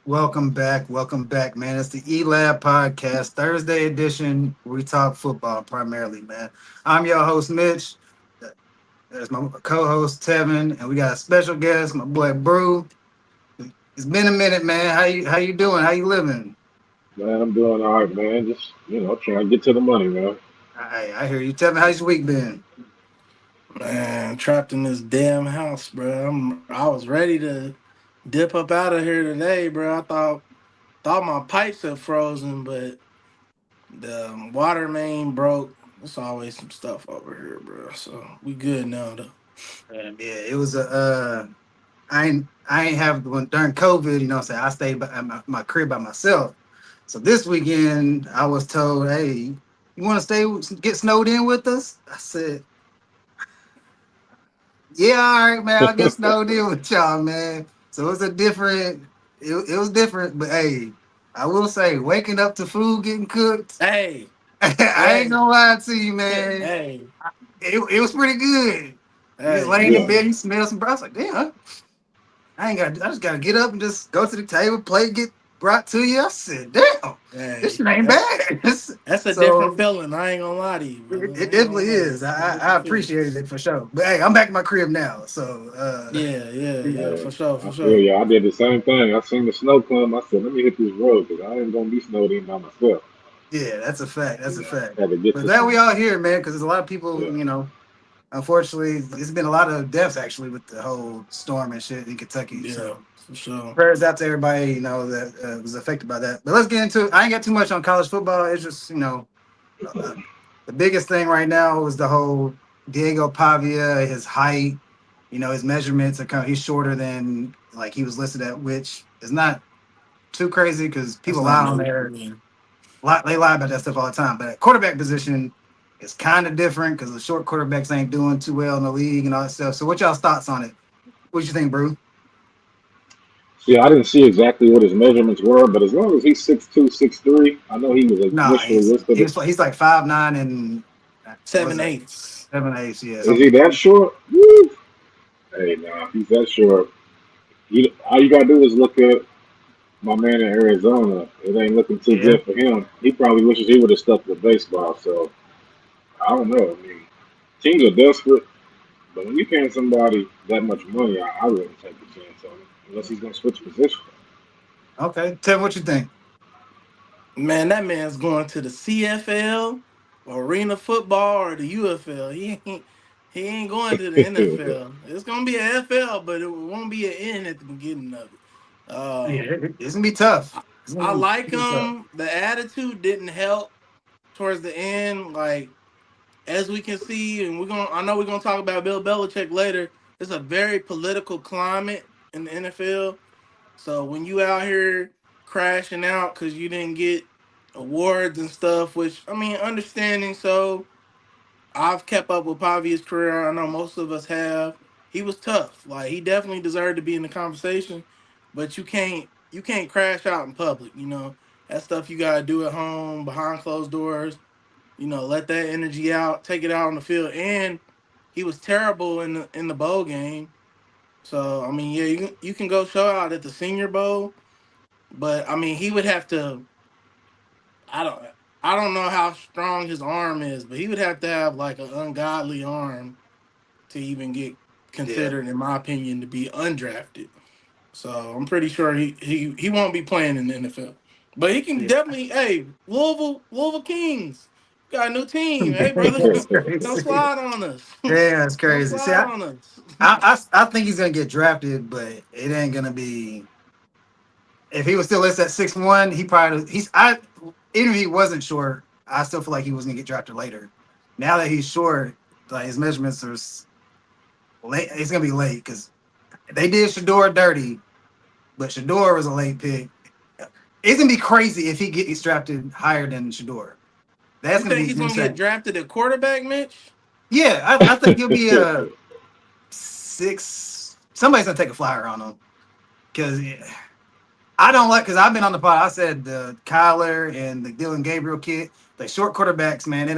Welcome back, man. It's the E-Lab Podcast, Thursday edition. We talk football primarily, man. I'm your host, Mitch. There's my co-host, Tevin, and we got a special guest, my boy, Brew. It's been a minute, man. How you doing? How you living? Man, I'm doing all right, man. Just trying to get to the money, man. I hear you, Tevin. How's your week been? Man, trapped in this damn house, bro. I was ready to dip up out of here today, bro. I thought my pipes had frozen, but the water main broke. There's always some stuff over here, bro. So we good now, though. Yeah, it was a. I ain't have one during COVID. You know, what I'm saying I stayed at my crib by myself. So this weekend, I was told, "Hey, you want to get snowed in with us?" I said, "Yeah, all right, man. I'll get snowed in with y'all, man." So it's a different. It was different, but hey, I will say, waking up to food getting cooked. Hey, I ain't hey, gonna lie to you, man. hey, It was pretty good. You just hey, laying in Yeah, bed, you smell some. I was like, damn. I ain't got. I just gotta get up and just go to the table, plate get brought to you. I said, damn, this hey. shit ain't That's bad. that's a different So feeling. I ain't gonna lie to you, brother. it I ain't gonna definitely lie to is. you. It's a I different feeling. appreciated it for sure. But hey, I'm back in my crib now. So Yeah, yeah, yeah, yeah. for sure, I for feel sure. you. I did the same thing. I seen the snow come. I said, let me hit this road because I ain't gonna be snowed in by myself. yeah, that's a fact. That's You a know, fact. had to get But to glad we some. all here, man, because there's a lot of people. Yeah, Unfortunately, it's been a lot of deaths actually with the whole storm and shit in Kentucky. Yeah, So for sure. prayers out to everybody, that was affected by that. But let's get into it. I ain't got too much on college football. It's just, uh, the biggest thing right now is the whole Diego Pavia, his height, his measurements are kind of, he's shorter than like he was listed at, which is not too crazy because That's people not lie on new. there. Yeah. They lie about that stuff all the time. But at quarterback position, it's kind of different because the short quarterbacks ain't doing too well in the league and all that stuff. So what y'all's thoughts on it? What you think, Brew? see, I didn't see exactly what his measurements were, but as long as he's 6'2", 6'3", I know he was Nah, initially he's listed. he's like 5'9" and what's Seven that? eighths. 7 8, yeah, Is he something. that short? Woo! Hey, nah, if he's that short. All you gotta do is look at my man in Arizona. It ain't looking too Yeah. good for him. He probably wishes he would have stuck with baseball. So I don't know. I mean, teams are desperate, but when you paying somebody that much money, I wouldn't take a chance on him unless he's gonna switch positions. Okay. Tell me what you think. Man, that man's going to the CFL, arena football, or the UFL. He ain't going to the NFL. It's gonna be a FL, but it won't be an N at the beginning of it. Yeah, Um, it's gonna be tough. I, It's I gonna like be tough. him. The attitude didn't help towards the end. Like as we can see, and I know we're gonna talk about Bill Belichick later. It's a very political climate in the NFL. So when you out here crashing out because you didn't get awards and stuff, which I mean, understanding. So I've kept up with Pavia's career. I know most of us have. He was tough. Like he definitely deserved to be in the conversation, but you can't crash out in public. That stuff you gotta do at home behind closed doors. Let that energy out, take it out on the field. And he was terrible in the bowl game. So I mean, yeah, you can go show out at the Senior Bowl, but I mean, he would have to. I don't. I don't know how strong his arm is, but he would have to have like an ungodly arm to even get Yeah. considered, in my opinion, to be undrafted. So I'm pretty sure he won't be playing in the NFL, but he can Yeah. definitely. Hey, Louisville Kings got a new team. Hey, brother, That's don't crazy. slide on us. Yeah, that's Don't crazy. See, slide on us. I think he's gonna get drafted, but it ain't gonna be. If he was still listed at 6'1", he probably he's I even if he wasn't short, I still feel like he was gonna get drafted later. Now that he's short, like his measurements are late. It's gonna be late because they did Shador dirty, but Shador was a late pick. It's gonna be crazy if he gets drafted higher than Shador. That's You gonna think be he's gonna get insane. drafted at quarterback, Mitch? Yeah, I think he'll be a six. Somebody's gonna take a flyer on him because I don't like because I've been on the pod. I said the Kyler and the Dylan Gabriel kid, the short quarterbacks, man, it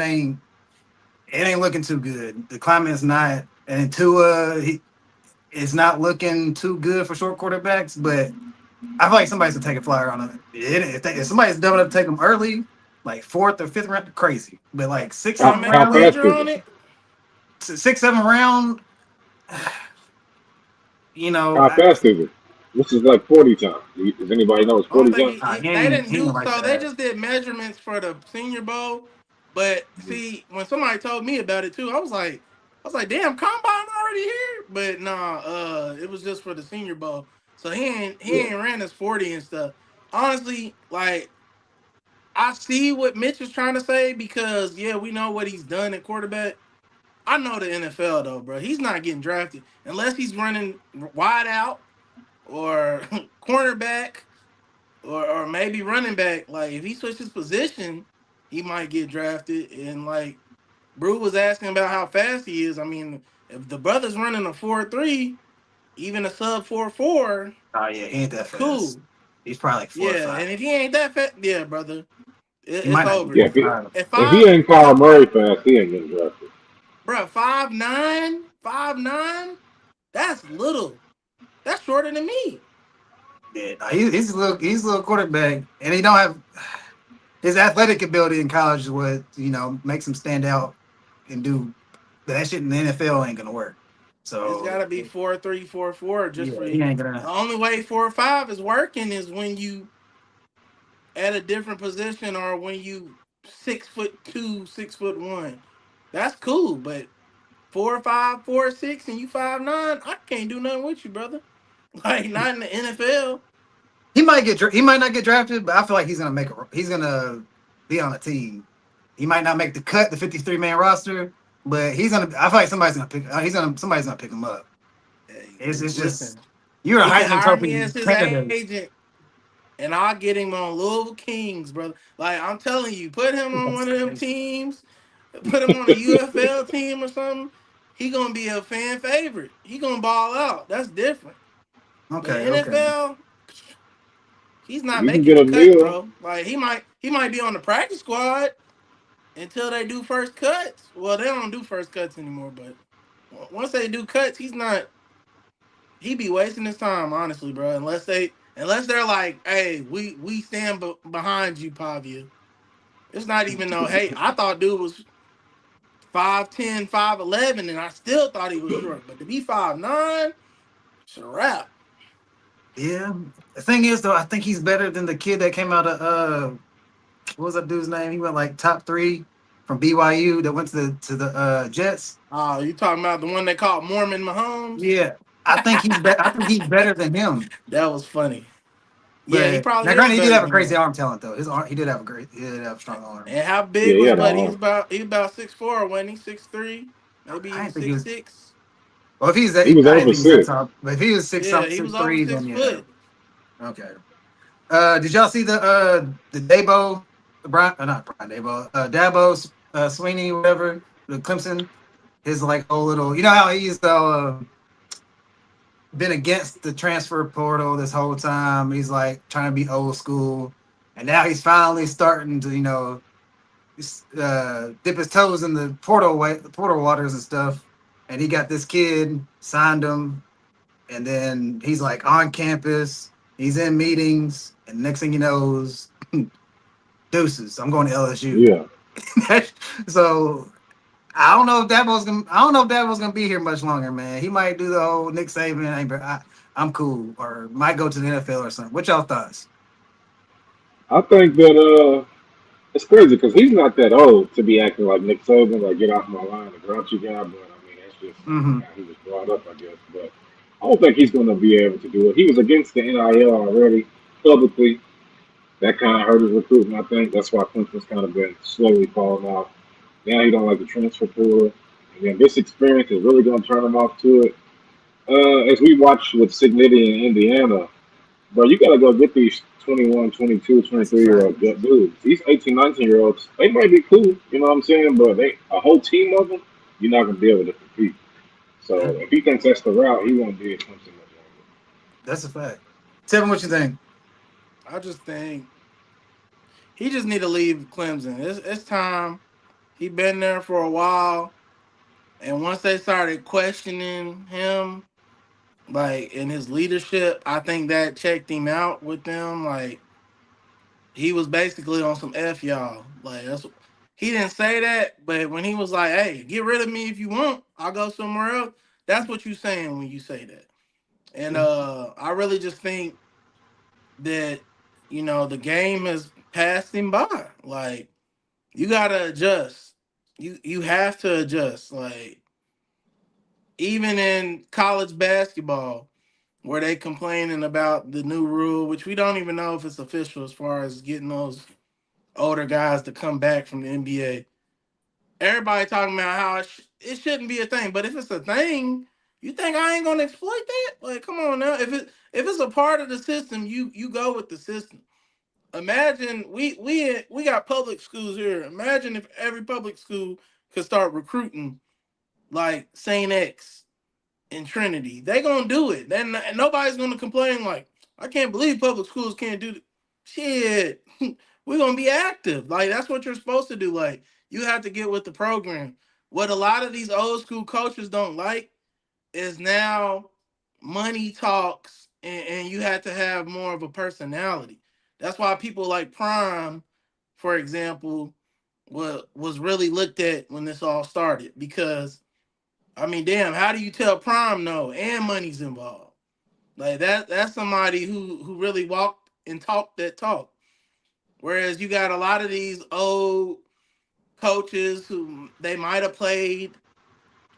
ain't looking too good. The climate is not, and Tua, it's not looking too good for short quarterbacks. But I feel like somebody's gonna take a flyer on him. If somebody's dumb enough to take him early, like fourth or fifth round, crazy. But like six, Want to seven make a How round, fast wager is on it? it? six, seven round, How fast is it? This is like 40 time. Does anybody know it's I don't 40 think time? they didn't he ain't do like so. They that. just did measurements for the Senior Bowl. But see, when somebody told me about it too, I was like, damn, combine already here. But nah, it was just for the Senior Bowl. So he Yeah. ain't ran his 40 and stuff. Honestly, like I see what Mitch is trying to say because yeah, we know what he's done at quarterback. I know the NFL though, bro. He's not getting drafted unless he's running wide out or cornerback or maybe running back. Like if he switches position, he might get drafted. And like Brew was asking about how fast he is. I mean, if the brother's running a 4.3, even a sub 4.4, Oh yeah, he ain't that fast. cool. He's probably like four or Yeah, five. and if he ain't that fat, yeah, brother, He it's might not be over. Yeah. four or If he, five. At if he five, ain't Kyle Murray fast, he ain't getting drafted. bro, 5'9", 5'9", that's little. That's shorter than me. Yeah, no, he's a little quarterback, and he don't have his athletic ability in college is what makes him stand out and do. But that shit in the NFL ain't gonna work. It's So gotta be 4.3, 4.4 just yeah, for he you. ain't The gonna. only way 4.5 is working is when you at a different position or when you 6'2", 6'1". That's cool, but 4.5, 4.6, and you 5'9", I can't do nothing with you, brother. Like not in the NFL. He might not get drafted, but I feel like he's gonna be on a team. He might not make the cut, the 53-man roster, but he's gonna. I feel like somebody's gonna pick him up. Hey, It's just listen, you're a he can Heisman hire me Trophy as his candidate. agent, and I'll get him on Louisville Kings, brother. Like I'm telling you, put him on That's one of them crazy. teams, put him on a UFL team or something. He gonna be a fan favorite. He gonna ball out. That's different. But Okay, okay. NFL, he's not You can making get the a cut, meal. bro. Like he might be on the practice squad until they do first cuts. Well, they don't do first cuts anymore, but once they do cuts, he's not. He be wasting his time, honestly, bro. Unless they're like, hey, we stand behind you, Pavia. It's not even no. Hey, I thought dude was 5'10", 5'11", and I still thought he was short. But to be 5'9", it's a wrap. Yeah. The thing is, though, I think he's better than the kid that came out of what was that dude's name? He went like top three from BYU that went to the Jets. Oh, you talking about the one they called Mormon Mahomes? Yeah, I think he's better than him. That was funny. Yeah, he But now, probably is granted, he did better have a than crazy him. arm talent though. He did have a strong arm. And how Yeah, big he was had an Buddy? arm. He about 6'4", wasn't he? 6'3", maybe I even didn't think he was. 6'6". Well, if he's that, He was I didn't over think he was that 6. tall. But if he was six Yeah, something, he six was over three, six then yeah, foot. okay. Did y'all see the Dabo, not Brian Dabo, Dabo Sweeney, whatever, the Clemson, his like whole little, how he's been against the transfer portal this whole time. He's like trying to be old school, and now he's finally starting to dip his toes in the portal waters and stuff. And he got this kid, signed him, and then he's like on campus. He's in meetings, and next thing you knows, deuces. I'm going to LSU. Yeah. So I don't know if Dabo's gonna be here much longer, man. He might do the whole Nick Saban. I'm cool, or might go to the NFL or something. What y'all thoughts? I think that it's crazy because he's not that old to be acting like Nick Saban, like get off my line, a grouchy guy. But I mean, that's just Mm-hmm. how he was brought up, I guess. But I don't think he's going to be able to do it. He was against the NIL already publicly. That kind of hurt his recruitment. I think that's why Clemson's kind of been slowly falling off. Now he don't like the transfer portal, and then this experience is really going to turn him off to it. As we watch with Signity in Indiana, bro, you got to go get these 21, 22, That's a 23 year fact. old dudes. These 18, 19 year olds, they might be cool, you know what I'm saying? But a whole team of them, you're not going to be able to compete. So Yeah, if he thinks that's the route, he won't be at Clemson much longer. that's a fact. Tell me what you think. I just think he just need to leave Clemson. It's time. He been there for a while, and once they started questioning him, Like in his leadership, I think that checked him out with them. Like he was basically on some F y'all. Like that's he didn't say that, but when he was like, "Hey, get rid of me if you want, I'll go somewhere else." That's what you saying when you say that. And I really just think that the game has passed him by. Like you gotta adjust. You have to adjust. Like even in college basketball, where they complaining about the new rule, which we don't even know if it's official as far as getting those older guys to come back from the NBA. Everybody talking about how it shouldn't be a thing, but if it's a thing, you think I ain't gonna exploit that? Like, come on now. If it's a part of the system, you go with the system. Imagine we got public schools here. Imagine if every public school could start recruiting like Saint X and Trinity. They gonna do it. Then nobody's gonna complain like I can't believe public schools can't do it. Shit, we're gonna be active. Like that's what you're supposed to do. Like you have to get with the program. What a lot of these old school coaches don't like is now money talks, and you have to have more of a personality. That's why people like Prime, for example, was really looked at when this all started because I mean, damn, how do you tell Prime no and money's involved? Like that's somebody who really walked and talked that talk. Whereas you got a lot of these old coaches who they might have played,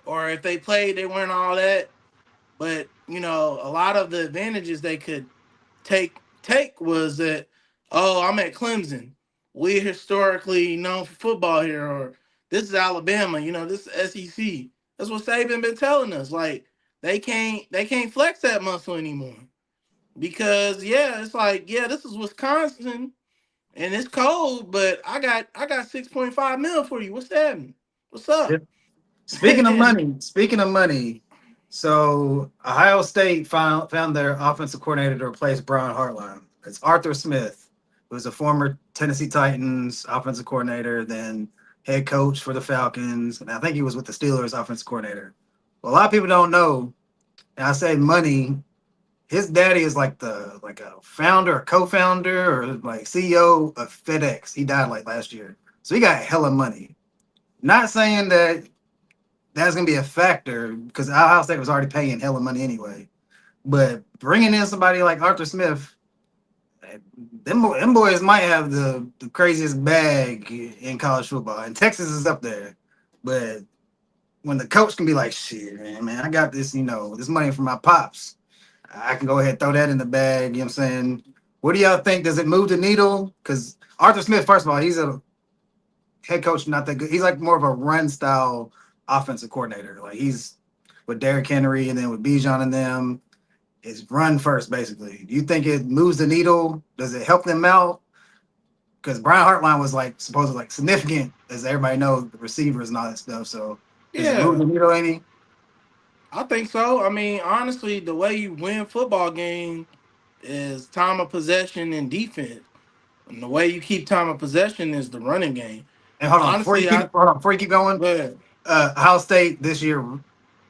or if they played, they weren't all that. But a lot of the advantages they could take was that, oh, I'm at Clemson. We're historically known for football here, or this is Alabama. This is SEC. That's what Saban been telling us. Like they can't flex that muscle anymore because yeah, it's like yeah, this is Wisconsin and it's cold, but I got 6.5 mil for you. What's that? What's up? Speaking of money, so Ohio State found their offensive coordinator to replace Brian Hartline. It's Arthur Smith, who was a former Tennessee Titans offensive coordinator, then head coach for the Falcons, and I think he was with the Steelers offensive coordinator. Well, a lot of people don't know, and I say money. His daddy is like a founder or co-founder or like CEO of FedEx. He died like last year, so he got hella money. Not saying that that's gonna be a factor because Ohio State was already paying hella money anyway. But bringing in somebody like Arthur Smith, them boys might have the craziest bag in college football, and Texas is up there. But when the coach can be like, "Shit, man, I got this, this money from my pops. I can go ahead and throw that in the bag." You know what I'm saying? What do y'all think? Does it move the needle? Because Arthur Smith, first of all, he's a head coach, not that good. He's like more of a run style offensive coordinator. Like he's with Derrick Henry and then with Bijan and them. It's run first, basically. Do you think it moves the needle? Does it help them out? Because Brian Hartline was like supposedly like significant, as everybody knows, the receivers and all that stuff. So does it move Yeah, the needle any? I think so. I mean, honestly, the way you win football game is time of possession and defense. And the way you keep time of possession is the running game. And hold on, Honestly, I before you keep going, but Ohio State this year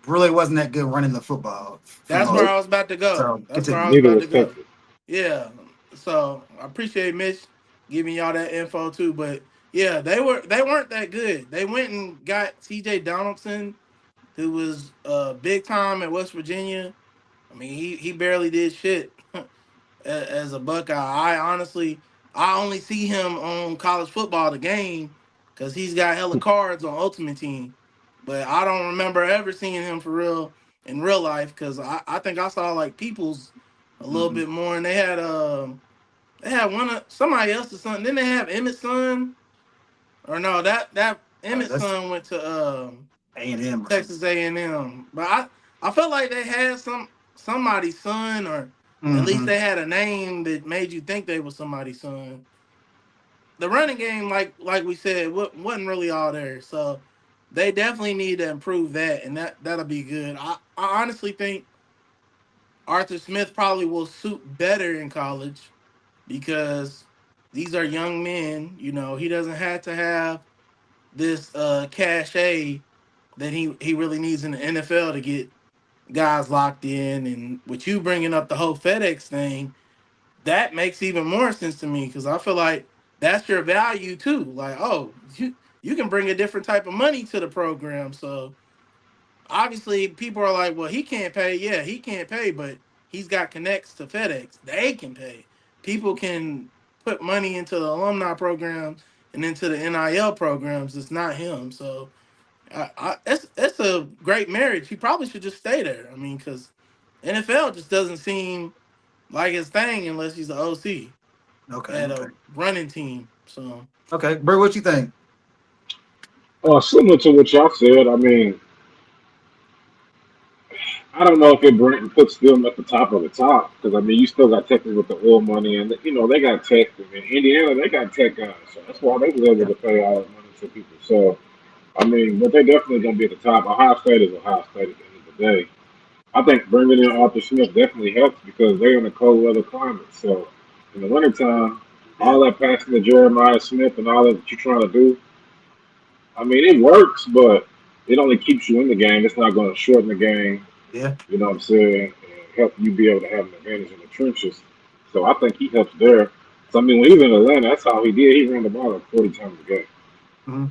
really wasn't that good running the football for the that's most where Nope. I part. was about to go. So That's where I continue. was Neither about was to go. Texas. Yeah. So I appreciate Mitch giving y'all that info too. But yeah, they weren't that good. They went and got CJ Donaldson, who was big time at West Virginia. I mean, he barely did shit as a Buckeye. I only see him on college football the game because he's got hella cards on Ultimate Team, but I don't remember ever seeing him for real in real life because I think I saw like Peoples a little Mm-hmm. bit more, and they had one of somebody else's son. Then they have Emmett's son, or no, that Emmett's That's son went to A&M or something. Texas A&M. But I felt like they had somebody's son, or at least Mm-hmm. they had a name that made you think they was somebody's son. The running game, like we said, wasn't really all there. So they definitely need to improve that, and that'll be good. I honestly think Arthur Smith probably will suit better in college because these are young men. He doesn't have to have this cachet that he really needs in the NFL to get guys locked in, and with you bringing up the whole FedEx thing, that makes even more sense to me because I feel like that's your value too. Like, oh, you can bring a different type of money to the program. So obviously, people are like, well, he can't pay. Yeah, he can't pay, but he's got connects to FedEx. They can pay. People can put money into the alumni programs and into the NIL programs. It's not him. So it's a great marriage. He probably should just stay there. I mean, because NFL just doesn't seem like his thing unless he's the OC Okay, at okay, a running team. So okay. Bro, what you think? Similar to what y'all said, I mean, I don't know if puts them at the top of the top because I mean you still got Texas with the oil money and you know they got tech and in Indiana they got tech guys so that's why they was able Yeah. to pay all that money to people. So I mean, but they definitely gonna be at the top. Ohio State is Ohio State at the end of the day. I think bringing in Arthur Smith definitely helps because they're in a cold weather climate. So in the wintertime, Yeah. all that passing to Jeremiah Smith and all that you're trying to do, I mean it works, but it only keeps you in the game. It's not going to shorten the game. Yeah. You know what I'm saying? And help you be able to have an advantage in the trenches. So I think he helps there. So I mean, when he was in Atlanta, that's how he did. He ran the ball like 40 times a game. Hmm.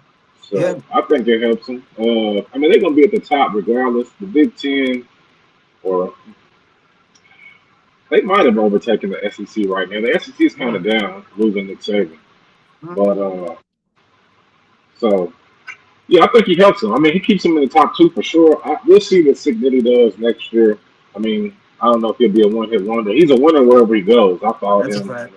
Yeah. So I think it helps him. I mean, they're gonna be at the top regardless. The Big Ten, or they might have overtaken the SEC right now. The SEC is kind Mhm. of down, losing Nick Saban. Mhm. But so yeah, I think he helps him. I mean, he keeps him in the top two for sure. We'll see what Signity does next year. I mean, I don't know if he'll be a one hit wonder. He's a winner wherever he goes. I followed That's a him, fact.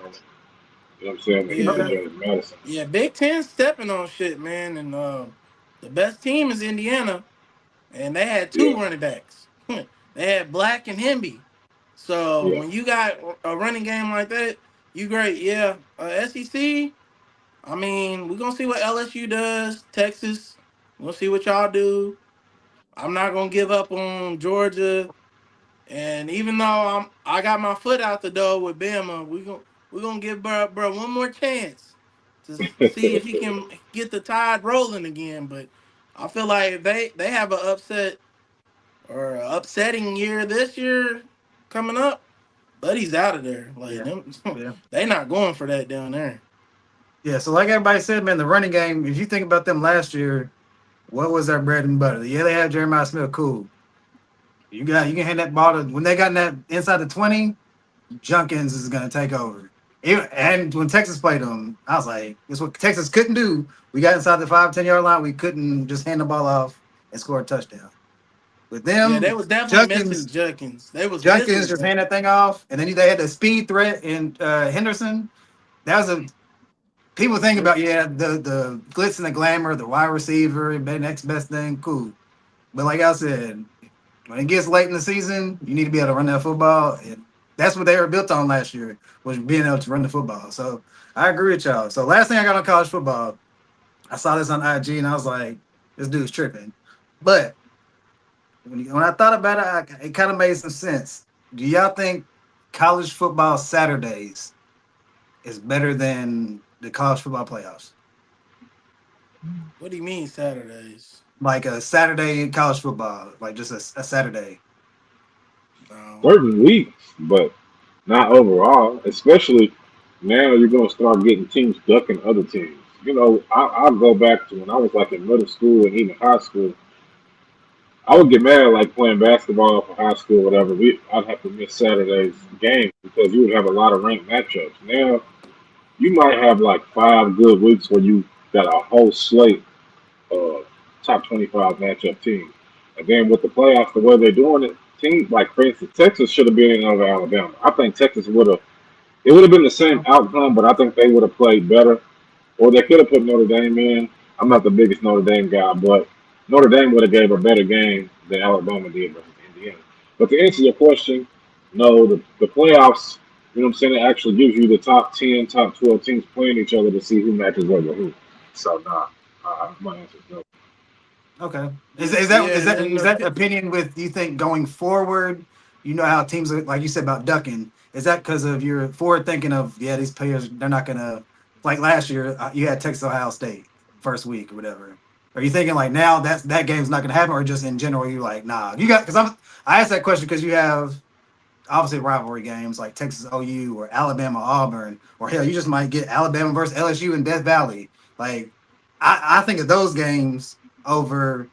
you know what I'm saying, when he was at yeah, Okay. James Madison. yeah, Big Ten stepping on shit, man. And the best team is Indiana, and they had two Yeah, running backs. They had Black and Hemby. So yeah. when you got a running game like that, you great. Yeah, SEC. I mean, we're gonna see what LSU does. Texas, we'll see what y'all do. I'm not gonna give up on Georgia. And even though I got my foot out the door with Bama, we gonna give bro one more chance to see if he can get the tide rolling again. But I feel like if they have an upset or a upsetting year this year coming up, Buddy's out of there. Like Yeah. them, Yeah. they not going for that down there. Yeah. So like everybody said, man, the running game, if you think about them last year, what was their bread and butter? Yeah, they had Jeremiah Smith, cool. You can hand that ball to when they got in that inside the 20, Junkins is gonna take over. And when Texas played them, I was like, this is what Texas couldn't do. We got inside the 5, 10 yard line. We couldn't just hand the ball off and score a touchdown. With Yeah, they them, was definitely missing Junkins, Judkins. They was Junkins missing just hand that Judkins. thing off, and then they had the speed threat in Henderson. That was a people think about the glitz and the glamour, the wide receiver, the next best thing, cool. But like I said, when it gets late in the season, you need to be able to run that football, and that's what they were built on last year was being able to run the football. So I agree with y'all. So last thing I got on college football, I saw this on IG and I was like, this dude's tripping. But when I thought about it, it kind of made some sense. Do y'all think college football Saturdays is better than the college football playoffs? What do you mean Saturdays? Like a Saturday in college football, like just a Saturday. No. Certain weeks, but not overall. Especially now, you're gonna start getting teams ducking other teams. You know, I'll go back to when I was like in middle school and even high school. I would get mad like playing basketball for high school, or whatever. I'd have to miss Saturday's game because you would have a lot of ranked matchups. Now you might have like 5 good weeks where you got a whole slate of top 25 matchup teams, and then with the playoffs, the way they're doing it, teams like for instance Texas should have been in over Alabama. I think Texas would have. It would have been the same outcome, but I think they would have played better or they could have put Notre Dame in. I'm not the biggest Notre Dame guy, but Notre Dame would have gave a better game than Alabama did versus Indiana. But to answer your question, no, the playoffs, you know what I'm saying, it actually gives you the top 10, top 12 teams playing each other to see who matches up with who. So, nah, my answer is no. Okay. Is And is that yeah, is and that then is that opinion with you think going forward? You know how teams are like you said about ducking. Is that because of your forward thinking of these players they're not gonna like last year you had Texas Ohio State first week or whatever. Are you thinking like now that game's not going to happen, or just in general you like nah? You got because I asked that question because you have obviously rivalry games like Texas OU or Alabama Auburn, or hell, you just might get Alabama versus LSU in Death Valley. Like I think of those games over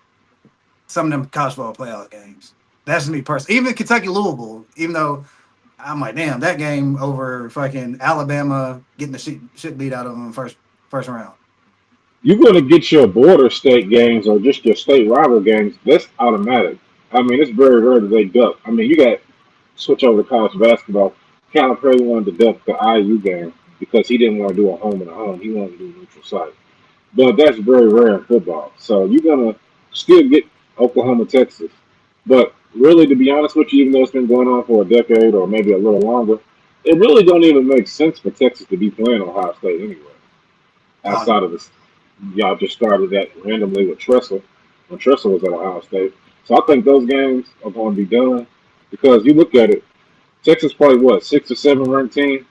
some of them college football playoff games. That's just me personally. Even Kentucky Louisville, even though I'm like, damn, that game over fucking Alabama getting the shit beat out of them in first round. You're going to get your border state games or just your state rival games. That's automatic. I mean, it's very rare that they duck. I mean, you got switch over to college basketball. Calipari wanted to duck the IU game because he didn't want to do a home and a home. He wanted to do neutral site. But that's very rare in football. So you're going to still get Oklahoma, Texas. But really, to be honest with you, even though it's been going on for a decade or maybe a little longer, it really don't even make sense for Texas to be playing Ohio State anyway. Oh, Outside of this, y'all just started that randomly with Tressel when Tressel was at Ohio State. So I think those games are going to be done because you look at it, Texas played what 6 or 7 ranked teams,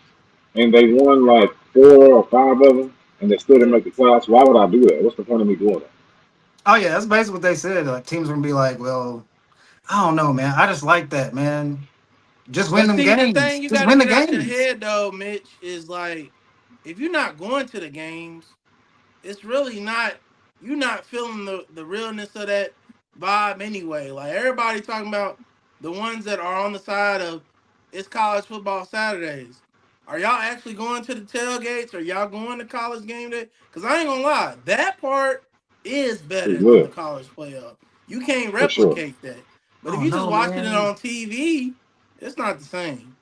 and they won like 4 or 5 of them, and they still didn't yeah. make the playoffs. Why would I do that? What's the point of me doing that? Oh yeah, that's basically what they said. Like teams gonna be like, well, I don't know, man. I just like that, man. Just win But them see, the games. thing you Just got to win the get out your games. head though, Mitch, is like if you're not going to the games, it's really not you not feeling the realness of that vibe anyway. Like everybody talking about the ones that are on the side of it's college football Saturdays. Are y'all actually going to the tailgates? Are y'all going to college game day? Because I ain't gonna lie, that part is It's better than the good college playoff. You can't for sure. replicate that. But if Oh you just no, watching it man. on TV, it's not the same.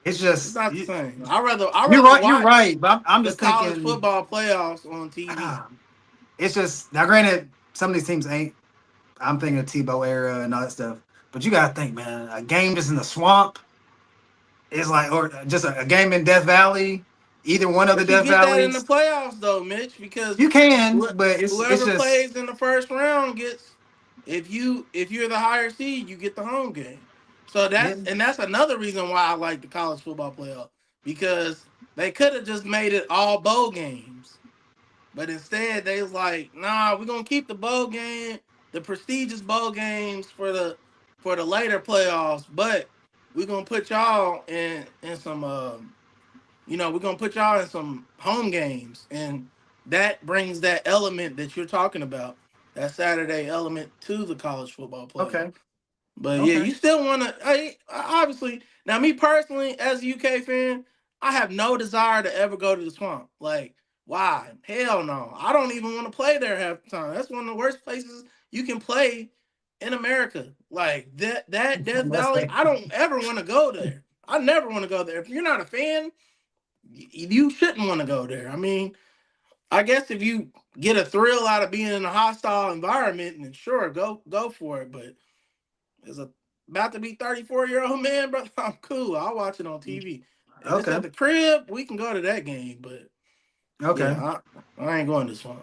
It's It's just not the same. I you're rather right. You're watch right. But I'm the just college thinking. football playoffs on TV. It's just now. Granted, some of these teams ain't. I'm thinking of Tebow era and all that stuff. But you gotta think, man. A game just in the swamp is like, or just a game in Death Valley. Either one of the But you Death get that in the Valleys, playoffs though, Mitch, because you can. wh- But it's whoever just plays in the first round gets if you're the higher seed, you get the home game. So yeah. that's another reason why I like the college football playoff because they could have just made it all bowl games, but instead they was like, nah, we're gonna keep the bowl game, the prestigious bowl games for the later playoffs, but we're gonna put y'all in some we're gonna put y'all in some home games, and that brings that element that you're talking about, that Saturday element to the college football playoff. Okay. But yeah, Okay. you still want to. Obviously, now me personally, as a UK fan, I have no desire to ever go to the swamp. Like, why? Hell no. I don't even want to play there half the time. That's one of the worst places you can play in America. Like that Death Must Valley. say. I don't ever want to go there. I never want to go there. If you're not a fan, you shouldn't want to go there. I mean, I guess if you get a thrill out of being in a hostile environment, then sure, go for it. But as a about to be 34-year-old man, bro, I'm cool. I'll watch it on TV. If it's Okay. at the crib, we can go to that game. But Okay. yeah, I ain't going this one.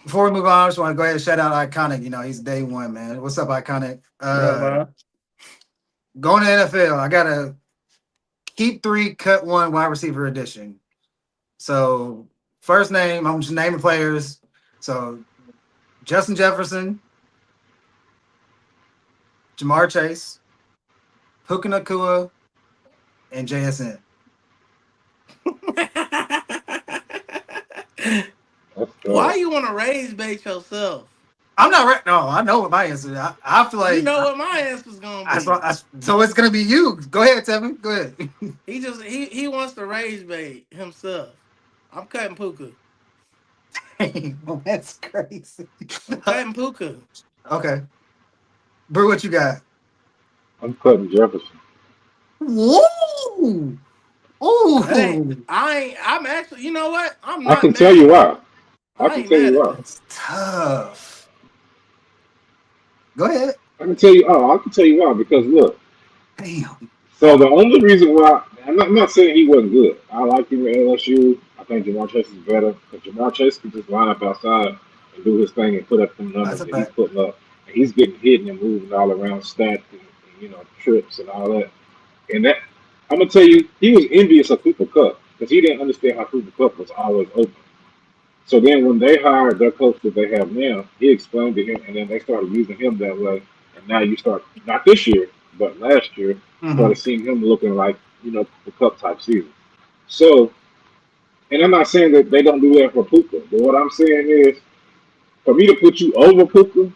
Before we move on, I just want to go ahead and shout out Iconic. He's day one, man. What's up, Iconic? Right, man. Going to NFL, I gotta keep three, cut one, wide receiver edition. So first name, I'm just naming players. So Justin Jefferson, Jamar Chase, Puka Nakua, and JSN. That's Why tough. you want to raise bait yourself? I'm not right. No, I know what my answer is. I feel You like know what my answer's gonna be. so it's gonna be you. Go ahead, Tevin. Go ahead. He wants to raise bait himself. I'm cutting Puka. Well, that's crazy. I'm cutting Puka. Okay, Brew, what you got? I'm cutting Jefferson. Woo! That ain't. Ooh, I ain't. I'm actually. You know what? I'm I not can tell mad you at that. why. I I can ain't tell mad you at why. that. it's tough. Go ahead. I can tell you. Oh, I can tell you why. Because look. Damn. So the only reason why I'm not saying he wasn't good. I like him at LSU. I think Jamar Chase is better because Jamar Chase can just line up outside and do his thing and put up the That's numbers a that he's fact. putting up. And he's getting hit and moving all around, stacked and trips and all that. And that I'm gonna tell you, he was envious of Cooper Cup because he didn't understand how Cooper Cup was always open. So then when they hired their coach that they have now, he explained to him, and then they started using him that way. And now you start not this year, but last year Mm-hmm. started seeing him looking like the cup type season. So, and I'm not saying that they don't do that for Puka, but what I'm saying is for me to put you over Puka,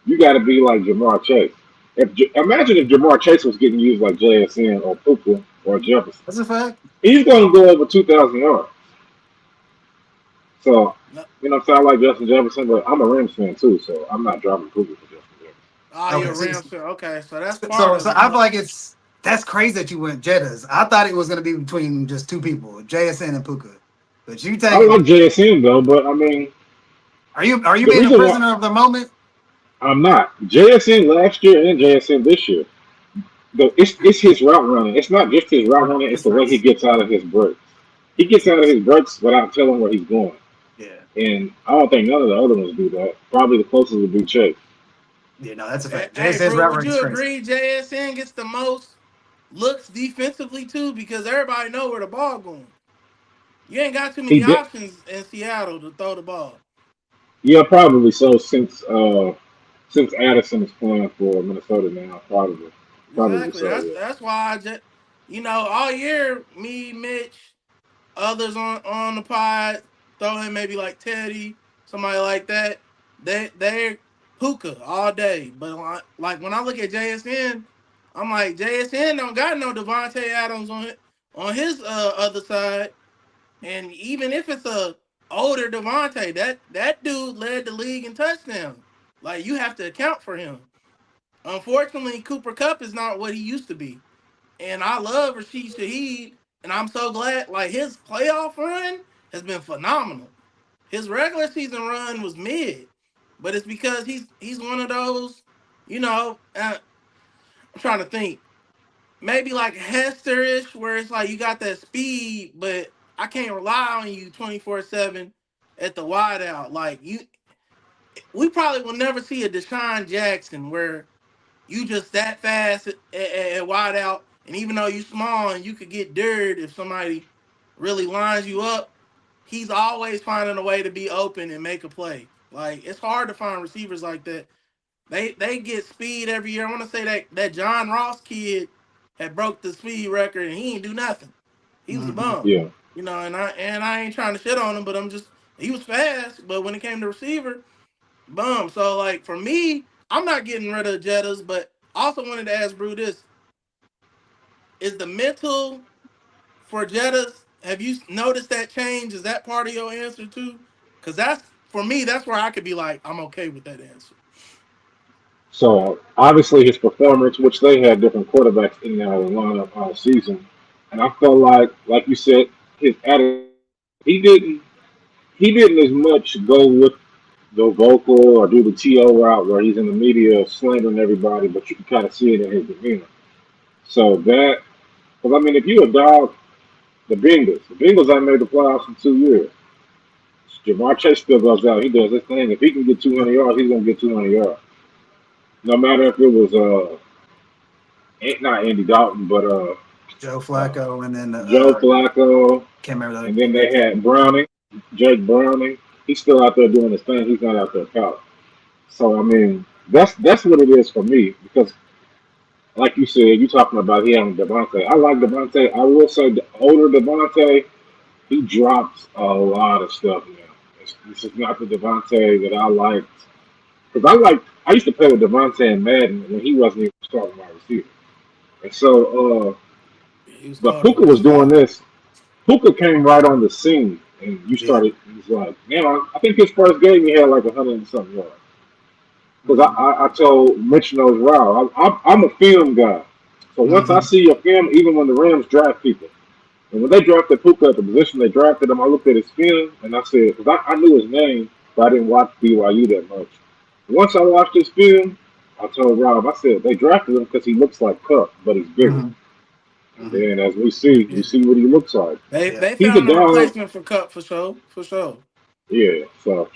you got to be like Jamar Chase. Imagine if Jamar Chase was getting used like JSN or Puka or Jefferson, That's a fact. he's going to go over 2,000 yards. So, No, I like Justin Jefferson, but I'm a Rams fan too, so I'm not driving Puka for Justin Jefferson. oh, you're Okay, a Rams fan. Okay, so that's part so of it. I feel like that's crazy that you went Jettas. I thought it was gonna be between just two people, JSN and Puka. But you I taking like JSN though, but I mean, are you the being a reason why prisoner of the moment? I'm not JSN last year and JSN this year, it's his route running. It's not just his route running; it's It's the way he nice. gets out of his breaks. He It's gets out of nice. his breaks without telling where he's going. Yeah. And I don't think none of the other ones do that. Probably the closest would be Chase. Yeah, no, that's a Hey, fact. hey, JSN's bro, route would running is you crazy. agree JSN gets the most looks defensively too? Because everybody know where the ball going. You ain't got too He many did, options in Seattle to throw the ball. yeah, probably so. Since Addison is playing for Minnesota now, probably Exactly. so. That's Yeah, that's why I just all year me, Mitch, others on the pod, throw in maybe like Teddy, somebody like that. They're Puka all day. But like when I look at JSN, I'm like JSN don't got no Devontae Adams on his other side. And even if it's a older Devontae, that dude led the league in touchdowns. Like you have to account for him. Unfortunately, Cooper Cup is not what he used to be. And I love Rashid Shaheed, and I'm so glad. Like his playoff run has been phenomenal. His regular season run was mid, but it's because he's one of those. I'm trying to think. Maybe like Hester-ish, where it's like you got that speed, but I can't rely on you 24/7 at the wideout. Like we probably will never see a Deshaun Jackson where you just that fast at wide out, and even though you small and you could get dirt if somebody really lines you up, he's always finding a way to be open and make a play. Like it's hard to find receivers like that. They get speed every year. I want to say that John Ross kid had broke the speed record and he didn't do nothing. He was a Hmm. bum, yeah. and I ain't trying to shit on him, but I'm just he was fast, but when it came to receiver, bum. So like for me, I'm not getting rid of Jettas, but I also wanted to ask Brew this: is the mental for Jettas? Have you noticed that change? Is that part of your answer too? Because that's for me. That's where I could be like, I'm okay with that answer. So obviously his performance, which they had different quarterbacks in and out of the lineup all season, and I felt like you said, his attitude. He didn't as much go with the vocal or do the TO route where he's in the media slandering everybody, but you can kind of see it in his demeanor. So that, because I mean, if you a dog, the Bengals ain't made the playoffs in 2 years. Jamar Chase still goes out. He does his thing. If he can get 200 yards, he's gonna get 200 yards. No matter if it was not Andy Dalton, but Joe uh Flacco and then Joe Flacco, can't remember and the then they next had one. Browning, Jake Browning. He's still out there doing his thing. He's not out there pouting. So I mean, that's what it is for me because, like you said, you talking about he having Devontae. I like Devontae. I will say the older Devontae, he drops a lot of stuff now. This is not the Devontae that I liked because I used to play with Devontae and Madden when he wasn't even starting my receiver. And so, He was but cold as Puka a was doing motherfucker. this. Puka came right on the scene, and you Yeah. started. He was like, man, I think his first game he had like 100 and something yards. Because Hmm. I told Mitch knows Rao, I'm a film guy. So once I Hmm. see a film, even when the Rams draft people, and when they drafted Puka at the position they drafted him, I looked at his film and I said, because I knew his name, but I didn't watch BYU that much. Once I watched his film, I told Rob, I said, they drafted him because he looks like Cup, but he's bigger. Hmm. And Hmm. then as we see, Yeah, you see what he looks like. they Yeah. they He's a found a dog, replacement for Cup for sure, for sure. yeah. So,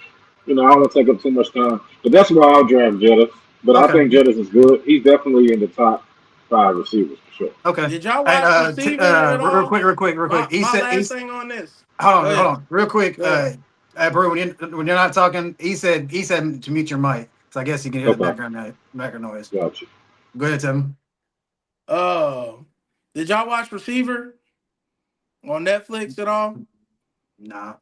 I don't want to take up too much time, but that's why I'll draft Jettis. But I Okay. think Jettis is good. He's definitely in the top five receivers for sure. Okay. Did y'all And watch receiver at Real all? quick, real quick, real My quick. my last thing on this. Go Hold ahead. on, real quick. Go ahead. Bro, when you're not talking, he said to mute your mic. So I guess you can hear the Okay, background noise. gotcha. Go ahead, Tim. Uh, did y'all watch Receiver on Netflix at all? Nah.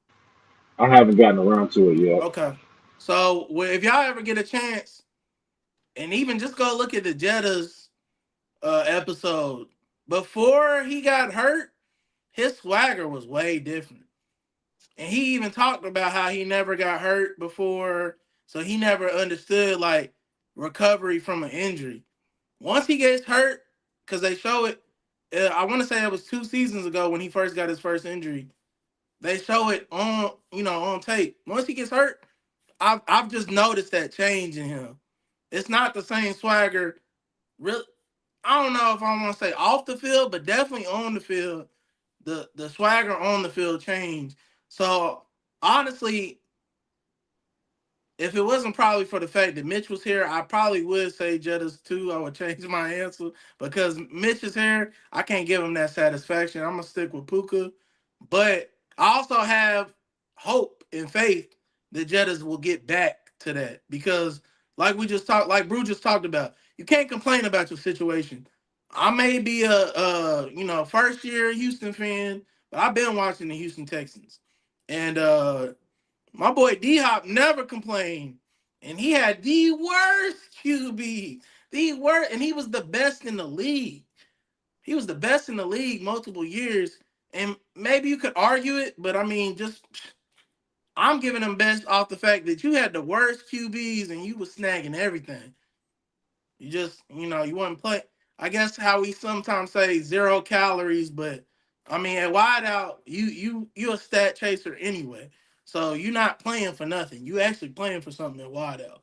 I haven't gotten around to it yet. Okay. So if y'all ever get a chance, and even just go look at the Jetta's episode before he got hurt, his swagger was way different. And he even talked about how he never got hurt before, so he never understood like recovery from an injury. Once he gets hurt, because they show it, I want to say it was 2 seasons ago when he first got his first injury. They show it on on tape. Once he gets hurt, I've just noticed that change in him. It's not the same swagger. Real, I don't know if I want to say off the field, but definitely on the field. The swagger on the field changed. So honestly, if it wasn't probably for the fact that Mitch was here, I probably would say Jettas too. I would change my answer because Mitch is here. I can't give him that satisfaction. I'm gonna stick with Puka, but I also have hope and faith that Jettas will get back to that because, like Brew just talked about, you can't complain about your situation. I may be a first year Houston fan, but I've been watching the Houston Texans, and my boy D Hop never complained, and he had the worst QB, the worst, and he was the best in the league. He was the best in the league multiple years, and maybe you could argue it, but I mean, just I'm giving him best off the fact that you had the worst QBs and you was snagging everything. You just, you wouldn't play. I guess how we sometimes say 0 calories, but I mean at wide out, you a stat chaser anyway. So you're not playing for nothing. You actually playing for something at wide out.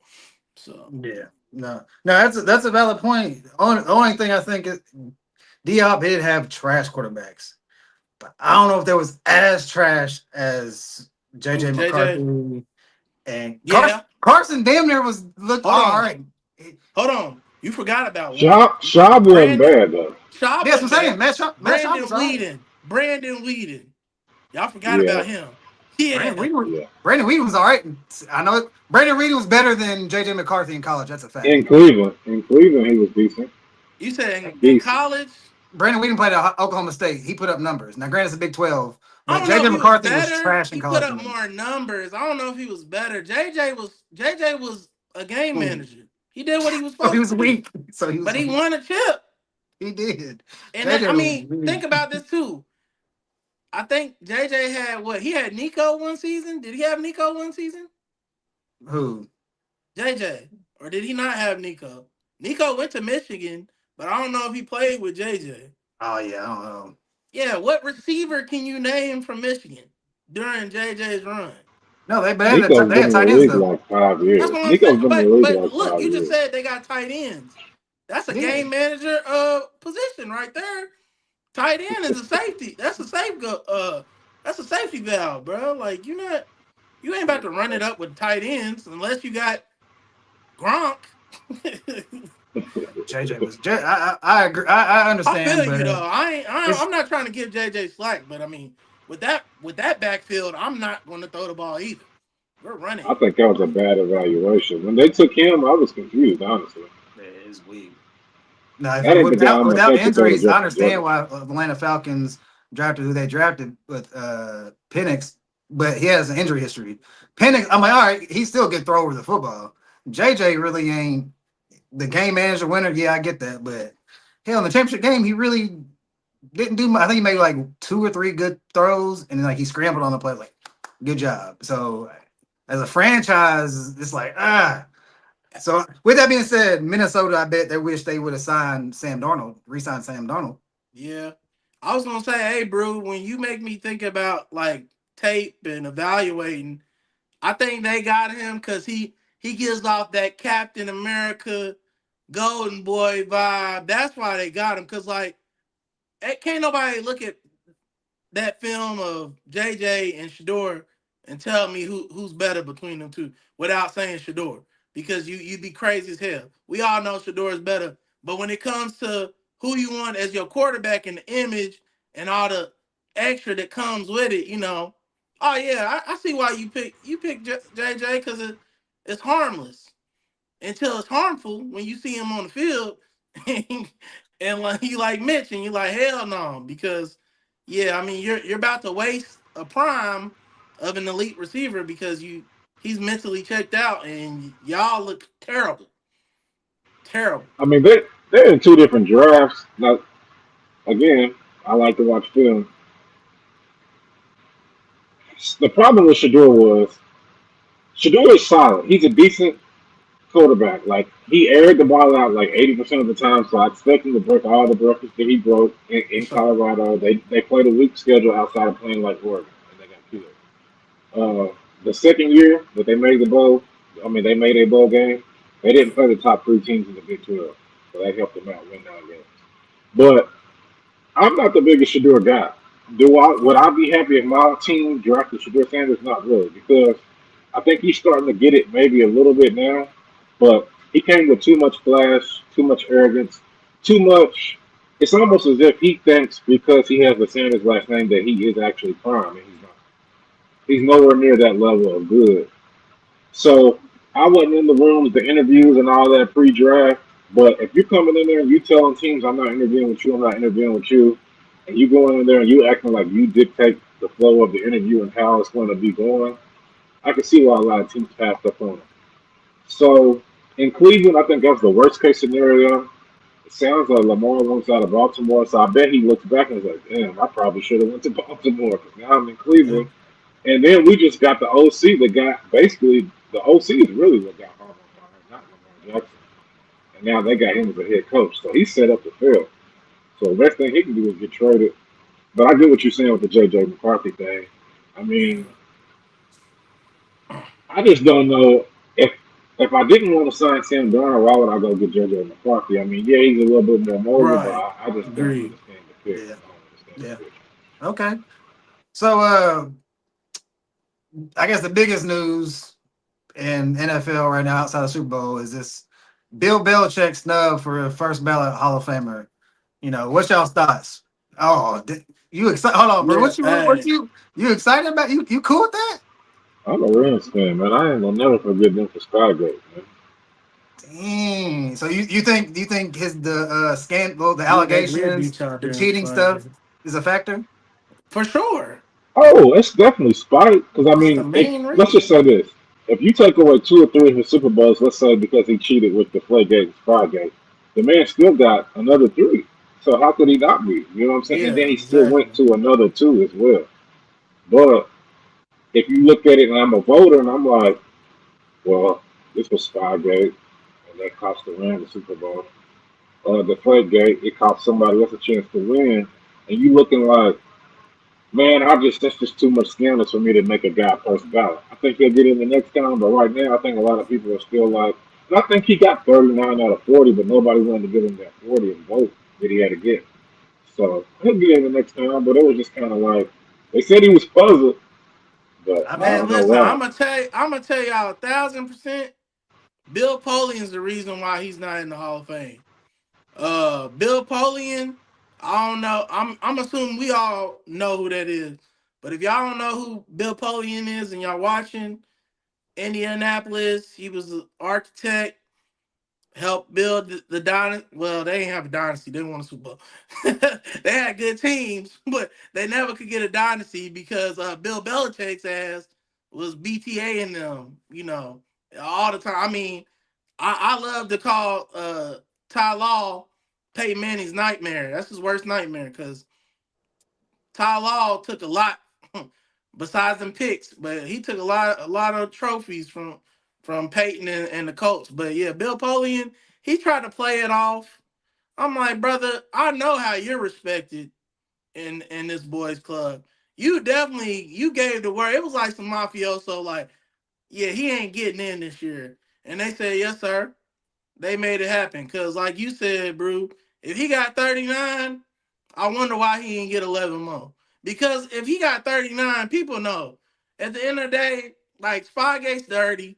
So Yeah. No. No, that's a valid point. The only thing I think is Diop did have trash quarterbacks, but I don't know if there was as trash as who JJ JJ? McCarthy and Carson. Yeah. Carson damn near was looked Hold all on. right. Hold on. You forgot about one. Shab wasn't Brandon bad though. Shaw Yes, I'm wasn't saying bad. Matt Schaub was Brandon all right. Whedon. Brandon Whedon. Y'all forgot Yeah, about him. Brandon Yeah. Whedon, yeah. Brandon Whedon was all right. I know Brandon Whedon was better than JJ McCarthy in college. That's a fact. In Cleveland, he was decent. You said in Decent. college. Brandon Whedon played at Oklahoma State. He put up numbers. Now, granted, it's a Big 12, I but don't know if JJ he was McCarthy was better. trash in He put college to up me. more numbers. I don't know if he was better. JJ was a game Ooh. manager. He did what he was So he supposed was to do. weak. So he was But he weak. won a chip. He did. And JJ I was mean, weak. think about this too. I think JJ had what? He had Nico one season. Did he have Nico one season? Who? JJ. Or did he not have Nico? Nico went to Michigan, but I don't know if he played with JJ. Oh, yeah. I don't know. Yeah, what receiver can you name from Michigan during JJ's run? No, Nico's they been had in the tight ends, league though. like 5 years. That's what I'm saying. Nico's been in the But league but like look, five you just years. said they got tight ends. That's a Yeah. game manager position right there. Tight end is a safety. That's a safety valve, bro. Like you ain't about to run it up with tight ends unless you got Gronk. JJ was. I agree. I I feel understand, you but though. it's I'm not trying to give JJ slack, but I mean with that backfield, I'm not going to throw the ball either. We're running. I think that was a bad evaluation. When they took him, I was confused, honestly. it's weak. No, That ain't the guy I'm gonna without take to throw to injuries, I Justin understand Jefferson. why Atlanta Falcons drafted who they drafted with Penix, but he has an injury history. Penix, I'm like, all right, he still can throw over the football. JJ really ain't the game manager winner. Yeah, I get that, but hell, in the championship game, he really didn't do much. I think he made like 2 or 3 good throws, and then like he scrambled on the play. Like, good job. So as a franchise, it's like So with that being said, Minnesota, I bet they wish they would have signed Sam Darnold, re-signed Sam Darnold. Yeah. I was gonna say, hey, bro, when you make me think about like tape and evaluating, I think they got him because he gives off that Captain America Golden Boy vibe. That's why they got him. Cause like can't nobody look at that film of JJ and Shador and tell me who's better between them two without saying Shador. Because you'd be crazy as hell. We all know Shador is better. But when it comes to who you want as your quarterback and the image and all the extra that comes with it, Oh yeah, I see why you pick JJ because it's harmless until it's harmful when you see him on the field, and like you like Mitch and you like hell no because yeah, I mean you're about to waste a prime of an elite receiver because he's mentally checked out and y'all look terrible, terrible. I mean, they're in two different drafts. Now, again, I like to watch film. The problem with Shador was Shador is solid. He's a decent quarterback. Like he aired the ball out like 80% of the time, so I expect him to break all the records that he broke For in sure. Colorado. They played a weak schedule outside of playing like Oregon, and they got killed. The second year that they made the bowl, I mean they made a bowl game. They didn't play the top three teams in the Big 12, so that helped them out win that game. But I'm not the biggest Shador guy. Do I? Would I be happy if my team drafted Sheduer Sanders? Not really, because I think he's starting to get it maybe a little bit now, but he came with too much flash, too much arrogance, too much. It's almost as if he thinks because he has the Sanders last name that he is actually prime, and he's not. He's nowhere near that level of good. So I wasn't in the rooms, the interviews, and all that pre-draft. But if you're coming in there and you telling teams I'm not interviewing with you, I'm not interviewing with you, and you going in there and you acting like you dictate the flow of the interview and how it's going to be going, I can see why a lot of teams passed up on it. So in Cleveland, I think that's the worst case scenario. It sounds like Lamar wants out of Baltimore, so I bet he looks back and is like, "Damn, I probably should have went to Baltimore because now I'm in Yeah. Cleveland." And then we just got the OC that got basically the OC is really what got Harbaugh fired, not Lamar Jackson. And now they got him as a head coach, so he's set up to fail. So the best thing he can do is get traded. But I get what you're saying with the JJ McCarthy thing. I mean, I just don't know if I didn't want to sign Sam Darnold, why would I go get JJ McCarthy? I mean, yeah, he's a little bit more mobile, but Right. I just don't Agreed. understand the fit. Yeah, I don't understand yeah. the fit. Okay. So, I guess the biggest news in NFL right now outside of Super Bowl is this Bill Belichick snub for a first ballot Hall of Famer. What's y'all's thoughts? Oh, you excited? Hold on, bro. Yeah. Hey. You excited about you cool with that? I'm a Rams fan, man. I ain't gonna never forget them for Skygate, man. Dang. So you think the scandal, the Yeah, they did allegations, beat y'all the during cheating Spike. stuff is a factor? For sure. Oh, it's definitely spite. Because I That's the mean, if main let's just reason. say this: if you take away two or three of his Super Bowls, let's say because he cheated with the Flagate and Spygate, the man still got another three. So how could he not be? You know what I'm saying? And Yeah, then he still went exactly. to another two as well. But if you look at it, and I'm a voter, and I'm like, well, this was Spygate, and that cost the Rams the Super Bowl. The Flagate, it cost somebody else a chance to win, and you looking like, man, I just that's just too much scandalous for me to make a guy first ballot. I think he'll get in the next time, but right now I think a lot of people are still like, and I think he got 39 out of 40, but nobody wanted to give him that 40 and vote that he had to get. So he'll get in the next time, but it was just kind of like they said he was puzzled, but I I Man, don't mean, know listen, why. I'm gonna tell y'all 1,000%. Bill Polian's the reason why he's not in the Hall of Fame. Bill Polian, I don't know. I'm assuming we all know who that is. But if y'all don't know who Bill Polian is and y'all watching Indianapolis, he was an architect, helped build the dynasty. Well, they didn't have a dynasty. They didn't want a Super Bowl. They had good teams, but they never could get a dynasty because Bill Belichick's ass was BTA in them, all the time. I mean, I love to call Ty Law Peyton Manning's nightmare. That's his worst nightmare because Ty Law took a lot besides them picks, but he took a lot of trophies from Peyton and the Colts. But yeah, Bill Polian, he tried to play it off. I'm like, brother, I know how you're respected in this boys club. You gave the word. It was like some mafioso, like, yeah, he ain't getting in this year. And they said, yes, sir. They made it happen. Cause like you said, Brew, if he got 39, I wonder why he didn't get 11 more. Because if he got 39, people know. At the end of the day, like Spygate's dirty,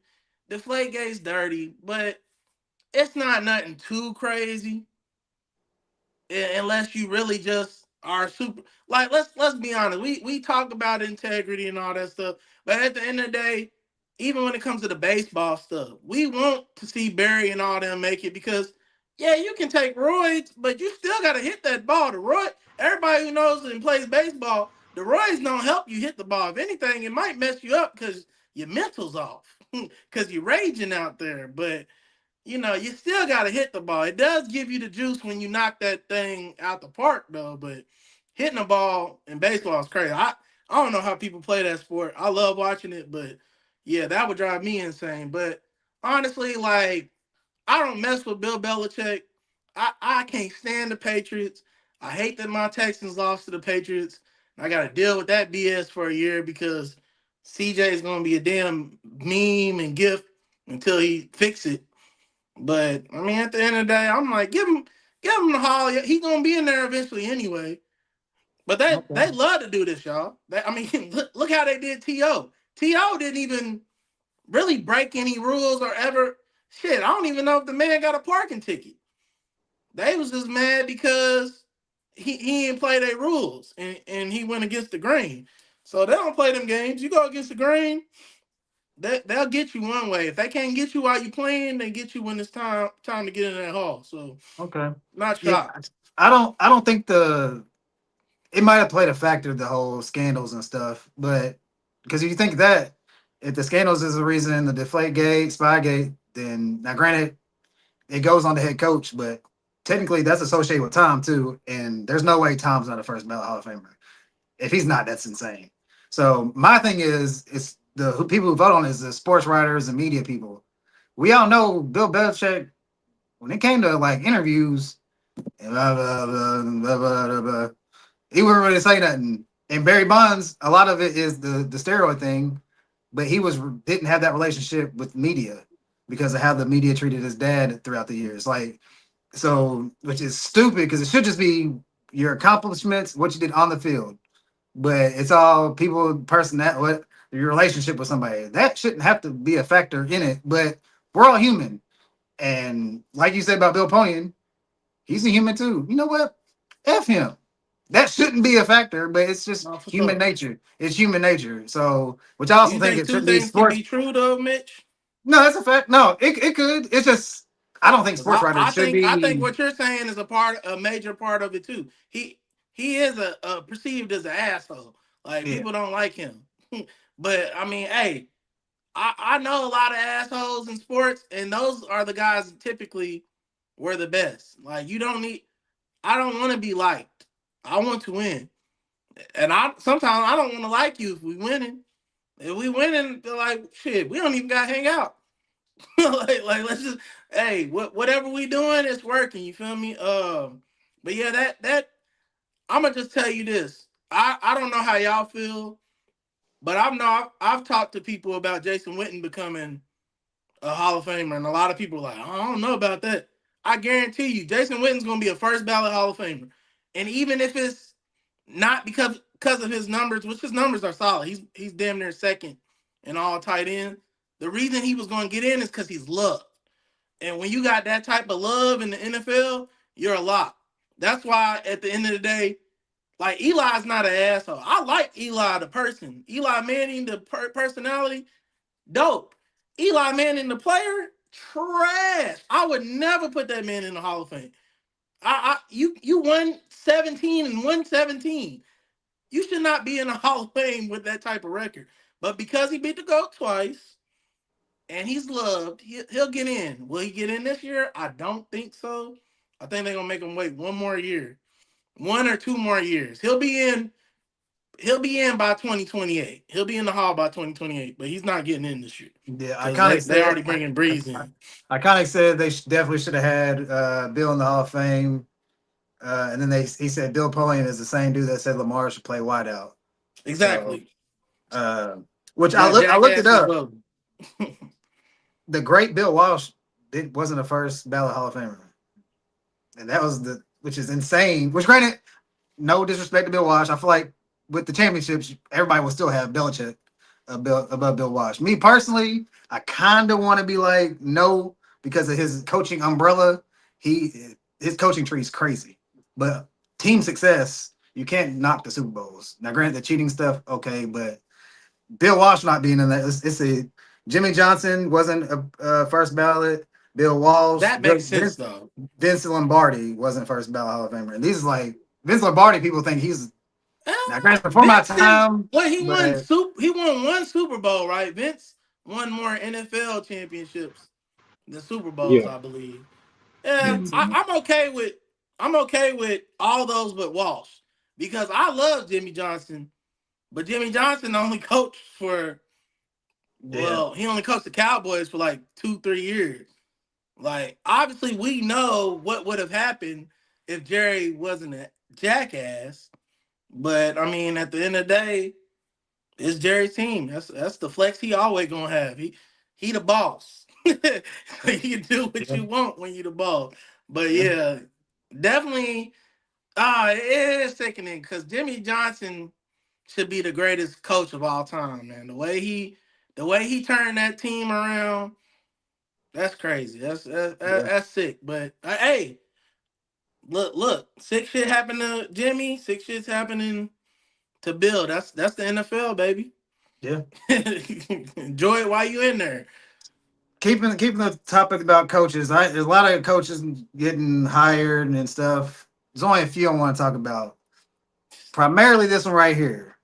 Deflategate's dirty, but it's not nothing too crazy unless you really just are super, like, let's be honest. We talk about integrity and all that stuff, but at the end of the day, even when it comes to the baseball stuff, we want to see Barry and all them make it because yeah, you can take roids, but you still gotta hit that ball. The roid, everybody who knows and plays baseball, the roids don't help you hit the ball. If anything, it might mess you up because your mental's off. Because you're raging out there. But you still got to hit the ball. It does give you the juice when you knock that thing out the park, though. But hitting the ball in baseball is crazy. I don't know how people play that sport. I love watching it, but yeah, that would drive me insane. But honestly, like, I don't mess with Bill Belichick. I can't stand the Patriots. I hate that my Texans lost to the Patriots. I got to deal with that BS for a year because CJ is going to be a damn meme and gift until he fix it. But I mean, at the end of the day, I'm like, give him the hall. He's gonna be in there eventually anyway. But they Okay. love to do this, y'all. I mean, look how they did To. To didn't even really break any rules or ever. Shit, I don't even know if the man got a parking ticket. They was just mad because he didn't play their rules and he went against the grain. So they don't play them games. You go against the grain, they'll get you one way. If they can't get you while you playing, they get you when it's time to get in that hall. So Okay. not Yeah, shocked. I don't think it might have played a factor, the whole scandals and stuff, but because if you think that if the scandals is the reason, the deflate gate, spy gate, then now granted it goes on the head coach, but technically that's associated with Tom too, and there's no way Tom's not a first ballot Hall of Famer. If he's not, that's insane. So my thing is, it's the people who vote on it is the sports writers and media people. We all know Bill Belichick when it came to like interviews, blah, blah, blah, blah, blah, blah, he wouldn't really say nothing. And Barry Bonds, a lot of it is the steroid thing, but he was didn't have that relationship with media because of how the media treated his dad throughout the years. Like so, which is stupid because it should just be your accomplishments, what you did on the field. But it's all people, person that what your relationship with somebody that shouldn't have to be a factor in it. But we're all human, and like you said about Bill Ponian, he's a human too. You know what? F him. That shouldn't be a factor, but it's just No, for human sure. nature. It's human nature. So, which I Do also you think think it two shouldn't be things can sports. be true though, Mitch? No, that's a fact. No, it could. It's just I don't think Because sports I writers should think be. what you're saying is a major part of it too. He is a perceived as an asshole. Like Yeah, people don't like him. But I mean, hey, I know a lot of assholes in sports, and those are the guys that typically were the best. Like you don't need. I don't want to be liked. I want to win, and I sometimes I don't want to like you if we winning. If we winning, they're like shit. We don't even got to hang out. Like let's just hey, whatever we doing, it's working. You feel me? But yeah, that I'm gonna just tell you this. I don't know how y'all feel, but I've talked to people about Jason Witten becoming a Hall of Famer, and a lot of people are like, I don't know about that. I guarantee you, Jason Witten's gonna be a first ballot Hall of Famer, and even if it's not because of his numbers, which his numbers are solid, he's damn near second in all tight end. The reason he was gonna get in is because he's loved. And when you got that type of love in the NFL, you're a lock. That's why at the end of the day, like Eli's not an asshole. I like Eli the person. Eli Manning the personality, dope. Eli Manning the player, trash. I would never put that man in the Hall of Fame. You won 17 and 117. You should not be in the Hall of Fame with that type of record. But because he beat the GOAT twice, and he's loved. He'll get in. Will he get in this year? I don't think so. I think they're gonna make him wait one more year, 1 or 2 more years. He'll be in. He'll be in by 2028. He'll be in the hall by 2028, but he's not getting in this year yeah. because they Said already bringing Breeze in. Iconic said they definitely should have had Bill in the Hall of Fame, and then he said Bill Polian is the same dude that said Lamar should play wideout. So, Exactly. uh, which That I looked it jackass is up. well. The great Bill Walsh wasn't a first ballot Hall of Famer, and that was which is insane. Which granted, no disrespect to Bill Walsh, I feel like with the championships, everybody will still have Belichick above Bill Walsh. Me personally, I kind of want to be like no because of his coaching umbrella. His coaching tree is crazy, but team success, You can't knock the Super Bowls. Now, granted, the cheating stuff, okay, but Bill Walsh not being in that, it's a Jimmy Johnson wasn't a first ballot. Bill Walsh, That makes sense though. Vince Lombardi wasn't first ballot Hall of Famer. And these is like Vince Lombardi. People think he's now granted before my Vince is time, what but he won one Super Bowl, right? Vince won more NFL championships than Super Bowls, Yeah, I believe. yeah. Yeah, I'm okay with all those but Walsh because I love Jimmy Johnson, but Jimmy Johnson only coached for yeah, he only coached the Cowboys for like 2-3 years. Like obviously we know what would have happened if Jerry wasn't a jackass, but I mean at the end of the day, it's Jerry's team. That's the flex he always gonna have. He the boss. So you can do what yeah, you want when you the boss. But yeah, yeah, definitely. It is sickening because Jimmy Johnson should be the greatest coach of all time, man. The way he turned that team around, that's crazy. yeah, That's sick. But hey, look, sick shit happened to Jimmy. Sick shit's happening to Bill. That's the NFL, baby. yeah. Enjoy it while you in there. Keeping the topic about coaches, there's a lot of coaches getting hired and stuff. There's only a few I want to talk about. Primarily this one right here.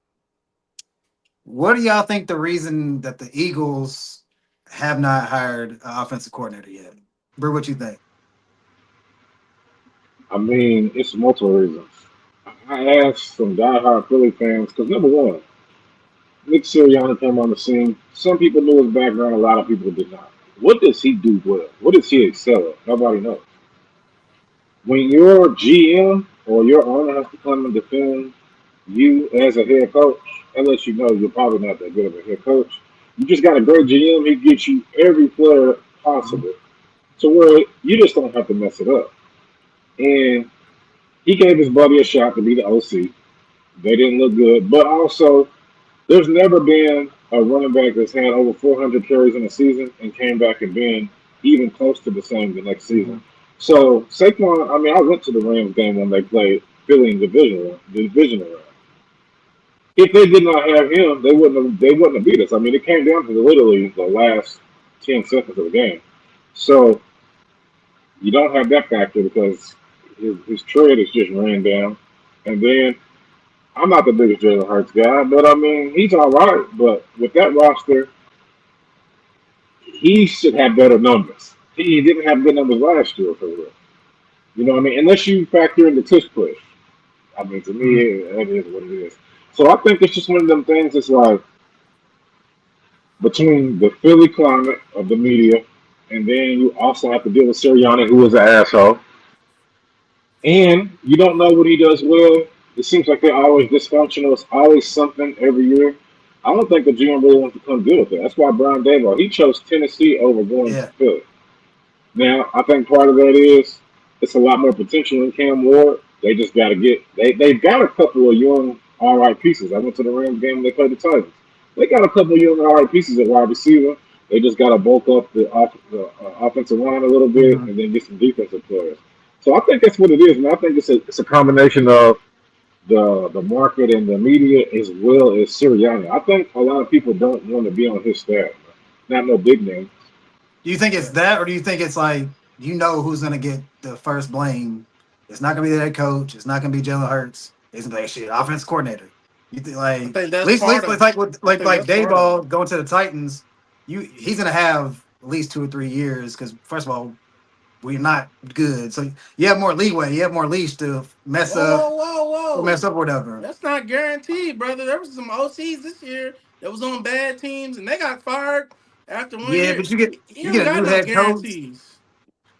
What do y'all think the reason that the Eagles have not hired an offensive coordinator yet? Brew, what you think? I mean, it's multiple reasons. I asked some diehard Philly fans because number one, Nick Sirianni came on the scene. Some people knew his background, a lot of people did not. What does he do well? What does he excel at? Nobody knows. When your GM or your owner has to come and defend you as a head coach, that lets you know you're probably not that good of a head coach. You just got a great GM. He gets you every player Mhm. possible to where you just don't have to mess it up. And he gave his buddy a shot to be the OC. They didn't look good, but also there's never been a running back that's had over 400 carries in a season and came back and been even close to the same the next season. Mhm. So Saquon, I mean, I went to the Rams game when they played Philly in division round. If they did not have him, they wouldn't have beat us. I mean, it came down to literally the last 10 seconds of the game. So you don't have that factor because his tread is just ran down. And then I'm not the biggest Jalen Hurts guy, but I mean he's all right. But with that roster, he should have better numbers. He didn't have good numbers last year for real. You know what I mean? Unless you factor in the tush push. I mean, to Mhm. me, that is what it is. So I think it's just one of them things. It's like between the Philly climate of the media, and then you also have to deal with Sirianni, who is an asshole, and you don't know what he does well. It seems like they're always dysfunctional. It's always something every year. I don't think the GM really wants to come good with it. That's why Brian Daboll he chose Tennessee over going to Yeah, Philly. Now I think part of that is it's a lot more potential in Cam Ward. They just got to get they've got a couple of young all right pieces. I went to the Rams game and they played the Titans. They got a couple of young all right pieces at wide receiver. They just got to bulk up the offensive line a little bit hmm, and then get some defensive players. So I think that's what it is, and I think it's a combination of the market and the media as well as Sirianni. I think a lot of people don't want to be on his staff. Not no big name. do you think it's Yeah. that, or do you think it's like who's gonna get the first blame? It's not gonna be the head coach. It's not gonna be Jalen Hurts. It's gonna be like, shit, offense coordinator. You think like I think at that's least, part of like with I think like that's part of Dayball it. going to the Titans, he's gonna have at least 2 or 3 years because first of all we're not good, so you have more leeway, you have more leash to mess Whoa, up whoa, whoa, or mess whoa. up or whatever. That's not guaranteed, brother. There was some OCs this year that was on bad teams and they got fired after one Yeah, year. but You you don't get a got new no head coach. guarantees.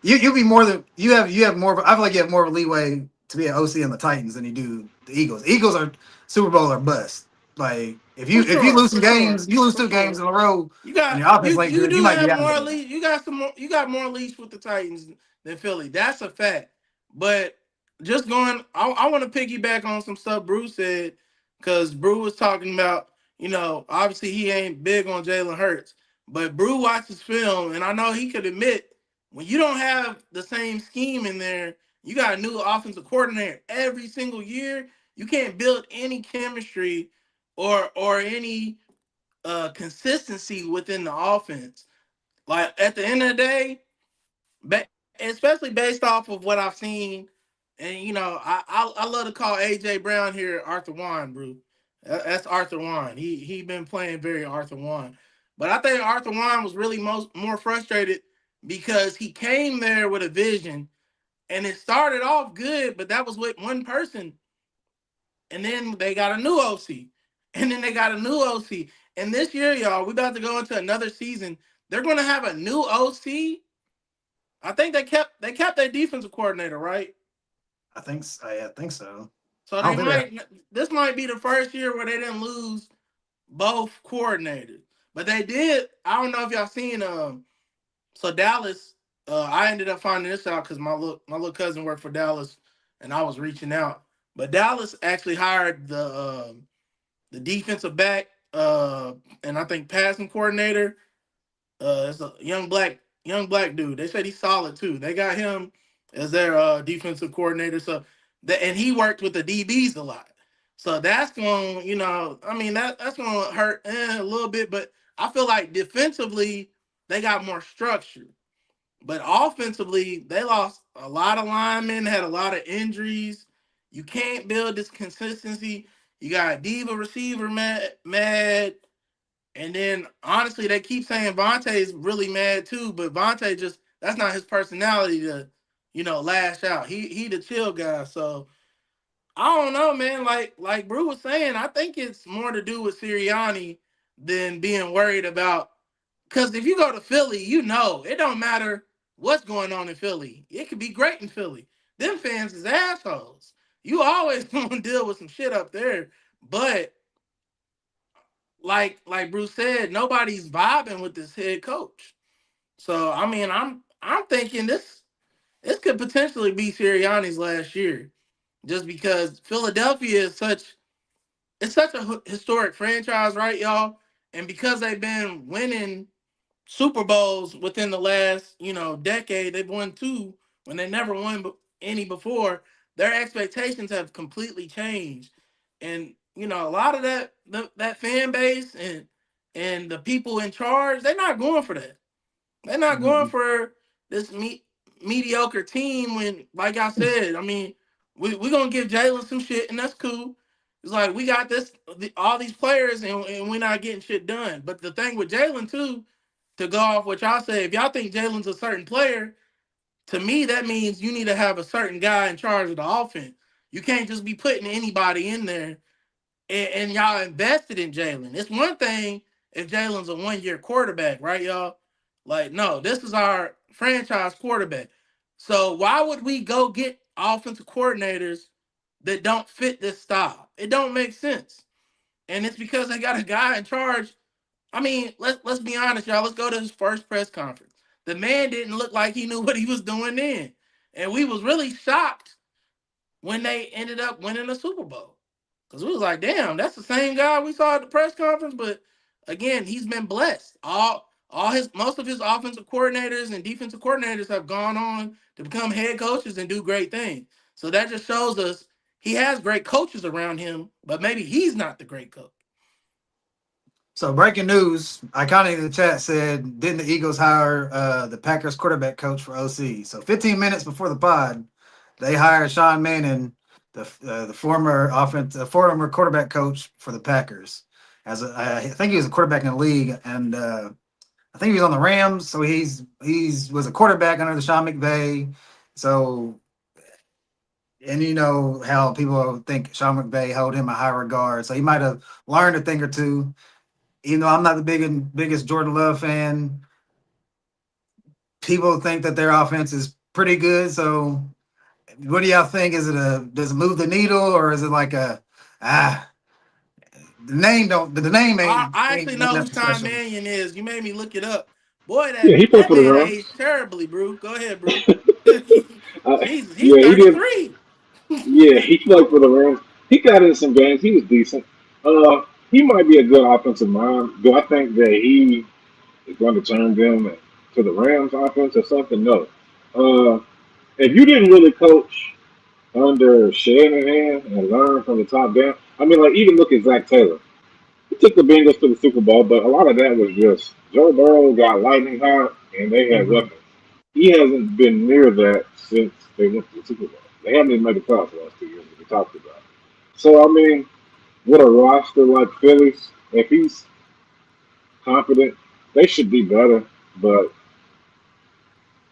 You be more than you have more. I feel like you have more leeway to be an OC on the Titans than you do the Eagles. Eagles are Super Bowl or bust. Like if you lose some For sure, games, you lose for 2 games sure. in a row, You and got your offense you ain't you good, you do might be have out of more there. leash. You got some more. You got more leash with the Titans than Philly. That's a fact. But just going, I want to piggyback on some stuff Bruce said because Bruce was talking about. Obviously he ain't big on Jalen Hurts, but Bruce watches film, and I know he could admit when you don't have the same scheme in there, you got a new offensive coordinator every single year. You can't build any chemistry or any consistency within the offense. Like at the end of the day, especially based off of what I've seen, and I love to call AJ Brown here Arthur Juan, bro. That's Arthur Juan. He been playing very Arthur Juan, but I think Arthur Juan was really more frustrated because he came there with a vision, and it started off good, but that was with one person, and then they got a new OC, and then they got a new OC, and this year, y'all, we about to go into another season. They're going to have a new OC. I think they kept their defensive coordinator, right? I think so. So I don't they think they. might this might be the first year where they didn't lose both coordinators. But they did. I don't know if y'all seen so Dallas, I ended up finding this out because my little cousin worked for Dallas and I was reaching out. But Dallas actually hired the defensive back and I think passing coordinator. It's a young black dude. They said he's solid too. They got him as their defensive coordinator. So and he worked with the DBs a lot. So that's going, I mean that's going to hurt a little bit. But I feel like defensively they got more structure. But offensively they lost a lot of linemen, had a lot of injuries. You can't build this consistency. You got diva receiver mad. And then honestly, they keep saying Vontae's really mad too, but Vontae just that's not his personality to, lash out. He the chill guy. So I don't know, man. Like Brew was saying, I think it's more to do with Sirianni than being worried about. Because if you go to Philly, it don't matter what's going on in Philly. It could be great in Philly. Them fans is assholes. You always gonna deal with some shit up there, but like Bruce said, nobody's vibing with this head coach. So I mean, I'm thinking this could potentially be Sirianni's last year, just because Philadelphia is such a historic franchise, right, y'all? And because they've been winning Super Bowls within the last decade, they've won two when they never won any before. Their expectations have completely changed, and a lot of that fan base and the people in charge, they're not going for that. They're not going Mhm. for this mediocre team. When, like I said, I mean, we gonna give Jalen some shit, and that's cool. It's like we got all these players, and we're not getting shit done. But the thing with Jalen too, to go off what y'all say, if y'all think Jalen's a certain player, to me that means you need to have a certain guy in charge of the offense. You can't just be putting anybody in there, and y'all invested in Jalen. It's one thing if Jalen's a 1 year quarterback, right, y'all? Like, no, this is our franchise quarterback. So why would we go get offensive coordinators that don't fit this style? It don't make sense. And it's because they got a guy in charge. I mean, let's be honest, y'all. Let's go to his first press conference. The man didn't look like he knew what he was doing then. And we was really shocked when they ended up winning the Super Bowl. Because we was like, damn, that's the same guy we saw at the press conference. But again, he's been blessed. All his most of his offensive coordinators and defensive coordinators have gone on to become head coaches and do great things. So that just shows us he has great coaches around him, but maybe he's not the great coach. So breaking news, Iconic in the chat said, didn't the Eagles hire the Packers quarterback coach for OC? So 15 minutes before the pod, they hired Sean Manning, the former quarterback coach for the Packers. I think he was a quarterback in the league, and I think he was on the Rams. So he's was a quarterback under the Sean McVay. So and you know how people think Sean McVay held him a high regard. So he might have learned a thing or two. Even though I'm not the biggest Jordan Love fan, people think that their offense is pretty good. So, what do y'all think? Does it move the needle, or is it like a ah the name I actually ain't know who nothing Sean special? Mannion is. You made me look it up. Boy, Yeah, that he played that for the man Rams. aged terribly, bro. Go ahead, bro. Uh, Jesus, he's yeah, he did. 33. Yeah, he played for the Rams. He got in some games. He was decent. He might be a good offensive mind. Do I think that he is going to turn them to the Rams offense or something? No. If you didn't really coach under Shanahan and learn from the top down. I mean, like even look at Zach Taylor. He took the Bengals to the Super Bowl, but a lot of that was just Joe Burrow got lightning hot and they had Hmm. weapons. He hasn't been near that since they went to the Super Bowl. They haven't even made the playoffs the last 2 years that we talked about. So I mean, with a roster like Phillies, if he's confident, they should be better. But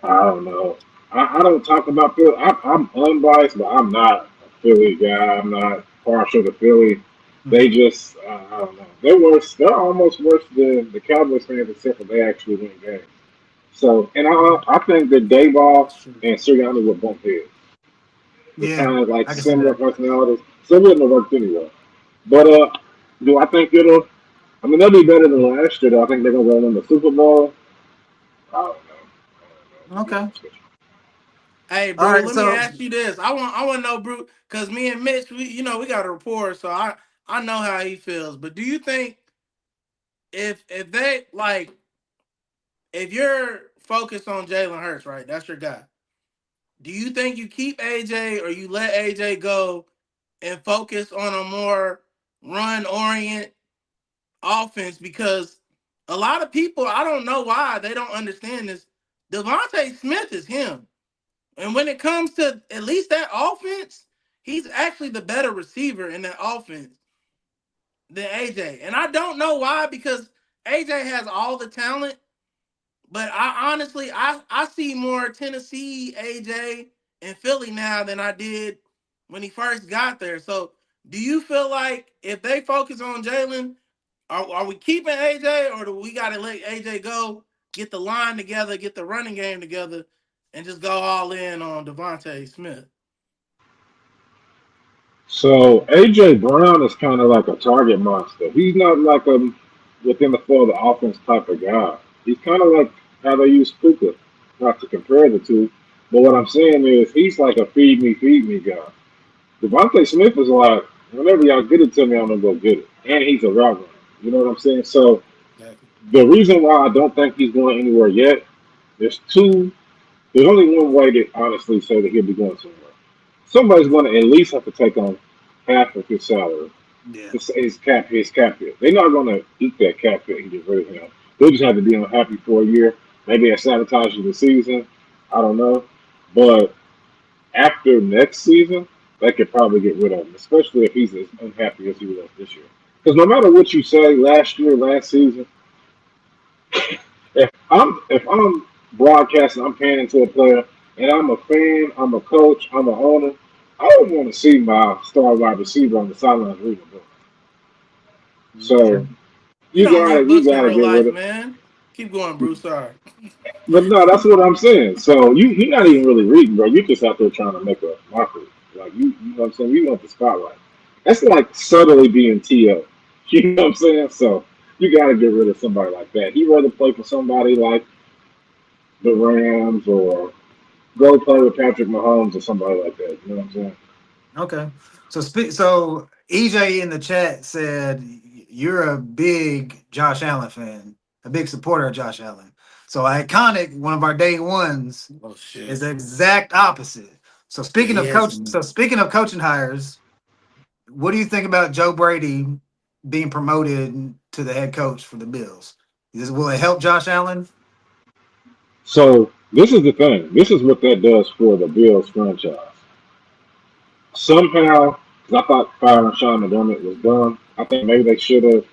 I don't know. I don't talk about Philly. I'm unbiased, but I'm not a Philly guy. I'm not partial to Philly. They Hmm. just, I don't know. They're worse. They're almost worse than the Cowboys fans, except for they actually win games. So, and I think that Dayball Sure. and Sirianni would bump heads. They're Yeah, kind of like I can see similar that. personalities. So it wouldn't have worked anyway. But do I think it'll? I mean, they'll be better than last year. Though. I think they're gonna win the Super Bowl. I don't know. I don't know. To be Okay. honest with you. Hey, All Brew, right. let me So ask you this. I want to know, Brew, because me and Mitch, we got a rapport, so I know how he feels. But do you think if they like if you're focused on Jalen Hurts, right? That's your guy. Do you think you keep AJ or you let AJ go and focus on a more run orient offense? Because a lot of people, I don't know why they don't understand this. Devontae Smith is him. And when it comes to at least that offense, he's actually the better receiver in that offense than AJ. And I don't know why, because AJ has all the talent, but I honestly I see more Tennessee AJ and Philly now than I did when he first got there. So do you feel like if they focus on Jalen, are we keeping AJ or do we gotta let AJ go, get the line together, get the running game together, and just go all in on Devontae Smith? So AJ Brown is kind of like a target monster. He's not like a within the flow of the offense type of guy. He's kind of like how they use Puka. Not to compare the two, but what I'm saying is he's like a feed me guy. Devontae Smith is like whenever y'all get it to me, I'm gonna go get it, and he's a route runner. You know what I'm saying? So Exactly. the reason why I don't think he's going anywhere yet, there's two. There's only one way to honestly say that he'll be going somewhere. Somebody's going to at least have to take on half of his salary. yeah. His cap hit. They're not going to eat that cap hit and get rid of him. They'll just have to be unhappy for a year. Maybe it sabotages the season. I don't know. But after next season, they could probably get rid of him, especially if he's as unhappy as he was this year. Because no matter what you say last year, last season, if I'm broadcasting, I'm paying into a player, and I'm a fan, I'm a coach, I'm an owner. I don't want to see my star wide receiver on the sidelines reading a book. Yeah. So You don't read you books in gotta real get rid life, of. man. Keep going, Bruce. Sorry. But no, that's what I'm saying. So you're not even really reading, bro. You're just out there trying to make a mockery. Like you know what I'm saying. You want the spotlight. That's like subtly being TL. You know what I'm saying? So you gotta get rid of somebody like that. He'd rather play for somebody like the Rams or go play with Patrick Mahomes or somebody like that. You know what I'm saying? Okay. So EJ in the chat said you're a big Josh Allen fan, a big supporter of Josh Allen. So iconic, one of our day ones, Oh is shit. the exact opposite. So Yeah, he has some. speaking of coaching hires, what do you think about Joe Brady being promoted to the head coach for the Bills? Will it help Josh Allen? So this is the thing. This is what that does for the Bills franchise. Somehow, because I thought firing Sean McDermott was done. I think maybe they should have.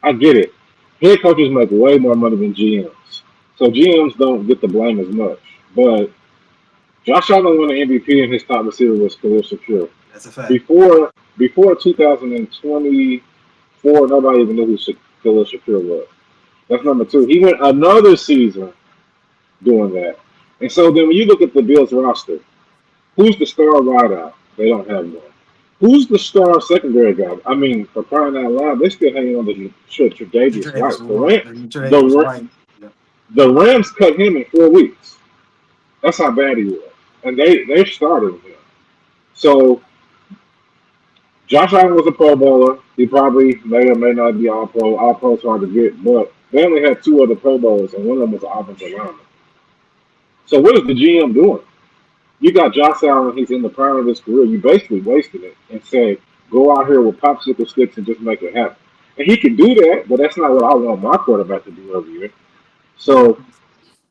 I get it. Head coaches make way more money than GMs, so GMs don't get the blame as much. But Josh Allen won the MVP, and his top receiver was Khalil Shakir. That's a fact. Before 2024, nobody even knew who Khalil Shakir was. That's number two. He went another season doing that. And so then when you look at the Bills roster, who's the star wideout? They don't have one. Who's the star secondary guy? I mean, for crying out loud, they're still hanging on to Tre'Davious White. Tre'Davious White. Yeah. The Rams cut him in 4 weeks. That's how bad he was, and they started him. So Josh Allen was a Pro Bowler. He probably may or may not be All Pro. All Pro's hard to get, but they only had two other Pro Bowlers, and one of them was an offensive lineman. So what is the GM doing? You got Josh Allen, he's in the prime of his career. You basically wasted it and say, go out here with popsicle sticks and just make it happen. And he can do that, but that's not what I want my quarterback to do every year. Yeah. So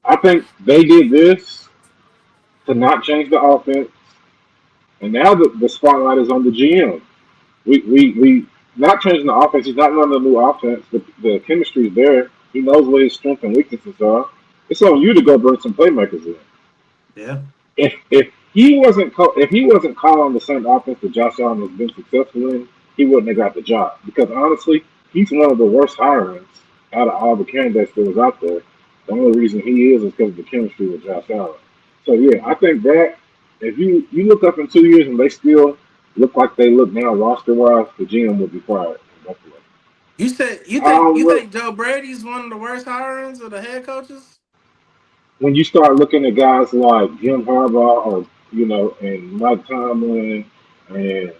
I think they did this to not change the offense, and now the spotlight is on the GM. We not changing the offense. He's not running a new offense. The chemistry is there. He knows what his strengths and weaknesses are. It's on you to go bring some playmakers in. Yeah. If he wasn't calling the same offense that Josh Allen has been successful in, he wouldn't have got the job. Because honestly, he's one of the worst hirings out of all the candidates that was out there. The only reason he is because of the chemistry with Josh Allen. So yeah, I think that if you look up in 2 years and they still look like they look now roster wise, the GM will be fired in Buffalo. You said you Look, think Joe Brady's one of the worst hirings of the head coaches? when you start looking at guys like Jim Harbaugh or and Mike Tomlin and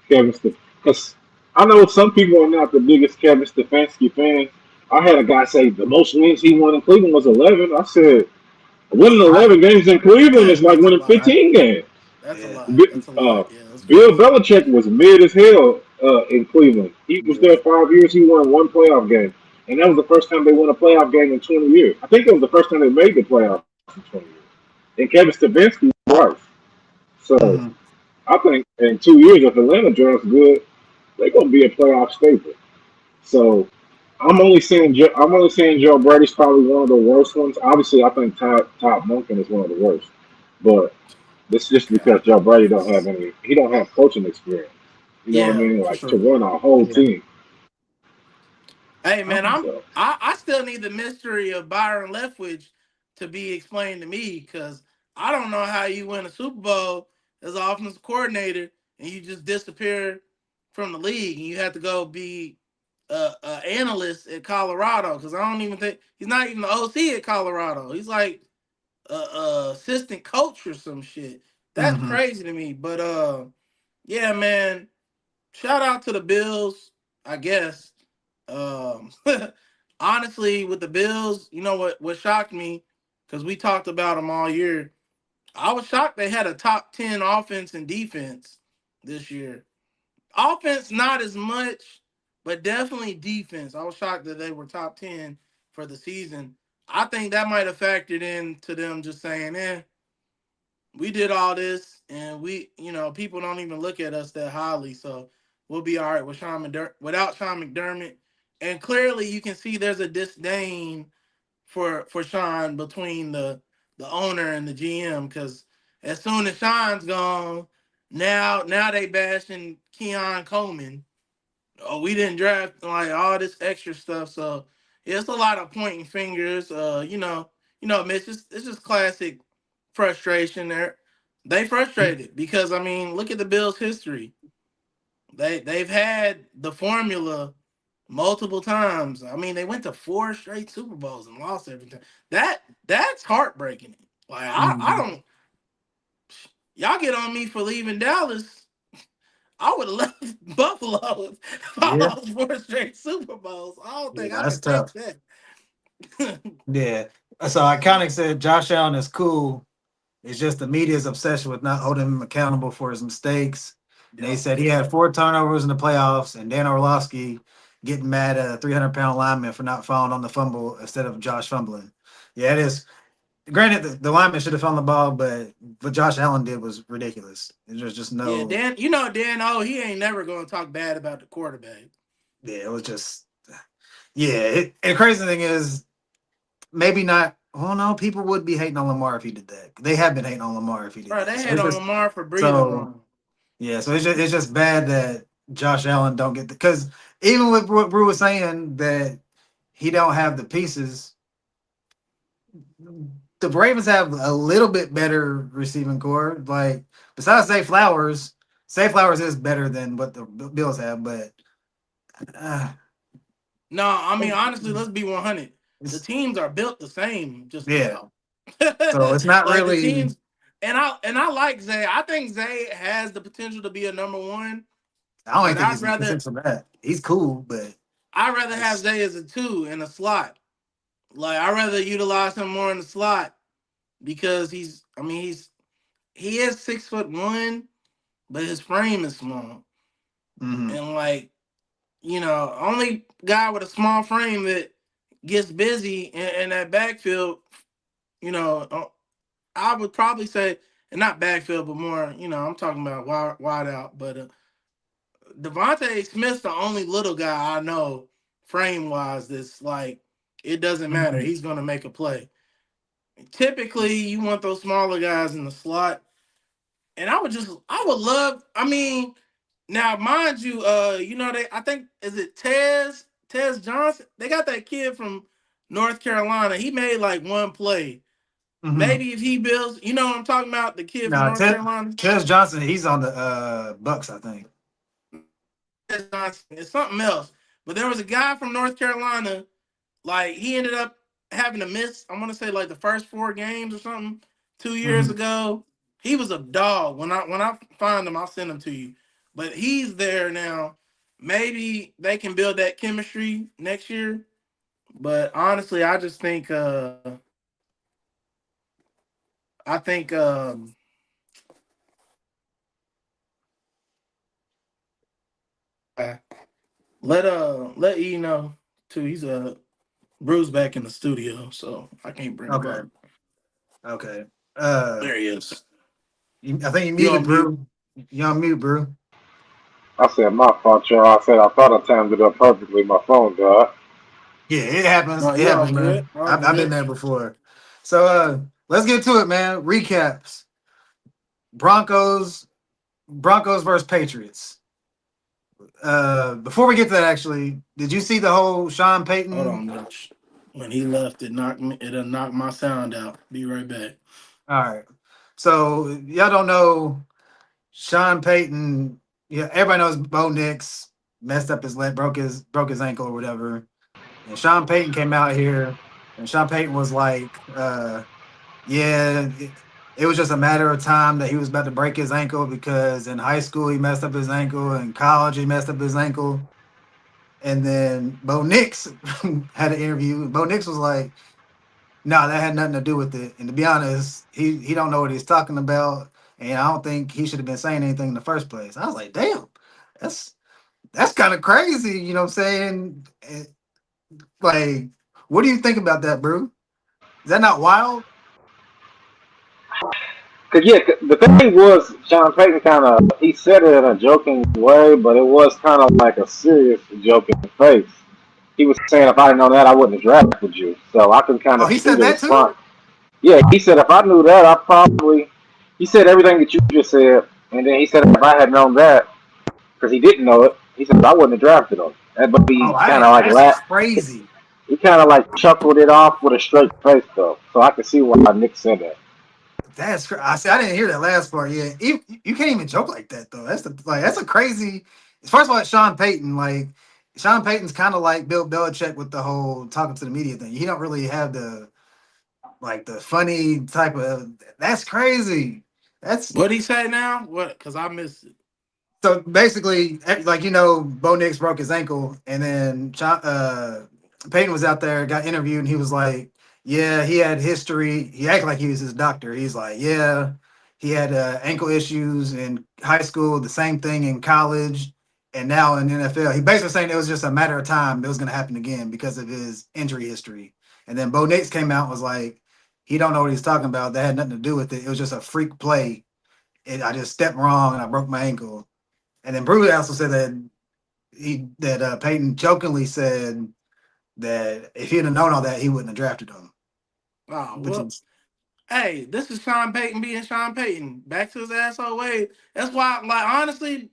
Kevin because I know some people are not the biggest Kevin Stefanski fans. I had a guy say the most wins he won in Cleveland was 11. I said winning I, 11 games in Cleveland is like That's a winning lot. 15 games. That's a yeah. lot. That's a Uh, lot. Yeah, that's Bill crazy. Belichick was mid as hell in Cleveland. He was there Yeah. 5 years. He won one playoff game, and that was the first time they won a playoff game in 20 years. I think it was the first time they made the playoffs in 20 years. And Kevin Stefanski twice. So Hmm. I think in 2 years, if Atlanta drafts good, they're gonna be a playoff staple. So I'm only saying Joe Brady's probably one of the worst ones. Obviously, I think Todd Monken is one of the worst, but this just because God. Joe Brady don't have any. He don't have coaching experience. You know what I Yeah, mean? for Like to sure. run a whole Yeah. team. Hey man, So I still need the mystery of Byron Leftwich to be explained to me because I don't know how you win a Super Bowl as an offensive coordinator and you just disappear from the league and you have to go be a analyst at Colorado because I don't even think he's not even the OC at Colorado. He's like a assistant coach or some shit. That's Hmm. crazy to me. But yeah, man. Shout out to the Bills, I guess. Um, honestly, with the Bills, you know what shocked me because we talked about them all year. I was shocked they had a top 10 offense and defense this year. Offense, not as much, but definitely defense. I was shocked that they were top 10 for the season. I think that might have factored into them just saying, we did all this and people don't even look at us that highly, so we'll be all right with without Sean McDermott. And clearly you can see there's a disdain for Sean between the owner and the GM because as soon as Sean's gone, now they bashing Keon Coleman. Oh, we didn't draft like all this extra stuff. So yeah, it's a lot of pointing fingers. Mitch, it's just classic frustration there. They frustrated because I mean, look at the Bills' history. They've had the formula multiple times. I mean, they went to four straight Super Bowls and lost every time. That's heartbreaking. Like I Hmm. don't y'all get on me for leaving Dallas. I would have left Buffalo if I Yeah. lost four straight Super Bowls. I don't Yeah. think I That's could take tough. that. Yeah. So I kind of said Josh Allen is cool. It's just the media's obsession with not holding him accountable for his mistakes. And they Yep, said he had 4 turnovers in the playoffs, and Dan Orlovsky getting mad at a 300-pound lineman for not falling on the fumble instead of Josh fumbling. Yeah, it is. Granted, the lineman should have found the ball, but what Josh Allen did was ridiculous. There's just yeah, no, Dan. Dan. Oh, he ain't never gonna talk bad about the quarterback. yeah, it was just, yeah. And crazy thing is, maybe not. Well, no, people would be hating on Lamar if he did that. They have been hating on Lamar if he did Bro, that. they So hate it's on just Lamar for breathing so. wrong. Yeah, so it's just bad that Josh Allen don't get because even with what Brew was saying that he don't have the pieces, the Ravens have a little bit better receiving core. Like besides Say Flowers is better than what the Bills have, but uh, No, I mean honestly, let's be 100. The it's, teams are built the same, just yeah. about. So it's not Like the really. teams, and I like Zay. I think Zay has the potential to be a number one, I don't even but think he's consistent for that. He's cool, but I'd rather have it's Zay as a two in a slot. Like I'd rather utilize him more in the slot because he's he is 6'1", but his frame is small. Hmm. And like, only guy with a small frame that gets busy in that backfield, you know, uh, I would probably say, and not backfield, but more, I'm talking about wide out. But Devontae Smith's the only little guy I know, frame wise, that's like, it doesn't matter. Hmm. He's going to make a play. Typically, you want those smaller guys in the slot. And I would love, I mean, now mind you, I think, is it Tez Johnson? They got that kid from North Carolina. He made like one play. Hmm. Maybe if he builds, you know what I'm talking about, the kid from No, North Carolina. Tez Johnson, he's on the Bucks, I think. Tez Johnson. It's something else. But there was a guy from North Carolina. Like he ended up having to miss. I'm gonna say like the first 4 games or something 2 years Hmm. ago. He was a dog. When I find him, I'll send him to you. But he's there now. Maybe they can build that chemistry next year. But honestly, I just think I think let E know too. He's a Bruce back in the studio, so I can't bring him Okay. up. Okay. Uh, There he is. I think you You muted, on mute? Brew. You on mute, Brew. I said my fault, y'all. I said I thought I timed it up perfectly. My phone died. Yeah, it happens. No, It you happens, all good. man. All I've been good. there before. So let's get to it, man. Recaps. Broncos, Broncos versus Patriots. Before we get to that, actually, did you see the whole Sean Hold Payton? on, Mitch. When he left, it knocked my sound out. Be right back. All right. So y'all don't know Sean Payton. Yeah, everybody knows Bo Nix messed up his leg, broke his ankle or whatever. And Sean Payton came out here, and Sean Payton was like, "Yeah, it was just a matter of time that he was about to break his ankle because in high school he messed up his ankle, in college he messed up his ankle." And then Bo Nix had an interview. Bo Nix was like, "No, that had nothing to do with it." And to be honest, he don't know what he's talking about, and I don't think he should have been saying anything in the first place. I was like, "Damn, that's that's kind of crazy," you know what I'm saying? Like, what do you think about that, bro? Is that not wild? Cause yeah, the thing was, Sean Payton kind of he said it in a joking way, but it was kind of like a serious joking face. He was saying, if I had known that, I wouldn't have drafted you. So I can kind Oh, of he see said the that too. response. Yeah, he said, if I knew that, I probably. He said everything that you just said, and then he said, if I had known that, because he didn't know it, he said I wouldn't have drafted him. But Oh, he I kind of didn't. like That's laughed. crazy. He kind of like chuckled it off with a straight face, though. So I can see why Nick said that. I see. I didn't hear that last part. Yeah, you can't even joke like that though. That's a crazy. First of all, it's Sean Payton. Like Sean Payton's kind of like Bill Belichick with the whole talking to the media thing. He don't really have the funny type of. That's crazy. That's What would he say now? What? Because I missed it. So basically, like Bo Nix broke his ankle, and then Peyton was out there, got interviewed, and he was like, "Yeah, he had history." He acted like he was his doctor. He's like, "Yeah, he had ankle issues in high school, the same thing in college, and now in the NFL." He basically saying it was just a matter of time it was going to happen again because of his injury history. And then Bo Nix came out and was like, "He don't know what he's talking about. That had nothing to do with it. It was just a freak play. I just stepped wrong and I broke my ankle." And then Brewer also said that Peyton jokingly said that if he'd have known all that, he wouldn't have drafted him. Oh Which well. is Hey, this is Sean Payton being Sean Payton. Back to his asshole way. That's why, like, honestly,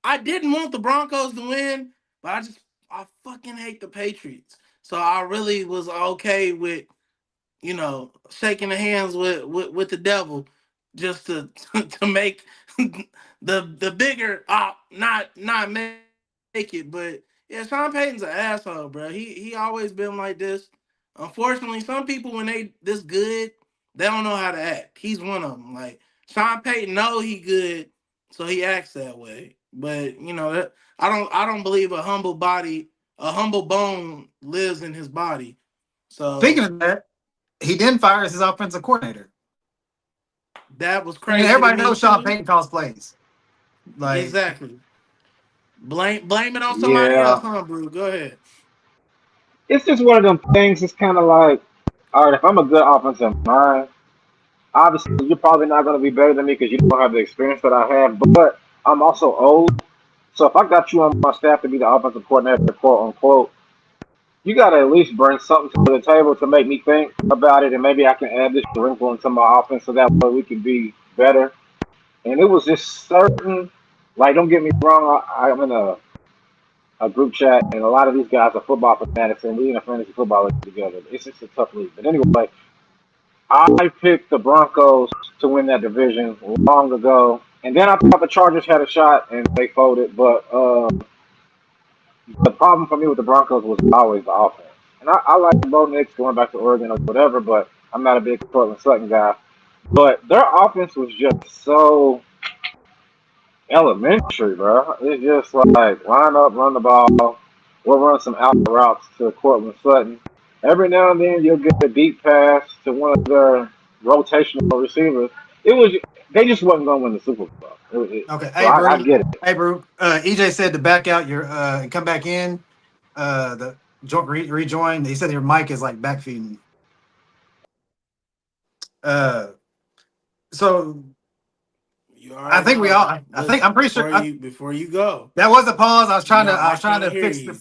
I didn't want the Broncos to win, but I fucking hate the Patriots. So I really was okay with shaking the hands with the devil just to to make the bigger not make it. But yeah, Sean Payton's an asshole, bro. He always been like this. Unfortunately, some people when they this good, they don't know how to act. He's one of them. Like Sean Payton know he good, so he acts that way. But I don't believe a humble bone lives in his body. speaking So of that, he then fires his offensive coordinator. That was And crazy to everybody me knows Sean too. Payton calls plays. Like, Exactly. Blame it on somebody else, Yeah, huh, Brew? Go ahead. it's just one of them things. It's kind of like, all right, if I'm a good offensive mind, obviously you're probably not going to be better than me because you don't have the experience that I have. But I'm also old, so if I got you on my staff to be the offensive coordinator, quote unquote, you got to at least bring something to the table to make me think about it, and maybe I can add this wrinkle into my offense so that way we can be better. And it was just certain, like, don't get me wrong, I'm in a group chat, and a lot of these guys are football fanatics, and we in a fantasy football league together. It's just a tough league. But anyway, I picked the Broncos to win that division long ago, and then I thought the Chargers had a shot, and they folded. But the problem for me with the Broncos was always the offense. And I like Bo Nix going back to Oregon or whatever, but I'm not a big Portland Sutton guy. But their offense was just so elementary, bro. It's just like line up, run the ball. We'll run some out routes to Cortland Sutton. Every now and then you'll get a deep pass to one of their rotational receivers. It was they just wasn't going to win the Super Bowl. okay, So hey, I Brew. get it. Hey, Brew. EJ said to back out your and come back in. The rejoin. He said your mic is like backfeeding. Uh, so You I already think we know. all. I think I'm Listen, pretty sure before you go. that was a pause. I was trying to. No, I I was trying can't to hear fix the you.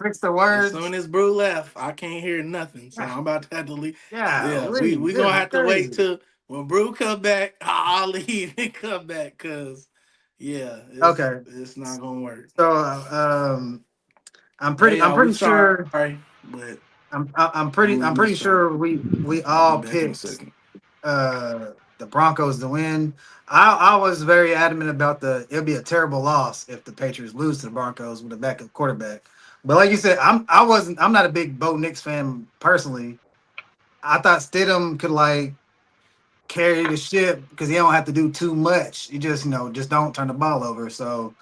As words. soon as Brew left, I can't hear nothing. So I'm about to have to leave. Yeah, Yeah, Lee, we this gonna is have to wait crazy. till when Brew come back. I'll leave and come back because yeah, Okay, it's not gonna work. so Hey I'm y'all, we pretty sure. sorry, but I'm Brew pretty missed y'all. sure we I'll be all back in a picked second. the Broncos to win. I was very adamant about it'll be a terrible loss if the Patriots lose to the Broncos with a backup quarterback. But like you said, I'm not a big Bo Nix fan personally. I thought Stidham could like carry the ship because he don't have to do too much. You just just don't turn the ball over. So,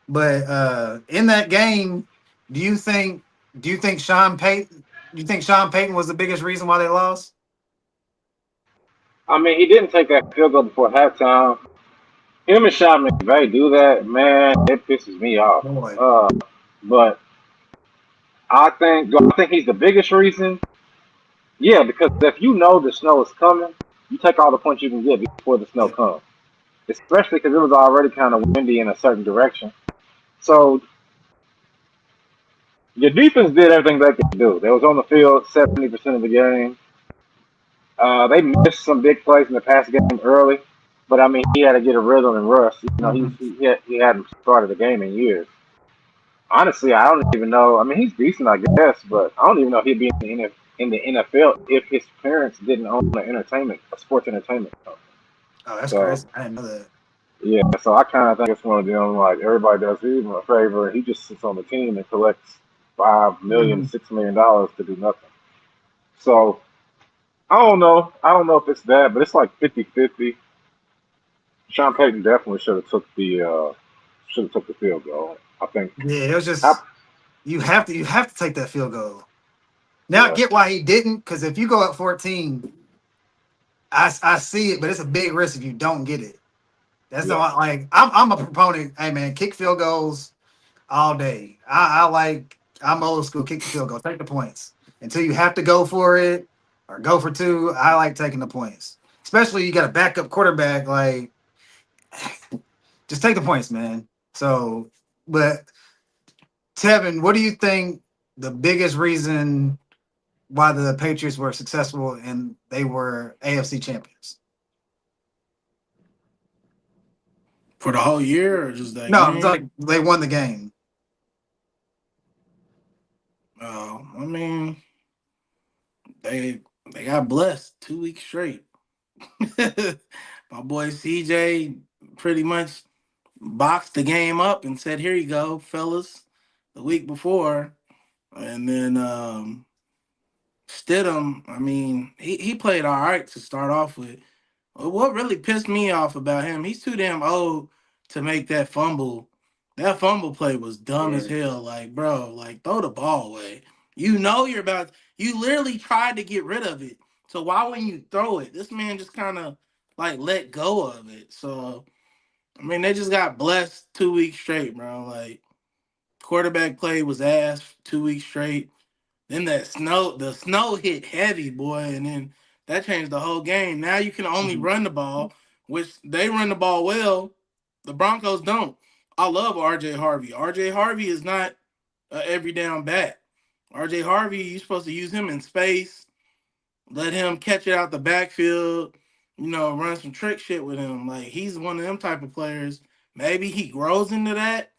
but in that game, do you think do you think Sean Payton do you think Sean Payton was the biggest reason why they lost? I mean, he didn't take that field goal before halftime. Him and Sean McVay do that, man. It pisses me off. Boy. But do I think he's the biggest reason? Yeah, because if you know the snow is coming, you take all the points you can get before the snow Yeah. comes. Especially because it was already kind of windy in a certain direction. So your defense did everything they could do. They was on the field 70% of the game. They missed some big plays in the past game early, but I mean he had to get a rhythm and rust. You know Mhm. he hadn't started a game in years. Honestly, I don't even know. I mean he's decent, I guess, but I don't even know if he'd be in the NFL if his parents didn't own a sports entertainment company. Oh, that's So crazy. I didn't know that. yeah, so I kind of think it's one of them like everybody does him a favor, and he just sits on the team and collects 5 million, Mhm. $6 million to do nothing. So I don't know. I don't know if it's that, but it's like 50-50. Sean Payton definitely should have took the field goal. I think. Yeah, it was I, just you have to take that field goal. Now I yeah, get why he didn't, because if you go up 14, I see it, but it's a big risk if you don't get it. That's yeah, not like I'm a proponent. Hey man, kick field goals all day. I'm old school. Kick the field goal. Take the points until you have to go for it or go for two. I like taking the points, especially you got a backup quarterback. Like, just take the points, man. So, but Tevin, what do you think the biggest reason why the Patriots were successful and they were AFC champions? For the whole year or just that No, it's game? like they won the game. I mean, they they got blessed 2 weeks straight. My boy CJ pretty much boxed the game up and said, "Here you go, fellas." The week before, and then Stidham. I mean, he played all right to start off with. What really pissed me off about him? He's too damn old to make that fumble. That fumble play was dumb as yeah. hell. Like, bro, like throw the ball away. You know you're about. You literally tried to get rid of it. So why wouldn't you throw it? This man just kind of like let go of it. So I mean, they just got blessed 2 weeks straight, bro. Like quarterback play was ass 2 weeks straight. Then the snow hit heavy, boy, and then that changed the whole game. Now you can only Mhm. run the ball, which they run the ball well. The Broncos don't. I love RJ Harvey. RJ Harvey is not a every down back. RJ Harvey, you're supposed to use him in space, let him catch it out the backfield, run some trick shit with him. Like he's one of them type of players. Maybe he grows into that.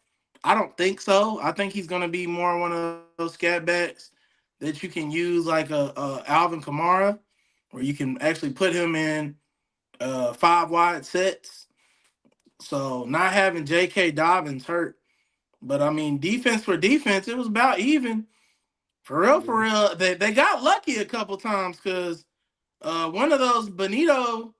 I don't think so. I think he's gonna be more one of those scat backs that you can use like a Alvin Kamara, where you can actually put him in five wide sets. So not having J.K. Dobbins hurt, but I mean defense for defense, it was about even. For real, for Yeah, real. They got lucky a couple times because one of those Benito,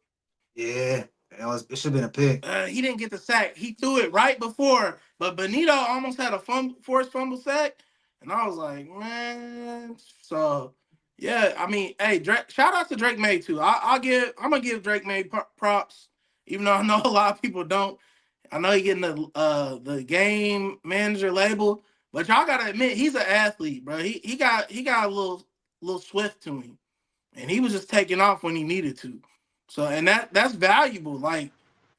yeah. It should have been a pick. he didn't get the sack. He threw it right before, but Benito almost had a forced fumble sack, and I was like, man. So yeah, I mean, hey, Drake, shout out to Drake May too. I'm gonna give Drake May props, even though I know a lot of people don't. I know he getting the game manager label, but y'all gotta admit he's an athlete, bro. He got a little swift to him, and he was just taking off when he needed to. So and that's valuable. Like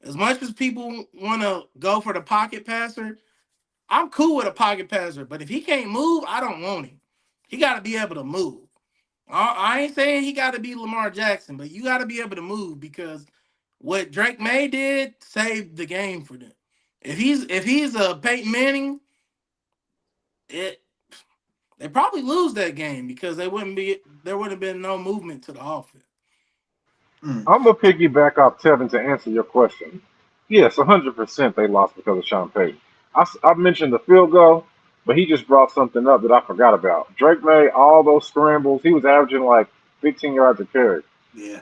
as much as people want to go for the pocket passer, I'm cool with a pocket passer. But if he can't move, I don't want him. He got to be able to move. I ain't saying he got to be Lamar Jackson, but you got to be able to move because what Drake May did saved the game for them. If he's a Peyton Manning, it they probably lose that game because there wouldn't have been no movement to the offense. Mm. I'm gonna piggyback off Tevin to answer your question. Yes, 100% they lost because of Sean Payton. I mentioned the field goal, but he just brought something up that I forgot about. Drake made all those scrambles. He was averaging like 15 yards a carry. Yeah.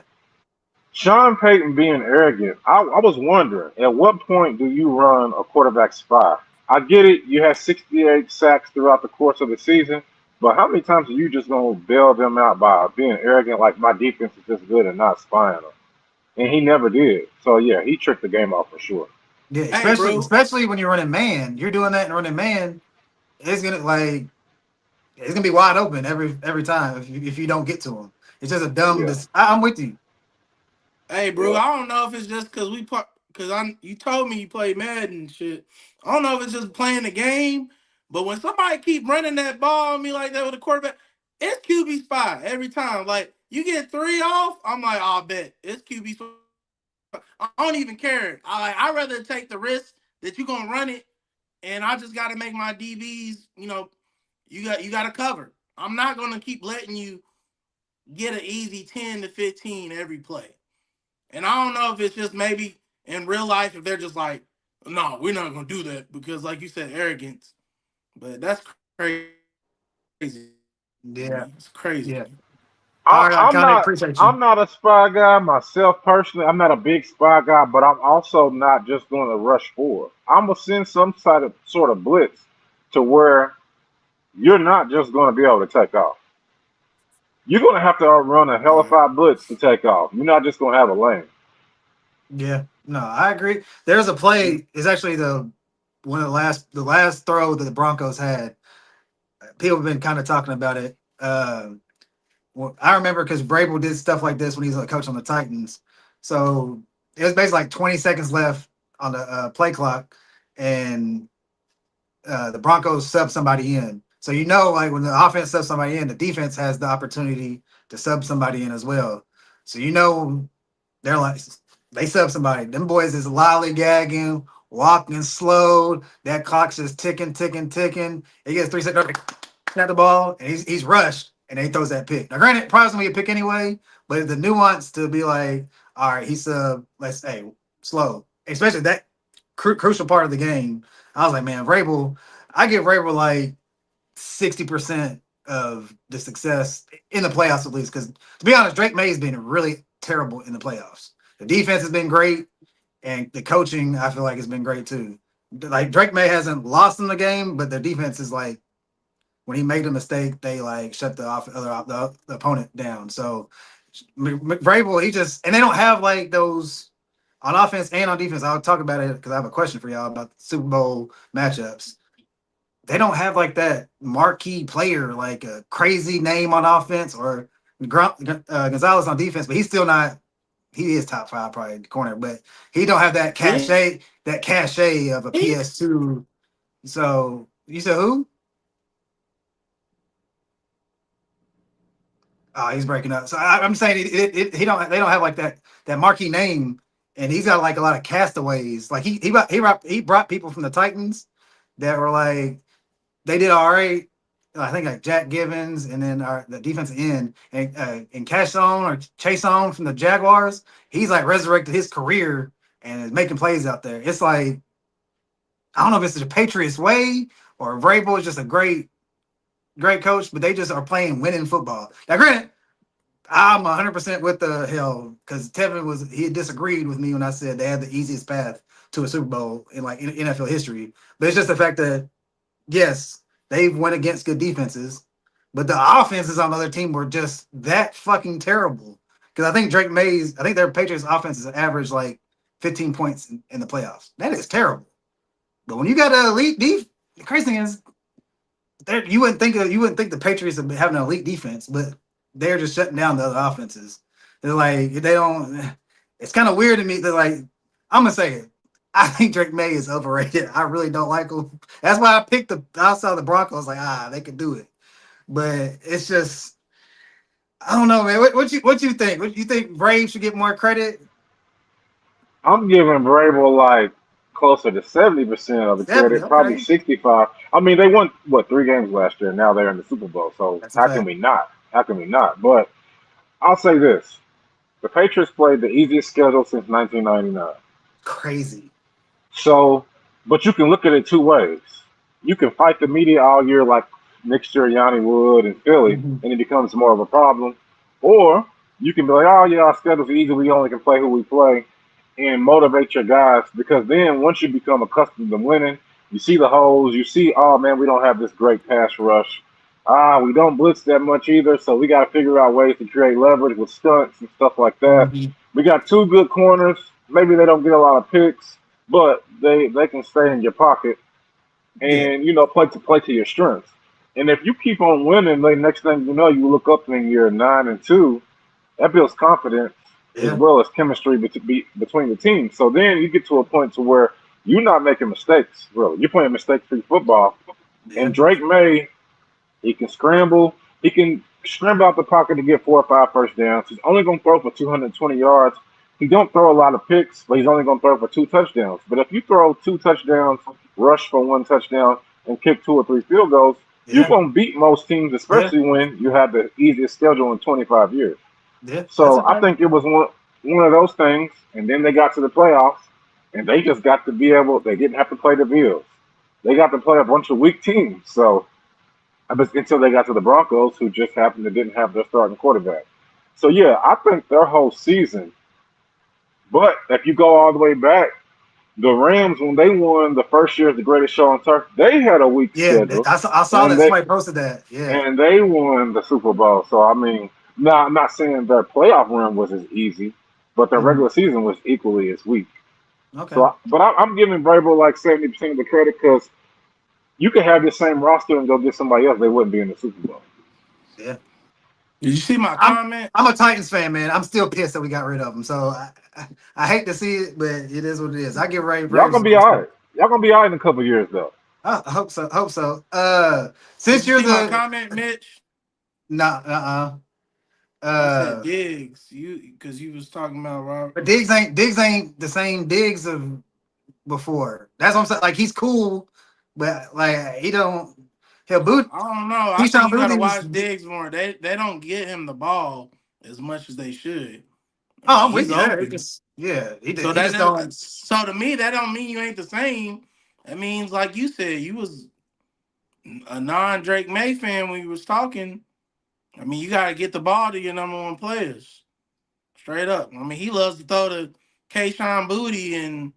Sean Payton being arrogant, I was wondering, at what point do you run a quarterback spy? I get it, you had 68 sacks throughout the course of the season, but how many times are you just going to bail them out by being arrogant like my defense is just good and not spying them? And he never did. So, yeah, he tricked the game off for sure. Yeah, Hey, especially bro. especially when you're running man. You're doing that and running man. It's gonna like it's gonna be wide open every time if you don't get to him. It's just a dumb. Yeah, I'm with you. Hey, bro, yeah. I don't know if it's just because you told me you play Madden and shit. I don't know if it's just playing the game, but when somebody keep running that ball on me like that with a quarterback, it's QB spy every time. Like you get three off, I'm like, I'll bet it's QB spy. I don't even care. I rather take the risk that you're gonna run it, and I just got to make my DBs. You got to cover. I'm not gonna keep letting you get an easy 10 to 15 every play. And I don't know if it's just maybe in real life if they're just like, no, we're not gonna do that because, like you said, arrogance. But that's crazy to me. It's crazy to me. Yeah, yeah. All I, right, I I'm kind of not. appreciate you. I'm not a spy guy myself personally. I'm not a big spy guy, but I'm also not just going to rush forward. I'm gonna send some sort of blitz to where you're not just going to be able to take off. You're going to have to run a Right. hellified blitz to take off. You're not just going to have a lane. Yeah, no, I agree. There's a play. It's actually one of the last throw that the Broncos had. People have been kind of talking about it. Well, I remember because Brable did stuff like this when he was a coach on the Titans. So it was basically like 20 seconds left on the play clock, and the Broncos sub somebody in. So like when the offense subs somebody in, the defense has the opportunity to sub somebody in as well. So they're like they sub somebody. Them boys is lollygagging, walking slow. That clock's just ticking, ticking, ticking. He gets 3 seconds, snap the ball, and he's rushed, and then he throws that pick. Now, granted, probably gonna be a pick anyway, but the nuance to be like, all right, he's let's say slow, especially that crucial part of the game. I was like, man, Vrabel, I give Vrabel like 60% of the success in the playoffs at least. Because to be honest, Drake May has been really terrible in the playoffs. The defense has been great, and the coaching I feel like has been great too. Like Drake May hasn't lost in the game, but their defense is like when he made a mistake, they like shut the opponent down. So Vrabel, he just and they don't have like those. on offense and on defense. I'll talk about it because I have a question for y'all about Super Bowl matchups. They don't have like that marquee player, like a crazy name on offense or Gonzalez on defense, but he's still not. He is top five probably corner, but he don't have Yeah. that cachet of a PS2. So you said who? Oh, he's breaking up. So I'm saying he don't they don't have like that marquee name, and he's got like a lot of castaways. Like he brought people from the Titans that were like they did all right. I think like Jack Givens and then the defensive end and Cash On or Chase On from the Jaguars. He's like resurrected his career and is making plays out there. It's like I don't know if it's the Patriots way or Vrabel is just a great coach, but they just are playing winning football. Now, granted, I'm 100% with the hell because Tevin he disagreed with me when I said they had the easiest path to a Super Bowl in like NFL history. But it's just the fact that yes, they've went against good defenses, but the offenses on the other team were just that fucking terrible. Because I think their Patriots offense is average like 15 points in the playoffs. That is terrible. But when you got an elite the crazy thing is you wouldn't think the Patriots have having an elite defense, but they're just shutting down the other offenses. They're like they don't. It's kind of weird to me that like I'm gonna say it. I think Drake May is overrated. I really don't like him. That's why I picked I saw the Broncos like they could do it, but it's just I don't know, man. What you think? What you think? Braves should get more credit? I'm giving Vrabel like closer to 70% of the 70. credit, probably Okay, 65. I mean, they won what 3 games last year. Now they're in the Super Bowl. So that's a how can fact. we not? How can we not? But I'll say this: the Patriots played the easiest schedule since 1999. Crazy. So, but you can look at it two ways. You can fight the media all year, like next year Yanni Wood and Philly, Hmm. and it becomes more of a problem. Or you can be like, oh yeah, our schedule's easy. We only can play who we play, and motivate your guys because then once you become accustomed to winning, you see the holes. You see, oh man, we don't have this great pass rush. We don't blitz that much either, so we got to figure out ways to create leverage with stunts and stuff like that. Hmm. We got two good corners. Maybe they don't get a lot of picks, but they can stay in your pocket Yeah, and play to your strengths. And if you keep on winning, the next thing you know, you look up and you're 9-2. That builds confidence as yeah, well as chemistry between the teams. So then you get to a point to where you're not making mistakes. Really, you're playing mistake-free football. yeah, And Drake May, he can scramble. He can scramble out the pocket to get 4 or 5 first downs. He's only going to throw for 220 yards. He don't throw a lot of picks, but he's only going to throw for 2 touchdowns. But if you throw 2 touchdowns, rush for 1 touchdown, and kick 2 or 3 field goals, you're yeah, going to beat most teams, yeah, especially when you have the easiest schedule in 25 years. yeah. That's So a I fact. think it was one of those things. And then they got to the playoffs, and they just got to be able. They didn't have to play the Bills. They got to play a bunch of weak teams. So until they got to the Broncos, who just happened to didn't have their starting quarterback. So yeah, I think their whole season. But if you go all the way back, the Rams when they won the first year of the greatest show on turf, they had a weak Yeah, schedule, I saw and that they somebody posted that. Yeah. and they won the Super Bowl. So I mean, I'm not saying their playoff run was as easy, but their Hmm. regular season was equally as weak. Okay. So, I'm giving Vrabel like 70% of the credit because you could have the same roster and go get somebody else, they wouldn't be in the Super Bowl. Yeah. Did you see my I'm comment? I'm a Titans fan, man. I'm still pissed that we got rid of him. So I hate to see it, but it is what it is. I give Ray Y'all Braves gonna his be all right. respect. Y'all gonna be all right in a couple years though. I hope so. Hope so. Did Since you you're see my the comment, Mitch? nah, I said uh, Diggs, because you was talking about Rob. but Diggs ain't the same Diggs of before. That's what I'm saying. Like he's cool, but like he don't. He'll boot. I don't know. I think Keyshawn you got to Booty was. watch Diggs more. They don't get him the ball as much as they should. I mean, Oh, I'm with he's you there. It open. just yeah, So he just don't. so to me that don't mean you ain't the same. That means like you said, you was a non Drake May fan when you was talking. I mean, you got to get the ball to your number one players straight up. I mean, he loves to throw to Kayshawn Booty and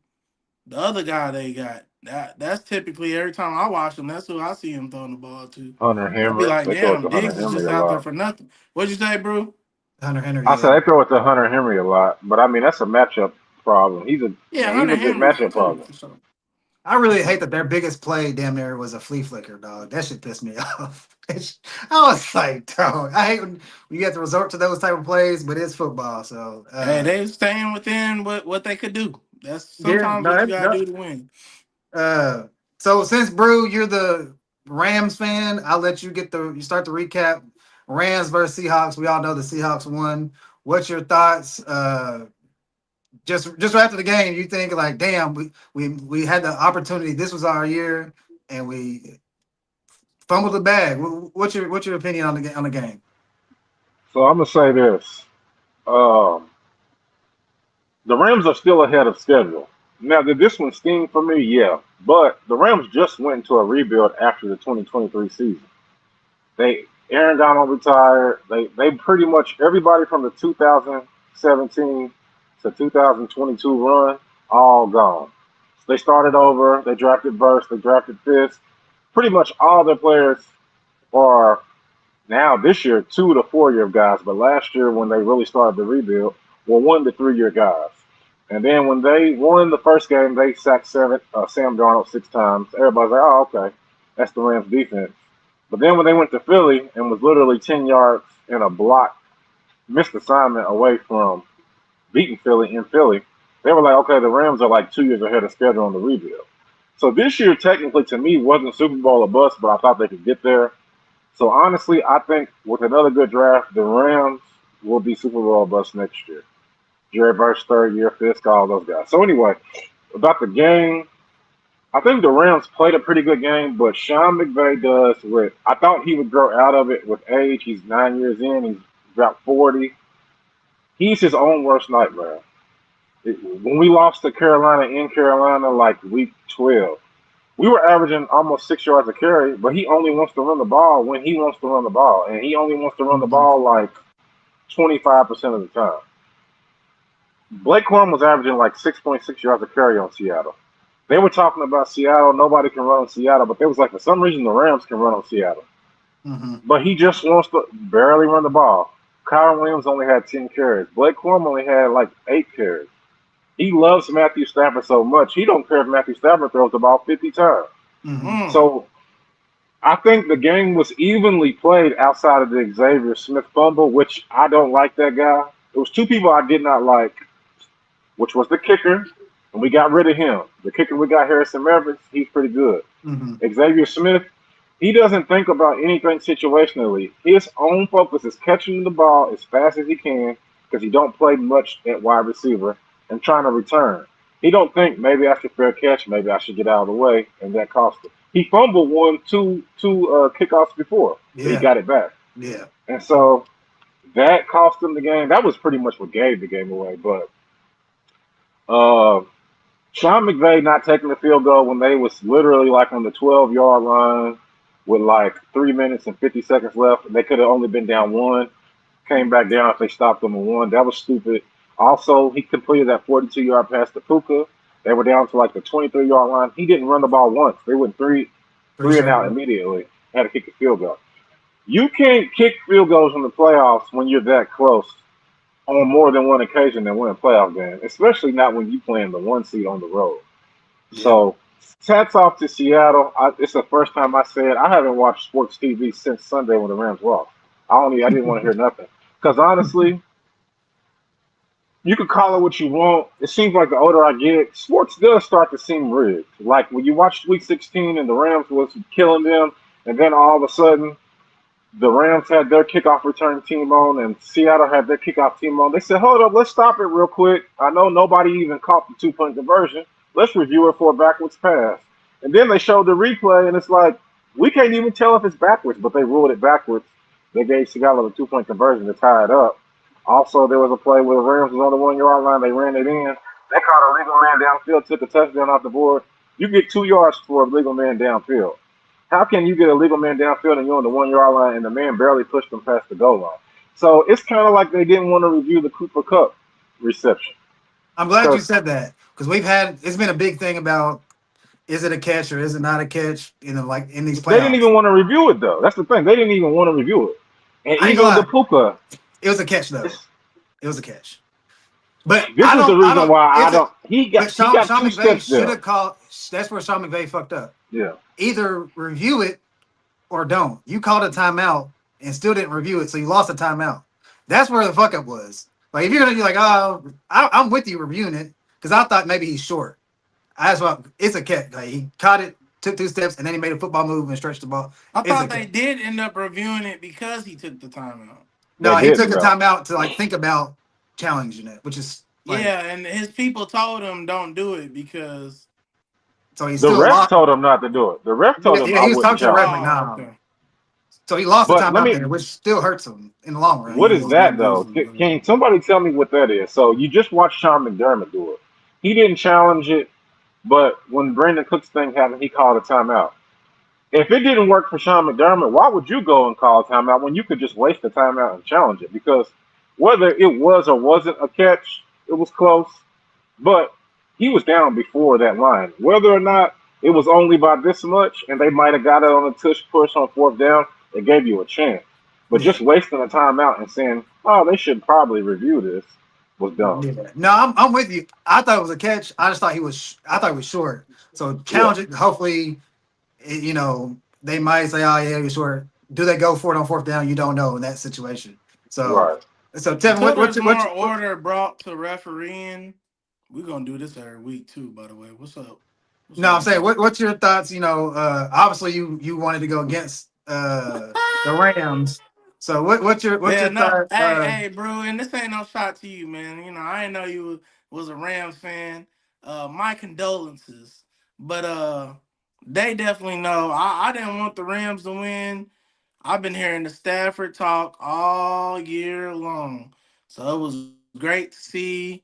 the other guy they got. That's typically every time I watch him, that's who I see him throwing the ball to. Hunter I'd be Henry, like, they throw it damn, to Hunter Diggs is Henry just a out there lot. for nothing. What'd you say, bro? Hunter Henry, I yeah. said they throw it to Hunter Henry a lot, but I mean that's a matchup problem. Yeah, He's Hunter a good Henry matchup too problem. for sure. I really hate that their biggest play damn near was a flea flicker, dog. That shit pissed me off. I was like, dog, I hate when you have to resort to those type of plays, but it's football, so Hey, they staying within what they could do. That's yeah, sometimes no, what you gotta no. do to win. Uh, so since Brew, you're the Rams fan, I'll let you start the recap. Rams versus Seahawks. We all know the Seahawks won. What's your thoughts? Just after the game, you think like, damn, we had the opportunity. This was our year, and we fumbled the bag. What's your opinion on the game? So I'm gonna say this: um, the Rams are still ahead of schedule. Now, did this one sting for me? Yeah, but the Rams just went into a rebuild after the 2023 season. They Aaron Donald retired. They pretty much everybody from the 2017 to 2022 run all gone. So they started over. They drafted Burst. They drafted Fisk. Pretty much all their players are now this year 2 to 4 year guys, but last year when they really started the rebuild were 1 to 3 year guys. And then when they won the first game, they sacked Sam Darnold 6 times. Everybody's like, oh, okay, that's the Rams defense. But then when they went to Philly and was literally 10 yards in a block, missed assignment away from beating Philly in Philly, they were like, okay, the Rams are like 2 years ahead of schedule on the rebuild. So this year, technically, to me, wasn't Super Bowl or bust, but I thought they could get there. So honestly, I think with another good draft, the Rams will be Super Bowl bust next year. Jerry Burst, third year, Fisk, all those guys. So anyway, about the game, I think the Rams played a pretty good game, but Sean McVay does what I thought he would grow out of it with age. He's 9 years in. He's about 40. He's his own worst nightmare. When we lost to Carolina in Carolina, like week 12, we were averaging almost 6 yards a carry, but he only wants to run the ball when he wants to run the ball, and he only wants to run the Mhm. ball like 25% of the time. Blake Corum was averaging like 6.6 yards a carry on Seattle. They were talking about Seattle. Nobody can run on Seattle, but they was like, for some reason, the Rams can run on Seattle. Mhm. But he just wants to barely run the ball. Kyron Williams only had 10 carries. Blake Corum only had like 8 carries. He loves Matthew Stafford so much. He don't care if Matthew Stafford throws the ball 50 times. Mhm. Mm. So I think the game was evenly played outside of the Xavier Smith fumble, which I don't like that guy. There was 2 people I did not like, which was the kicker, and we got rid of him. The kicker we got Harrison Mavericks, he's pretty good. Mhm. Xavier Smith, he doesn't think about anything situationally. His own focus is catching the ball as fast as he can because he don't play much at wide receiver and trying to return. He don't think maybe I should fair catch, maybe I should get out of the way, and that cost him. He fumbled two kickoffs before, but he Yeah. got it back, Yeah. and so that cost him the game. That was pretty much what gave the game away. But uh, Sean McVay not taking the field goal when they was literally like on the 12-yard line with like 3 minutes and 50 seconds left. They could have only been down one. Came back down if they stopped them and won. That was stupid. Also, he completed that 42-yard pass to Puka. They were down to like the 23-yard line. He didn't run the ball once. They went three and Appreciate out it. immediately. Had to kick a field goal. You can't kick field goals in the playoffs when you're that close on more than one occasion and win a playoff game, especially not when you playing the 1 seed on the road. Yeah. So, hats off to Seattle. It's the first time I said I haven't watched sports TV since Sunday when the Rams lost. I didn't want to hear nothing because honestly, you can call it what you want. It seems like the older I get, sports does start to seem rigged. Like when you watched Week 16 and the Rams was killing them, and then all of a sudden the Rams had their kickoff return team on and Seattle had their kickoff team on. They said, hold up, let's stop it real quick. I know nobody even caught the 2 point conversion. Let's review it for a backwards pass. And then they showed the replay, and it's like, we can't even tell if it's backwards, but they ruled it backwards. They gave Seattle the 2 point conversion to tie it up. Also, there was a play where the Rams was on the 1 yard line. They ran it in. They caught a legal man downfield, took a touchdown off the board. You get 2 yards for a legal man downfield. How can you get a legal man downfield and you're on the 1 yard line and the man barely pushed them past the goal line? So it's kind of like they didn't want to review the Cooper Cup reception I'm glad you because said that because it's been a big thing about is it a catch or is it not a catch, like in these they didn't playoffs. even want to review it though. That's the thing. They didn't even want to review it. And I ain't gonna even the lie, Puka, it was a catch though. it's, It was a catch. But This I is the don't. I reason don't. why I It's a. don't. He But got Sean two McVay steps should there. have called. That's where Sean McVay fucked up. Yeah. Either review it or don't. You called a timeout and still didn't review it, so you lost a timeout. That's where the fuck up was. Like if you're gonna be like, oh, I'm with you reviewing it because I thought maybe he's short. That's what it's a catch. Like he caught it, took 2 steps, and then he made a football move and stretched the ball. I It's a thought they catch. did end up reviewing it because he took the timeout. They No, he took didn't a though. timeout to like think about challenging it, which is like Yeah, and his people told him don't do it because so he The still ref lost. told him not to do it. The ref told Yeah, him yeah, I he was wouldn't talking to the ref challenge like, it. oh, nah. okay. So he lost the But let timeout me. there, which still hurts him in the long run. What He is ends up that though? losing. Can somebody tell me what that is? So you just watched Sean McDermott do it. He didn't challenge it, but when Brandon Cooks thing happened, he called a timeout. If it didn't work for Sean McDermott, why would you go and call a timeout when you could just waste the timeout and challenge it? Because whether it was or wasn't a catch, it was close. But he was down before that line. Whether or not it was only by this much, and they might have got it on a tush push on fourth down, it gave you a chance. But Yeah. just wasting a timeout and saying, "Oh, they should probably review this," was dumb. Yeah. No, I'm with you. I thought it was a catch. I just thought he was. I thought he was short. So Yeah, challenge it. Hopefully, they might say, "Oh yeah, you're short." Do they go for it on fourth down? You don't know in that situation. So, right. so Tevin, Until what's there's your, more order brought to refereeing, we're gonna do this every week too. By the way, what's up? What's no? up, I'm saying, Mister? what's your thoughts? Obviously you wanted to go against the Rams. So what's Yeah, your no, thought? hey, bro, and this ain't no shot to you, man. I didn't know you was a Rams fan. My condolences, but they definitely know. I didn't want the Rams to win. I've been hearing the Stafford talk all year long, so it was great to see.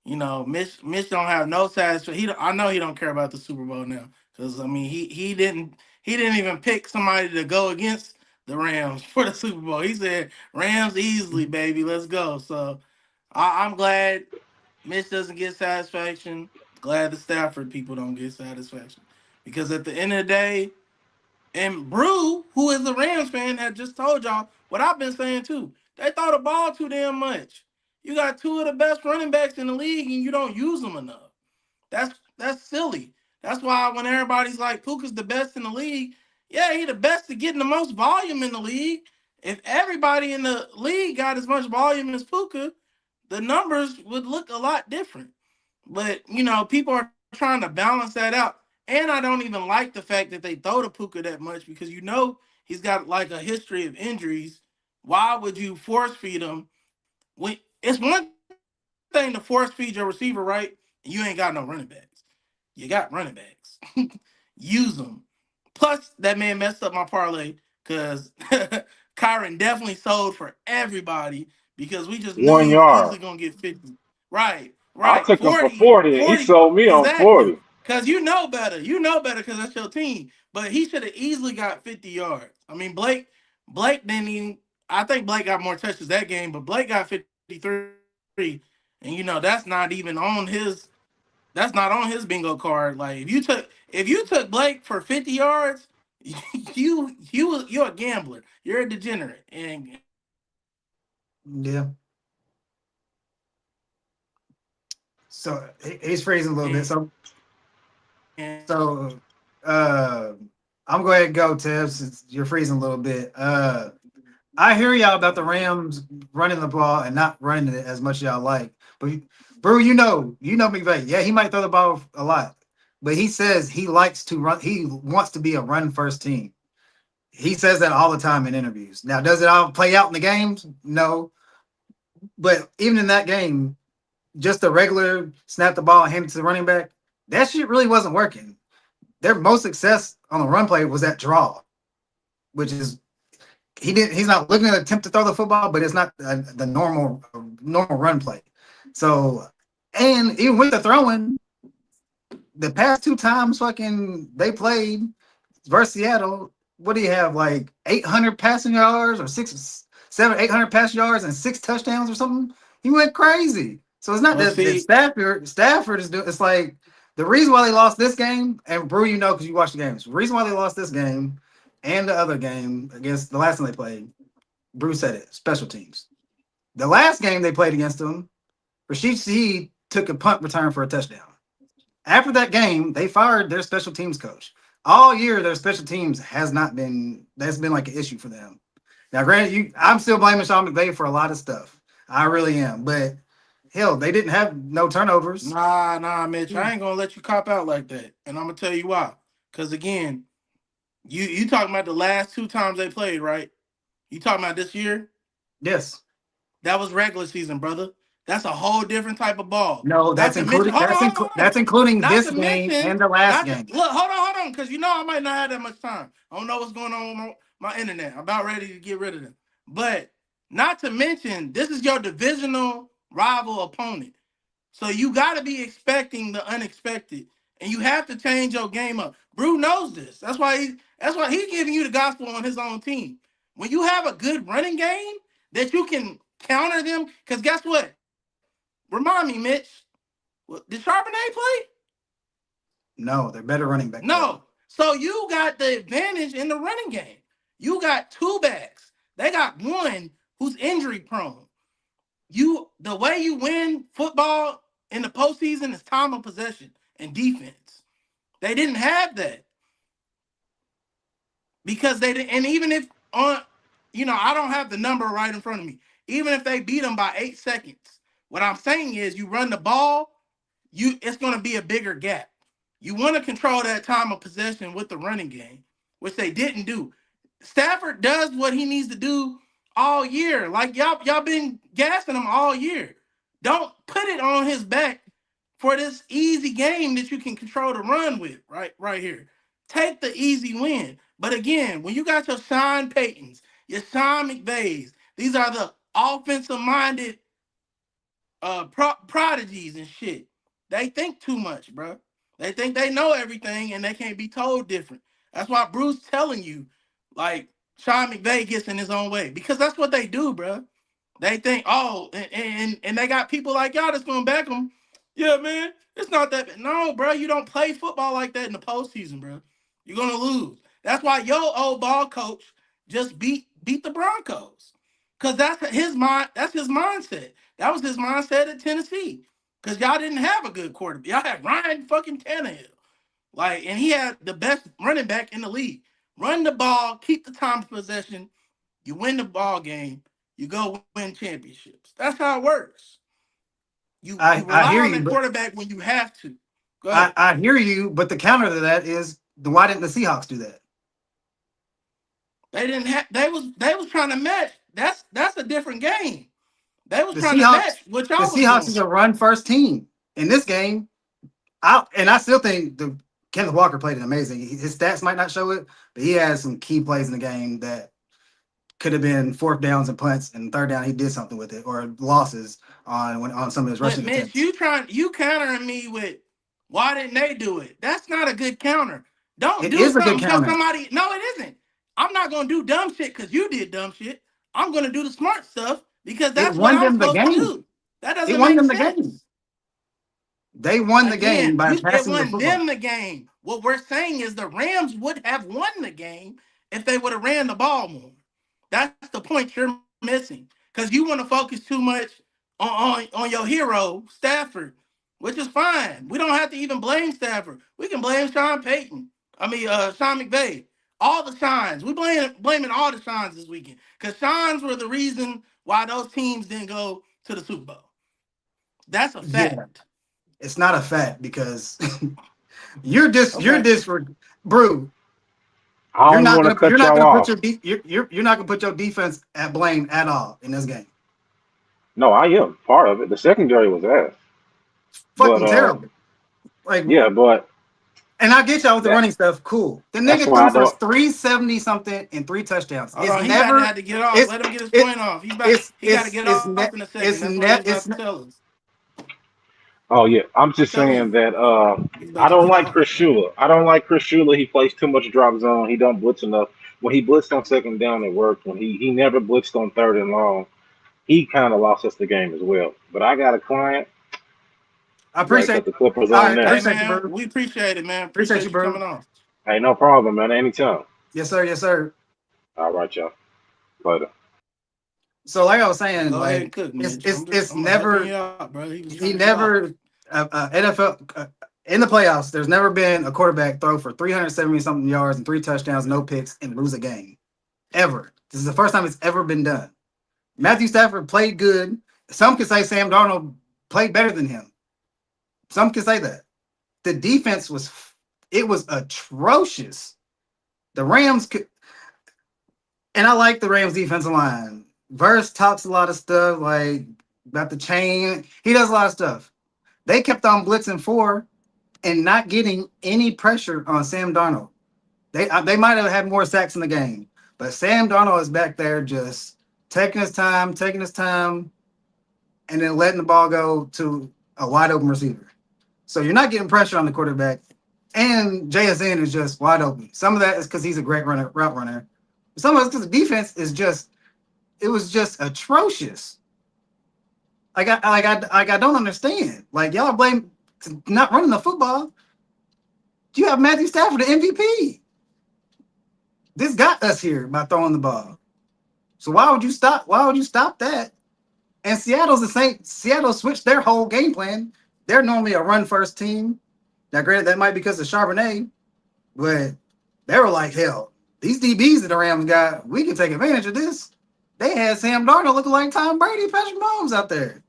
Mitch don't have no satisfaction. I know he don't care about the Super Bowl now because I mean he didn't even pick somebody to go against the Rams for the Super Bowl. He said Rams easily, baby, let's go. So I'm glad Mitch doesn't get satisfaction. Glad the Stafford people don't get satisfaction because at the end of the day, and Brew, who is a Rams fan, had just told y'all what I've been saying too. They throw the ball too damn much. You got two of the best running backs in the league, and you don't use them enough. That's silly. That's why when everybody's like Puka's the best in the league, yeah, he the best at getting the most volume in the league. If everybody in the league got as much volume as Puka, the numbers would look a lot different. But people are trying to balance that out. And I don't even like the fact that they throw to Puka that much because he's got like a history of injuries. Why would you force feed him when it's one thing to force feed your receiver, right? And you ain't got no running backs. You got running backs. Use them. Plus, that man messed up my parlay because Kyron definitely sold for everybody because we just knew he was One easily yard. gonna get 50. Right. I took him for 40, 40, and he 40, sold me on exactly. 40. Because you know better. You know better because that's your team. But he should have easily got 50 yards. I mean, Blake didn't even. I think Blake got more touches that game, but Blake got 53. And that's not even on that's not on his bingo card. Like if you took Blake for 50 yards, you're a gambler. You're a degenerate. And Yeah. So he's freezing a little bit. So uh, I'm going to go, Tibbs. Since you're freezing a little bit. I hear y'all about the Rams running the ball and not running it as much as y'all like. But Brew, McVay. Yeah, he might throw the ball a lot, but he says he likes to run. He wants to be a run first team. He says that all the time in interviews. Now, does it all play out in the games? No, but even in that game, just a regular snap the ball and hand it to the running back, that shit really wasn't working. Their most success on the run play was that draw, which is he's not looking to attempt to throw the football, but it's not the normal run play. So, and even with the throwing, the past 2 times fucking they played versus Seattle, what do you have, like 800 passing yards or 800 passing yards and 6 touchdowns or something? He went crazy. So it's not well, that see, Stafford is doing. It's like the reason why they lost this game, and Brew, because you watched the games. The reason why they lost this game and the other game against the last time they played, Bruce said it, special teams. The last game they played against them, Rashid Shaheed took a punt return for a touchdown. After that game, they fired their special teams coach. All year, their special teams has not been that's been like an issue for them. Now, granted, I'm still blaming Sean McVay for a lot of stuff. I really am, but hell, they didn't have no turnovers. Nah, Mitch. I ain't gonna let you cop out like that, and I'm gonna tell you why. Because again, you talking about the last 2 times they played, right? You talking about this year? Yes. That was regular season, brother. That's a whole different type of ball. No, Not that's to mention, including that's hold on. including Not this to game mention, and the last not to game. look, hold on, because I might not have that much time. I don't know what's going on with my internet. I'm about ready to get rid of them. But not to mention, this is your divisional rival opponent. So you got to be expecting the unexpected, and you have to change your game up. Brew knows this. That's why he's giving you the gospel on his own team. When you have a good running game that you can counter them, because guess what? Remind me, Mitch. Did Charbonnet play? No, they're better running back play. No. So you got the advantage in the running game. You got 2 backs. They got one who's injury prone. The way you win football in the postseason is time of possession and defense. They didn't have that because they didn't. And even if I don't have the number right in front of me. Even if they beat them by 8 seconds, what I'm saying is, you run the ball, it's going to be a bigger gap. You want to control that time of possession with the running game, which they didn't do. Stafford does what he needs to do all year. Like y'all been gassing him all year. Don't put it on his back for this easy game that you can control the run with, right here. Take the easy win. But again, when you got your Sean Paytons, your Sean McVays, these are the offensive minded prodigies and shit. They think too much, bro. They think they know everything and they can't be told different. That's why Bruce telling you, like, Sean McVay gets in his own way, because that's what they do, bro. They think, oh, and they got people like y'all that's gonna back them. Yeah, man, it's not that bad. No, bro, you don't play football like that in the postseason, bro. You're gonna lose. That's why your old ball coach just beat the Broncos, cause that's his mind. That's his mindset. That was his mindset at Tennessee, cause y'all didn't have a good quarterback. Y'all had Ryan fucking Tannehill, like, and he had the best running back in the league. Run the ball, keep the time of possession. You win the ball game. You go win championships. That's how it works. You I rely hear on you, the but quarterback when you have to. Go ahead. I hear you, but the counter to that is why didn't the Seahawks do that? They didn't have. They was trying to match. That's a different game. They was The trying to match Seahawks what the y'all was Seahawks is doing. a run first team in this game. I still think the Kenneth Walker played it amazing. His stats might not show it, but he had some key plays in the game that could have been fourth downs and punts, and third down he did something with it, or losses on some of his But rushing Mitch, attempts. you countering me with, why didn't they do it? That's not a good counter. Don't It do is a good something because counter. somebody. No, it isn't. I'm not gonna do dumb shit because you did dumb shit. I'm gonna do the smart stuff because It that's what won I'm them the supposed to game. do. That It doesn't won make them the game. sense. They won the game Again, by it passing the won football. them the game. What we're saying is the Rams would have won the game if they would have ran the ball more. That's the point you're missing, because you want to focus too much on your hero Stafford, which is fine. We don't have to even blame Stafford. We can blame Sean Payton. Sean McVay. All the shines. We blaming all the shines this weekend, because shines were the reason why those teams didn't go to the Super Bowl. That's a Yeah, fact. it's not a fact because you're Okay. Brew. I don't want to You're cut not y'all gonna put off. your you're not gonna put your defense at blame at all in this game. No, I am part of it. The secondary was ass, but Fucking terrible. Like, yeah, but and I get y'all with the that running stuff. Cool. The that's nigga why threw I for don't. 370 something and 3 touchdowns. Hold on, he about to have to get off. It's Let him get his it point off. He got to get off in a second. That's it's what he was net about to tell us. Oh yeah, I'm just Tell him saying that he's about I to don't get like off. Chris Shula. I don't like Chris Shula. He plays too much drop zone. He don't blitz enough. When he blitzed on second down, it worked. When he never blitzed on third and long, he kind of lost us the game as well. But I got a client. I Got to appreciate cut the Clippers all on right, now. Hey appreciate you, man, bro. we appreciate it, man. Appreciate you, Appreciate you bro. coming on. Hey, no problem, man. Anytime. Yes, sir, yes, sir. All right, y'all. Later. So like I was saying, Go ahead like and cook, it's Mitch. it's it's I'm helping never you out, bro. He was trying to he get off. never NFL in the playoffs. There's never been a quarterback throw for 370 something yards and 3 touchdowns, no picks, and lose a game ever. This is the first time it's ever been done. Matthew Stafford played good. Some could say Sam Darnold played better than him. Some could say that. The defense was it was atrocious. The Rams could, and I like the Rams defensive line. Verse talks a lot of stuff like about the chain. He does a lot of stuff. They kept on blitzing four and not getting any pressure on Sam Darnold. They might have had more sacks in the game, but Sam Darnold is back there just taking his time, and then letting the ball go to a wide open receiver. So you're not getting pressure on the quarterback, and JSN is just wide open. Some of that is because he's a great route runner. Some of it's because the defense is just it was just atrocious. I don't understand. Like y'all blame not running the football. You have Matthew Stafford, the MVP. This got us here by throwing the ball. So why would you stop? Why would you stop that? And Seattle's the same. Seattle switched their whole game plan. They're normally a run first team. Now, granted, that might be because of Charbonnet, but they were like, hell, these DBs that the Rams got, we can take advantage of this. They had Sam Darnold looking like Tom Brady, Patrick Mahomes out there.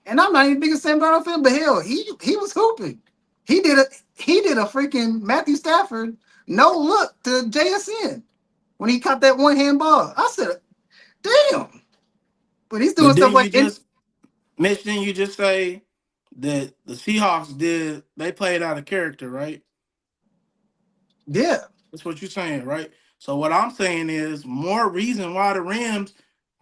And I'm not even big a Sam Darnold fan, but hell, he was hooping. He did a freaking Matthew Stafford no look to JSN when he caught that one hand ball. I said, damn. But he's doing But stuff didn't you like it. just Mitch? Didn't you just say that the Seahawks did? They played out of character, right? Yeah. That's what you're saying, right? So what I'm saying is more reason why the Rams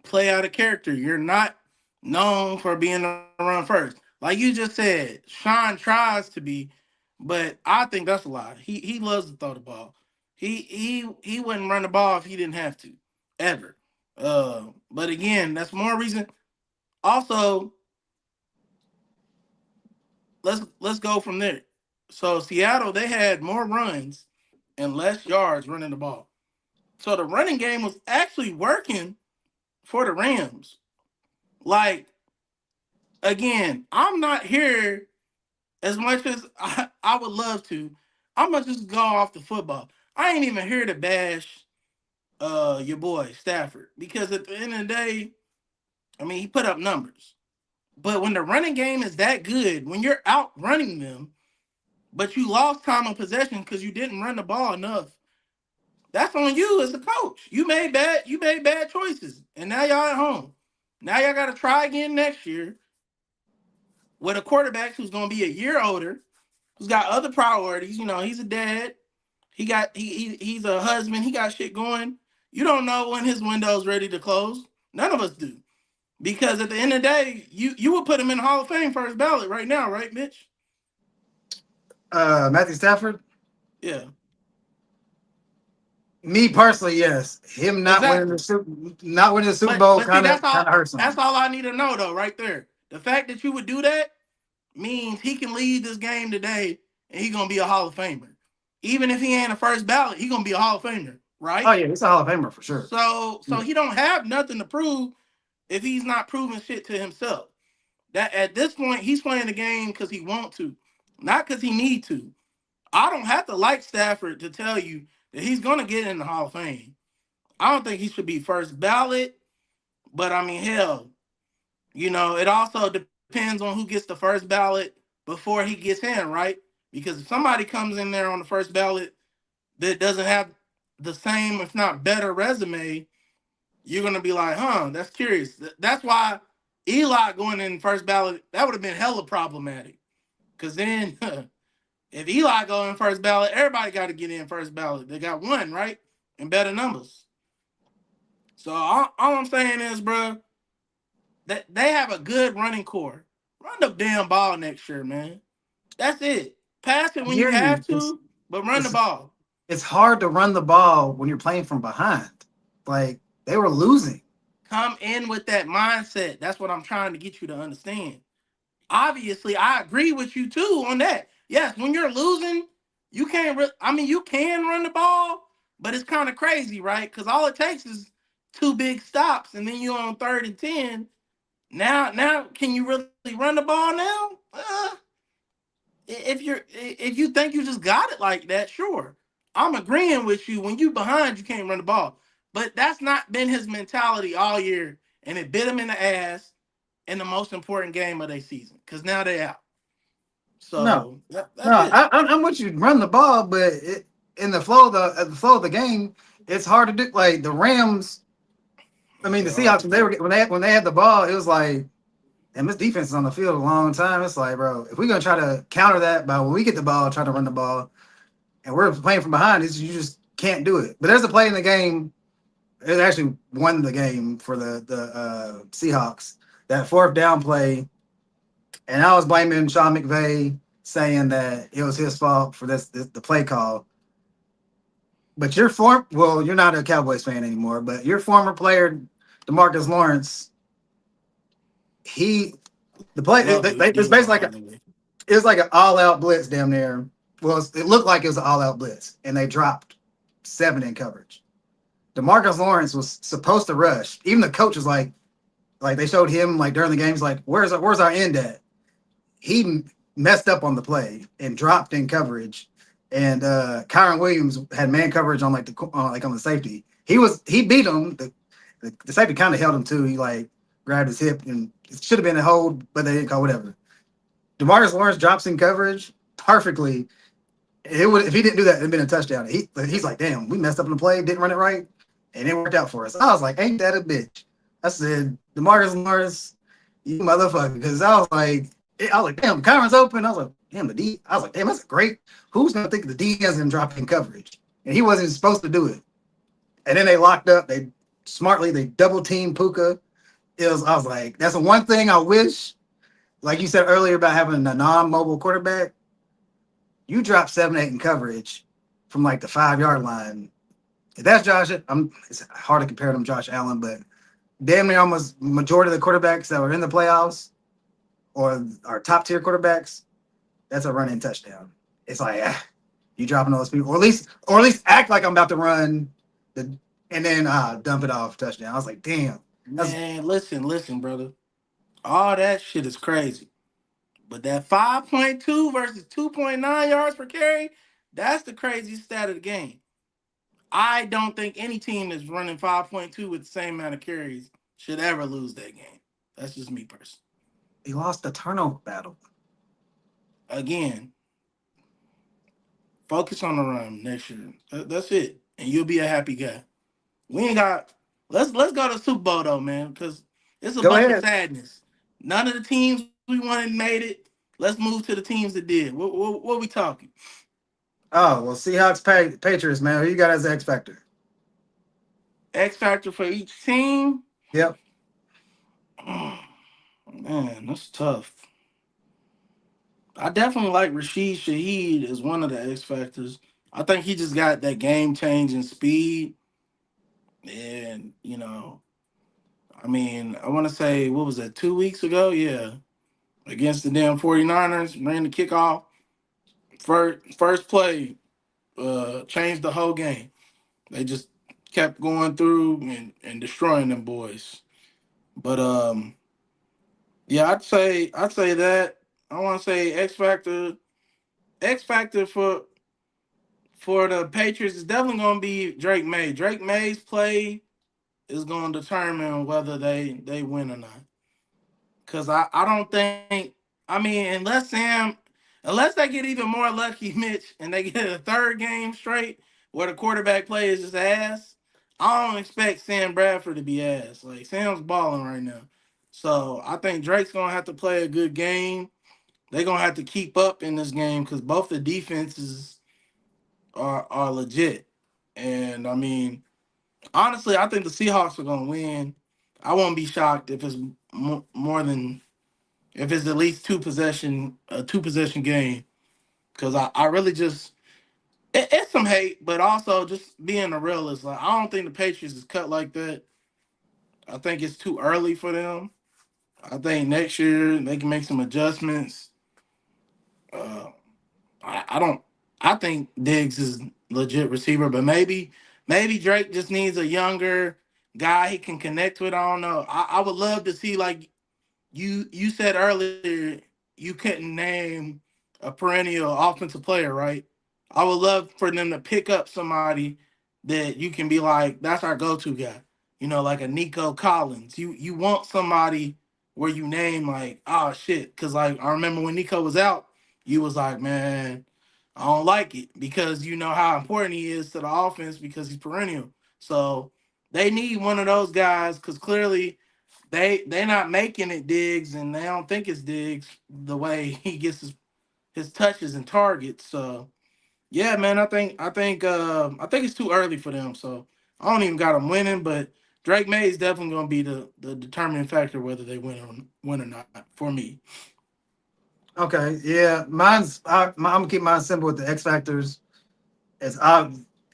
play out of character. You're not known for being a run first. Like you just said, Sean tries to be, but I think that's a lie. He loves to throw the ball. He wouldn't run the ball if he didn't have to, ever. But again, that's more reason. Also, let's go from there. So Seattle, they had more runs and less yards running the ball. So the running game was actually working for the Rams. Like, again, I'm not here as much as I would love to. I'm gonna just go off the football. I ain't even here to bash your boy Stafford because at the end of the day, I mean he put up numbers. But when the running game is that good, when you're out running them, but you lost time of possession because you didn't run the ball enough, that's on you as a coach. You made bad choices. And now y'all at home. Now y'all gotta try again next year with a quarterback who's gonna be a year older, who's got other priorities. You know, he's a dad. He's a husband. He got shit going. You don't know when his window's ready to close. None of us do. Because at the end of the day, you would put him in the Hall of Fame first ballot right now, right, Mitch? Matthew Stafford. Yeah. Me personally, yes. Him Exactly. not winning the Super But Bowl but see, kind of hurts that's him. all I need to know though, right there. The fact that you would do that means he can lead this game today and he gonna be a Hall of Famer. Even if he ain't a first ballot, he gonna be a Hall of Famer, Oh right? yeah, he's a Hall of Famer for sure. So Yeah. he don't have nothing to prove if he's not proving shit to himself. That at this point he's playing the game because he want to, not because he need to. I don't have to like Stafford to tell you that he's gonna get in the Hall of Fame. I don't think he should be first ballot, but I mean hell, it also depends on who gets the first ballot before he gets in, right? Because if somebody comes in there on the first ballot that doesn't have the same, if not better, resume, you're gonna be like, huh, that's curious. That's why Eli going in first ballot, that would have been hella problematic. Cause then if Eli go in first ballot, everybody got to get in first ballot. They got one, right? And better numbers. So all I'm saying is, bro, that they have a good running core. Run the damn ball next year, man. That's it. Pass it I when you hear have you. to, but run the It's ball. it's hard to run the ball when you're playing from behind. Like they were losing. Come in with that mindset. That's what I'm trying to get you to understand. Obviously, I agree with you too on that. Yes, when you're losing, you can't. I mean, you can run the ball, but it's kind of crazy, right? Because all it takes is two big stops, and then you're on 3rd and 10. Now, can you really run the ball now? If you think you just got it like that, sure. I'm agreeing with you. When you behind, you can't run the ball. But that's not been his mentality all year, and it bit him in the ass in the most important game of their season because now they're out. No, So no, that's it. I'm with you. Run the ball, but in the flow of the game, it's hard to do. Like the Rams, I Make mean the it hard. Seahawks, when they had the ball, it was like, and this defense is on the field a long time. It's like, bro, if we're gonna try to counter that by when we get the ball, try to run the ball, and we're playing from behind, you just can't do it. But there's a play in the game. It actually won the game for the Seahawks. That fourth down play, and I was blaming Sean McVay, saying that it was his fault for this the play call. But you're not a Cowboys fan anymore, but your former player, DeMarcus Lawrence, he the play Love it's Esau, basically like by the way. it was like an all out blitz damn near. Well, it looked like it was an all out blitz, and they dropped 7 in coverage. DeMarcus Lawrence was supposed to rush. Even the coach was like they showed him like during the games, like where's our end at? He messed up on the play and dropped in coverage. And Kyron Williams had man coverage on on the safety. He beat him. The safety kind of held him too. He like grabbed his hip and it should have been a hold, but they didn't call whatever. DeMarcus Lawrence drops in coverage perfectly. It would if he didn't do that, it'd been a touchdown. He's like, damn, we messed up in the play, didn't run it right, and it worked out for us. I was like, ain't that a bitch? I said, DeMarcus Lawrence, you motherfucker, because I was like, damn, Kyron's open. I was like, damn, the D. I was like, damn, that's great. Who's gonna think the D has him dropping coverage? And he wasn't supposed to do it. And then they locked up. They double teamed Puka. I was like, that's the one thing I wish, like you said earlier about having a non-mobile quarterback. You drop 7-8 in coverage from like the 5 yard line. If that's it's hard to compare them to Josh Allen, but damn near almost majority of the quarterbacks that were in the playoffs or our top tier quarterbacks, that's a running touchdown. It's like you dropping all those people, or at least act like I'm about to run the and then dump it off touchdown. I was like, damn. That's Man, listen, brother. All that shit is crazy. But that 5.2 versus 2.9 yards per carry, that's the craziest stat of the game. I don't think any team that's running 5.2 with the same amount of carries should ever lose that game. That's just me personally. he lost the turnover battle. Again, focus on the run next year. That's it. And you'll be a happy guy. We ain't got let's go to Super Bowl though, man, because it's a Go bunch of ahead. sadness. None of the teams we wanted made it. Let's move to the teams that did. What we talking? Oh well, Seahawks, Patriots, man. Who you got as the X factor? X factor for each team. Yep. Man, that's tough. I definitely like Rashid Shaheed as one of the X factors. I think he just got that game changing speed. And, I mean, I want to say, what was that, 2 weeks ago? Yeah. Against the damn 49ers, ran the kickoff. First play, changed the whole game. They just kept going through and destroying them boys. But yeah, I'd say that. I want to say X factor for the Patriots is definitely going to be Drake May. Drake May's play is going to determine whether they win or not. Because I don't think, I mean, unless they get even more lucky, Mitch, and they get a third game straight where the quarterback play is just ass, I don't expect Sam Bradford to be ass. Like, Sam's balling right now. So I think Drake's going to have to play a good game. They're going to have to keep up in this game because both the defenses are legit. And I mean, honestly, I think the Seahawks are going to win. I won't be shocked if it's more than if it's at least two possession game because I really just it's some hate, but also just being a realist. Like I don't think the Patriots is cut like that. I think it's too early for them. I think next year they can make some adjustments. Uh, I don't. I think Diggs is legit receiver, but maybe Drake just needs a younger. guy he can connect with. I don't know. I would love to see like you said earlier you couldn't name a perennial offensive player, right? I would love for them to pick up somebody that you can be like, that's our go-to guy. You know, like a Nico Collins. You want somebody where you name like, oh shit, because like I remember when Nico was out, you was like, man, I don't like it because you know how important he is to the offense because he's perennial. So they need one of those guys because clearly they not making it Diggs, and they don't think it's Diggs the way he gets his touches and targets. So yeah, man, I think it's too early for them. So I don't even got them winning, but Drake May is definitely going to be the determining factor whether they win or not for me. Okay, yeah, I'm gonna keep mine simple with the X factors. It's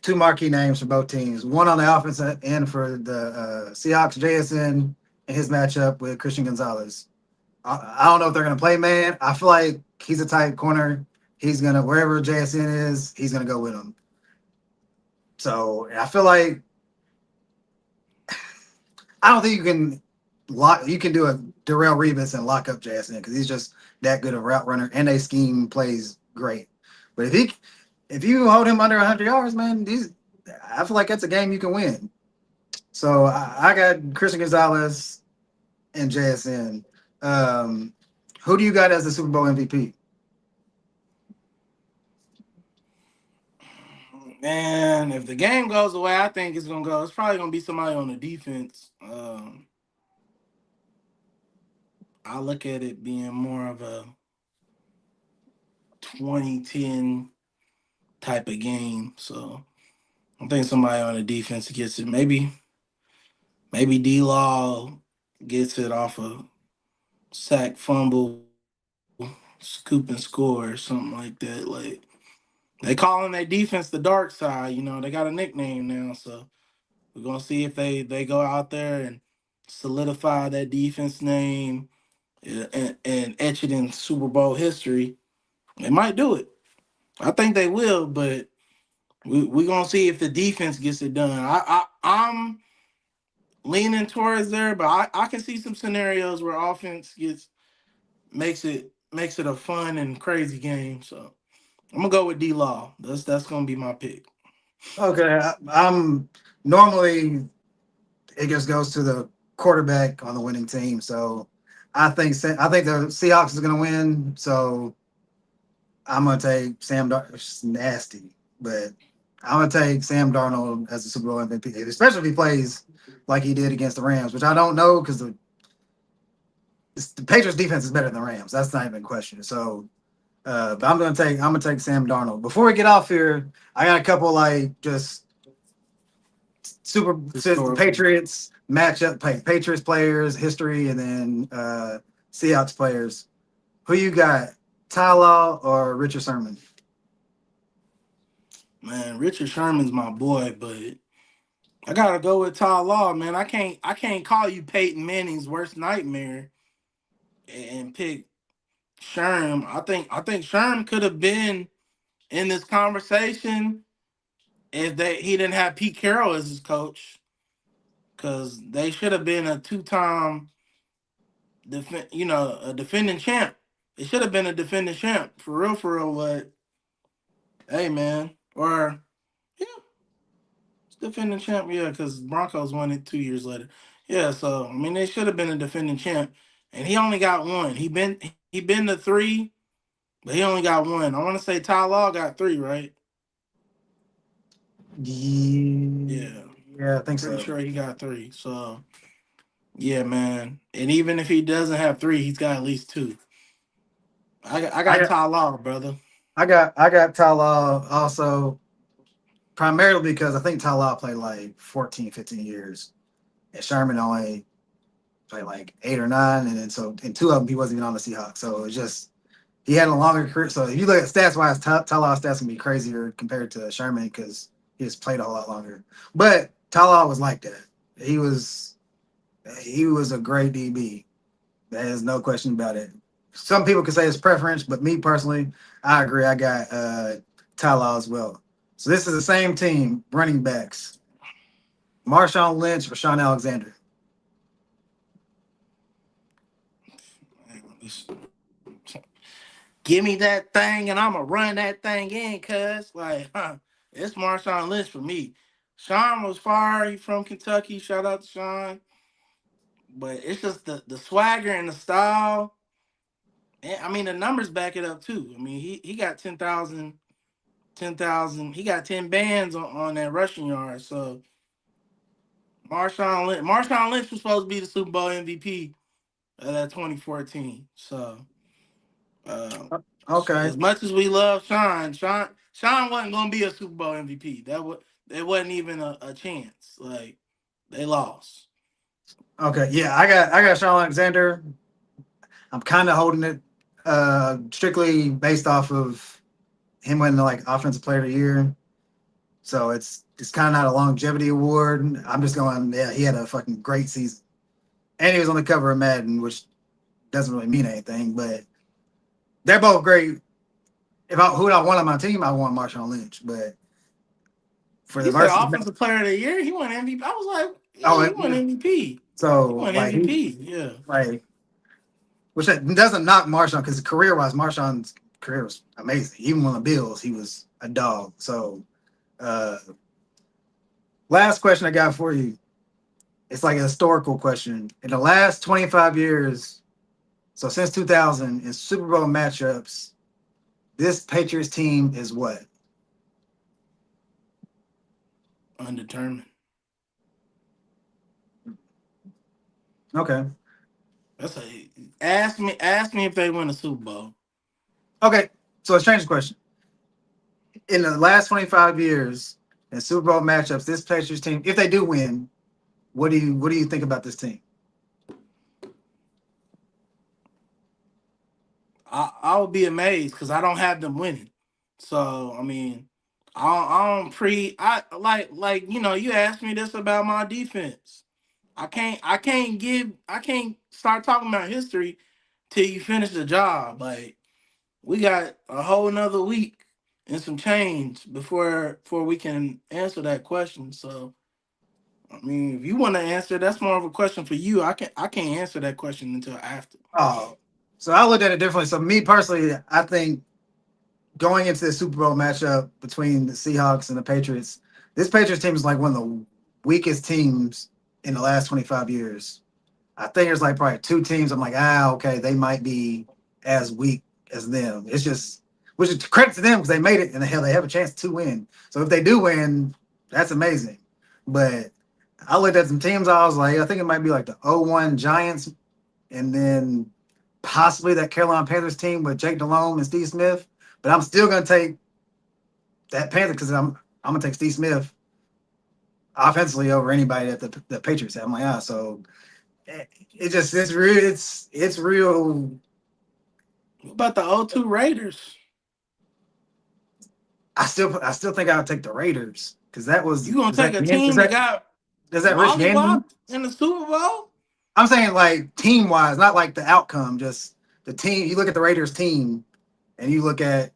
two marquee names for both teams. One on the offensive end for the Seahawks, JSN, and his matchup with Christian Gonzalez. I don't know if they're gonna play man. I feel like he's a tight corner. He's gonna wherever JSN is, he's gonna go with him. So I feel like I don't think you can lock. You can do a Darrell Revis and lock up JSN because he's just that good a route runner and a scheme plays great. But if you hold him under 100 yards, man, I feel like that's a game you can win. So I got Christian Gonzalez and JSN. Um, who do you got as the Super Bowl MVP? And if the game goes away, I think it's gonna go. It's probably gonna be somebody on the defense. I look at it being more of a 2010 type of game. So I think somebody on the defense gets it. Maybe D Law gets it off a sack fumble, scoop and score, or something like that. Like they calling their defense the dark side. You know, they got a nickname now, so we're gonna see if they go out there and solidify that defense name and etch it in Super Bowl history. They might do it. I think they will, but we gonna see if the defense gets it done. I'm leaning towards there, but I can see some scenarios where offense gets makes it a fun and crazy game. So I'm gonna go with D Law. That's gonna be my pick. Okay, I'm normally it just goes to the quarterback on the winning team. So I think the Seahawks is going to win. So I'm going to take Sam Darnold. It's nasty, but I'm going to take Sam Darnold as the Super Bowl MVP, especially if he plays like he did against the Rams, which I don't know because the Patriots defense is better than the Rams. That's not even a question. So, but I'm gonna take Sam Darnold. Before we get off here, I got a couple like just super says the Historical. Patriots matchup, Patriots players history, and then Seahawks players. Who you got, Ty Law or Richard Sherman? Man, Richard Sherman's my boy, but I gotta go with Ty Law, man. I can't call you Peyton Manning's worst nightmare and pick Sherm. I think Sherm could have been in this conversation if he didn't have Pete Carroll as his coach, because they should have been a two-time a defending champ. It should have been a defending champ for real. But hey, man, or yeah, it's defending champ. Yeah, because Broncos won it 2 years later. Yeah, so I mean they should have been a defending champ, and he only got one. He been to three, but he only got one. I want to say Ty Law got three, right? Yeah, Yeah, I think pretty so. sure he got three. So yeah, man. And even if he doesn't have three, he's got at least two. I I got got Ty Law, brother. I got Ty Law also primarily because I think Ty Law played like 14, 15 years, and Sherman only played like 8 or 9, and then so in two of them he wasn't even on the Seahawks. So it's just he had a longer career. So if you look at stats wise, Ty Law's stats gonna be crazier compared to Sherman because he just played a whole lot longer. But Ty Law was like that. He was he was a great DB. There's no question about it. Some people could say it's preference, but me personally, I agree. I got Ty Law as well. So this is the same team, running backs. Marshawn Lynch or Sean Alexander? Give me that thing and I'ma run that thing in, cuz it's Marshawn Lynch for me. Sean was fire. He from Kentucky. Shout out to Sean. But it's just the swagger and the style. And, I mean the numbers back it up too. I mean he got 10,000. He got 10 bands on that rushing yard. So Marshawn Lynch was supposed to be the Super Bowl MVP of that 2014. So uh, Okay. as much as we love Sean wasn't gonna be a Super Bowl MVP. It wasn't even a chance. Like they lost. Okay. Yeah, I got Sean Alexander. I'm kind of holding it strictly based off of him winning the like offensive player of the year. So it's kind of not a longevity award. I'm just going, yeah, he had a fucking great season. And he was on the cover of Madden, which doesn't really mean anything, but they're both great. Who I want on my team, I want Marshawn Lynch. But for the You said versus, offensive player of the year. He won MVP. I was like, yeah, oh, he won MVP. He so won like he MVP. Yeah. like which that doesn't knock Marshawn because career wise, Marshawn's career was amazing. Even on the Bills, he was a dog. So uh last question I got for you. It's like a historical question. In the last 25 years, so since 2000, in Super Bowl matchups, this Patriots team is what? Undetermined. Okay. That's a ask me if they win a Super Bowl. Okay. So let's change the question. In the last 25 years, in Super Bowl matchups, this Patriots team, if they do win, what do you think about this team? I would be amazed because I don't have them winning. So I mean, I don't you asked me this about my defense. I can't start talking about history till you finish the job. Like we got a whole nother week and some change before we can answer that question. So I mean, if you want to answer, that's more of a question for you. I can't answer that question until after. Oh, so I looked at it differently. So me personally, I think going into the Super Bowl matchup between the Seahawks and the Patriots, this Patriots team is like one of the weakest teams in the last 25 years. I think there's like probably two teams. I'm like, okay, they might be as weak as them. It's just, which is credit to them because they made it and hell, they have a chance to win. So if they do win, that's amazing. But I looked at some teams. I was like, I think it might be like the 0-1 Giants, and then possibly that Carolina Panthers team with Jake Delhomme and Steve Smith. But I'm still gonna take that Panther because I'm gonna take Steve Smith offensively over anybody that the Patriots have. I'm like, so it just it's real. What about the O2 Raiders? I still think I would take the Raiders because that was You gonna is take that a team that got is that Rich Gannon? mollywopped in the Super Bowl? I'm saying like team wise, not like the outcome, just the team. You look at the Raiders team and you look at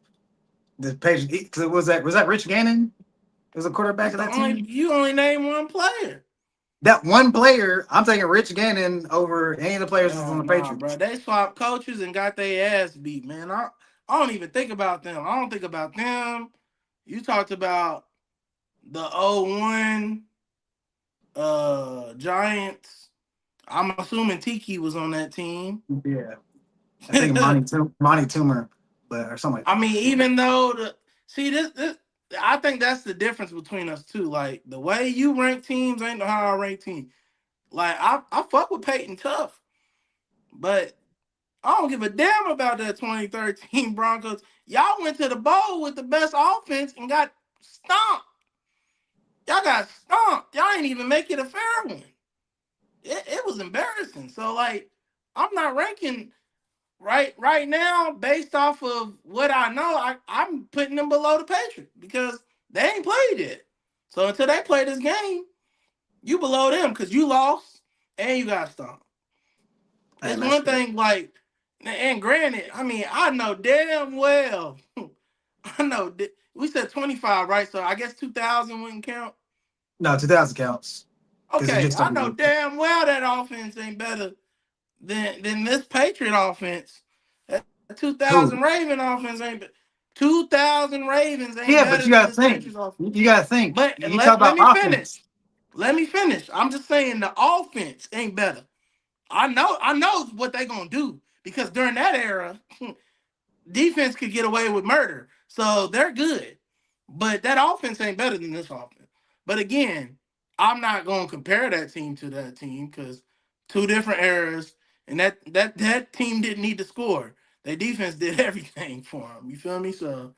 the Patriots because it was that Rich Gannon? It was a quarterback That's of the that only team. you only name one player. That one player, I'm taking Rich Gannon over any of the players that's on the Nah, bro. Patriots. They swapped coaches and got their ass beat, man. I don't even think about them. I don't think about them. You talked about the 0-1 Giants. I'm assuming Tiki was on that team. Yeah, I think Monty Toomer, but or something like I that. mean, even though this I think that's the difference between us two. Like the way you rank teams ain't how I rank teams. Like I fuck with Peyton tough, but I don't give a damn about that 2013 Broncos. Y'all went to the bowl with the best offense and got stomped. Y'all got stomped. Y'all ain't even make it a fair one. It was embarrassing. So like, I'm not ranking right now based off of what I know. I'm putting them below the Patriots because they ain't played it. So until they play this game, you below them because you lost and you got stomped. And It's that's one fair. thing like, and granted, I mean, I know damn well. I know we said 25, right? So I guess 2000 wouldn't count. No, 2000 counts. because you Okay, just I don't know do damn well that offense ain't better than this Patriot offense. That 2000 who. Raven offense ain't 2000 Ravens ain't Yeah, better but you than got this to think. Patriots offense. You got to think. But You talk let about me finish. offense. Let me finish. I'm just saying the offense ain't better. I know what they gonna do because during that era, defense could get away with murder. So they're good. But that offense ain't better than this offense. But again, I'm not gonna compare that team to that team because two different eras, and that team didn't need to score. Their defense did everything for them. You feel me? So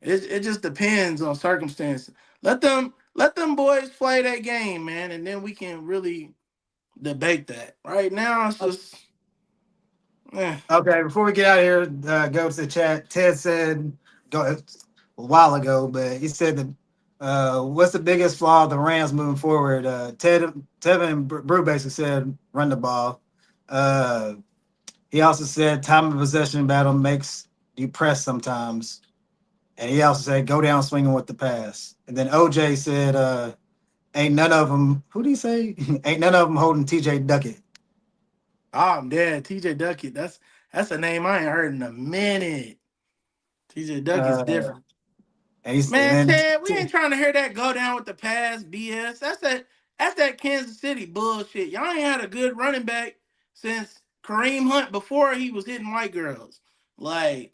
it just depends on circumstances. Let them boys play that game, man, and then we can really debate that. Right now, it's just eh. Okay, before we get out of here, go to the chat. Ted said go a while ago, but he said that what's the biggest flaw of the Rams moving forward? Tevin Brew basically said run the ball. Uh, he also said time of possession battle makes you press sometimes, and he also said go down swinging with the pass. And then OJ said ain't none of them. Who did he say? Ain't none of them holding TJ Duckett. Oh, I'm dead. TJ Duckett. That's a name I ain't heard in a minute. TJ Duckett's Uh, different. and Man, then Ted, we ain't trying to hear that go down with the pass BS. That's that Kansas City bullshit. Y'all ain't had a good running back since Kareem Hunt before he was hitting white girls. Like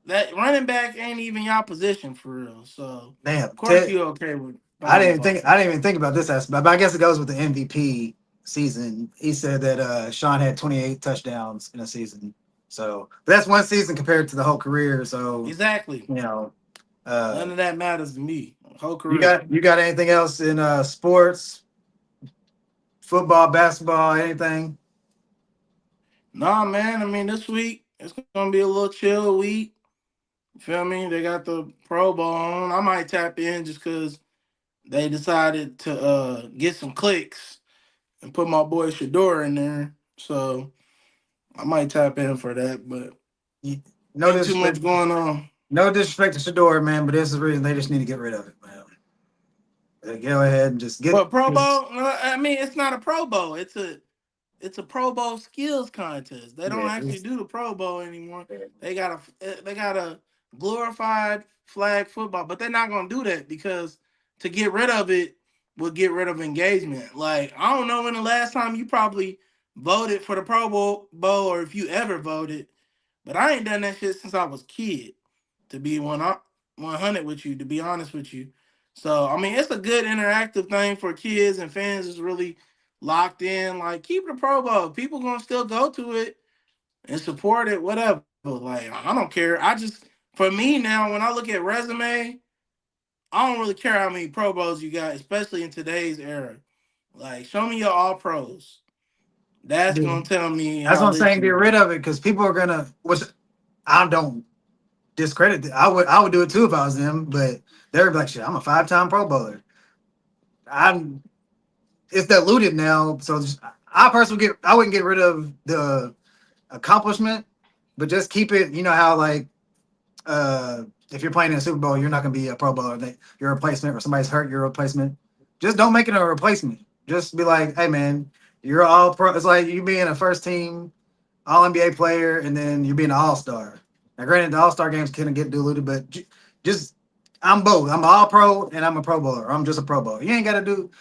that running back ain't even y'all position for real. So damn, of course Ted. you okay with throwing the ball. I didn't even think about this aspect, but I guess it goes with the MVP season. He said that Sean had 28 touchdowns in a season. So but that's one season compared to the whole career. So Exactly. you know, uh, None of that matters to me. Whole career. you got anything else in sports, football, basketball, anything? Nah, man. I mean, this week it's gonna be a little chill week. You feel me? They got the Pro Bowl on. I might tap in just because they decided to get some clicks and put my boy Sheduer in there. So I might tap in for that, but You, no ain't too much disrespect, going on. no disrespect to Shador, man, but this is the reason they just need to get rid of it, man. Go ahead and just get. But Pro Bowl, I mean, it's not a Pro Bowl. It's a Pro Bowl skills contest. They don't Yeah, actually do the Pro Bowl anymore. They got a glorified flag football, but they're not gonna do that because to get rid of it will get rid of engagement. Like I don't know when the last time you probably voted for the Pro Bowl or if you ever voted, but I ain't done that shit since I was a kid. To be 100 with you, to be honest with you. So I mean, it's a good interactive thing for kids and fans. Is really locked in. Like keep the Pro Bowl. People gonna still go to it and support it. Whatever. Like I don't care. I just for me now, when I look at resume, I don't really care how many Pro Bowls you got, especially in today's era. Like show me your All Pros. That's gonna dude, tell me that's how what I'm lit saying. Get you rid are. of it because people are gonna. Which I don't discredit it. I would do it too if I was them, but they're like, shit, I'm a 5-time Pro Bowler. I'm it's diluted now, so I personally get I wouldn't get rid of the accomplishment, but just keep it. You know how like if you're playing in a Super Bowl, you're not gonna be a Pro Bowler. You're a replacement, or somebody's hurt, you're a replacement. Just don't make it a replacement. Just be like, hey man, you're all pro. It's like you being a first team All NBA player, and then you're being an All Star. Now, granted, the All Star games can get diluted, but just I'm both. I'm an All Pro and I'm a Pro Bowler. I'm just a Pro Bowler. You ain't got to do.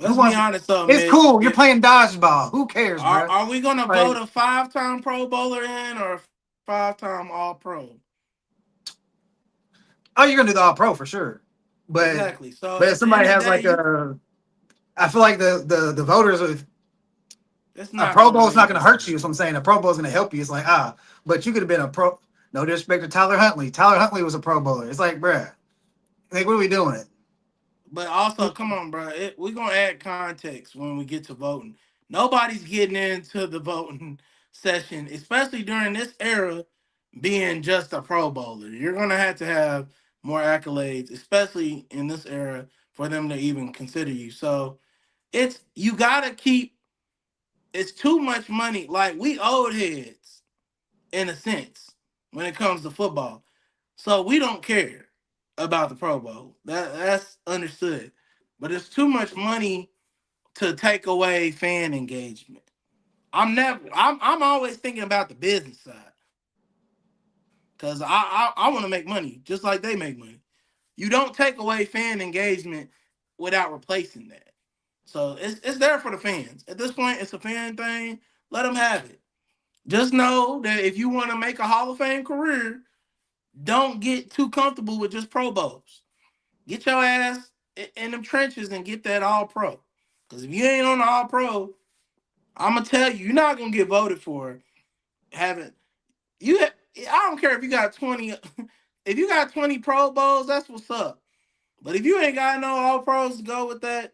Who Let's be wants? honest though, It's Mitch. cool. You're playing dodgeball. Who cares, Are bro? are we gonna vote Like, a 5-time Pro Bowler in or a 5-time All Pro? oh, you're gonna do the All Pro for sure. But Exactly. So but if at the end somebody of the has day, like you a, I feel like the voters of it's a not Pro gonna Bowl is not really gonna matter. hurt you. So I'm saying a Pro Bowl is gonna help you. It's like but you could have been a pro. No disrespect to Tyler Huntley. Tyler Huntley was a Pro Bowler. It's like, bruh, like what are we doing? But also, come on, bro. We're gonna add context when we get to voting. Nobody's getting into the voting session, especially during this era, being just a Pro Bowler. You're gonna have to have more accolades, especially in this era, for them to even consider you. So it's you gotta keep. It's too much money. Like we old heads in a sense when it comes to football. So we don't care about the Pro Bowl. That's understood. But it's too much money to take away fan engagement. I'm always thinking about the business side because I want to make money just like they make money. You don't take away fan engagement without replacing that. So it's there for the fans. At this point, it's a fan thing. Let them have it. Just know that if you want to make a Hall of Fame career, don't get too comfortable with just Pro Bowls. Get your ass in them trenches and get that All Pro. Because if you ain't on the All Pro, I'm gonna tell you, you're not gonna get voted for having you. I don't care if you got 20. If you got 20 Pro Bowls, that's what's up. But if you ain't got no All Pros to go with that,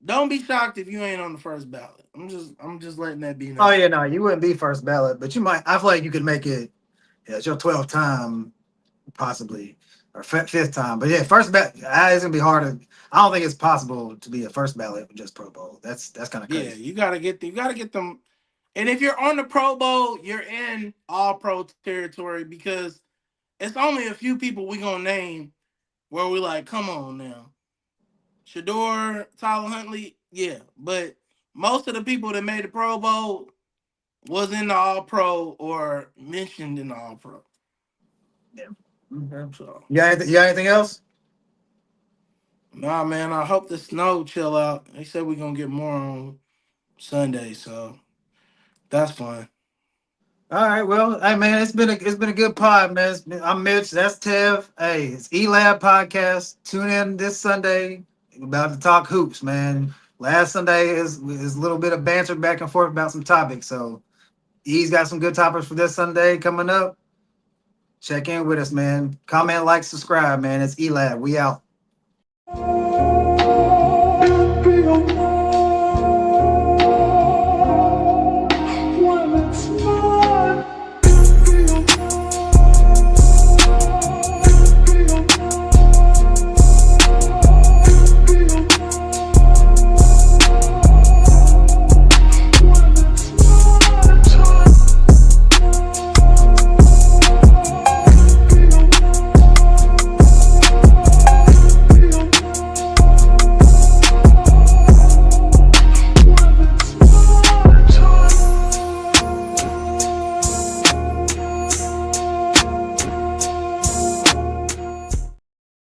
don't be shocked if you ain't on the first ballot. I'm just letting that be Oh known. yeah, no, you wouldn't be first ballot, but you might. I feel like you could make it. Yeah, it's your 12th time, possibly, or fifth time. But yeah, first ballot. It's gonna be harder. I don't think it's possible to be a first ballot with just Pro Bowl. That's kind of Yeah, crazy. you gotta get them. And if you're on the Pro Bowl, you're in All Pro territory because it's only a few people we gonna name where we like, come on now, Shador, Tyler Huntley, yeah. But most of the people that made the Pro Bowl was in the All Pro or mentioned in the All Pro. Yeah. Okay. So You got anything else? nah, man, I hope the snow chill out. They said we're gonna get more on Sunday, so that's fun. All right. Well, hey man, it's been a good pod, man. I'm Mitch. That's Tev. Hey, it's Elab podcast. Tune in this Sunday. We're about to talk hoops, man. Last Sunday is a little bit of banter back and forth about some topics. So he's got some good topics for this Sunday coming up. Check in with us, man. Comment, like, subscribe, man. It's Elab. We out.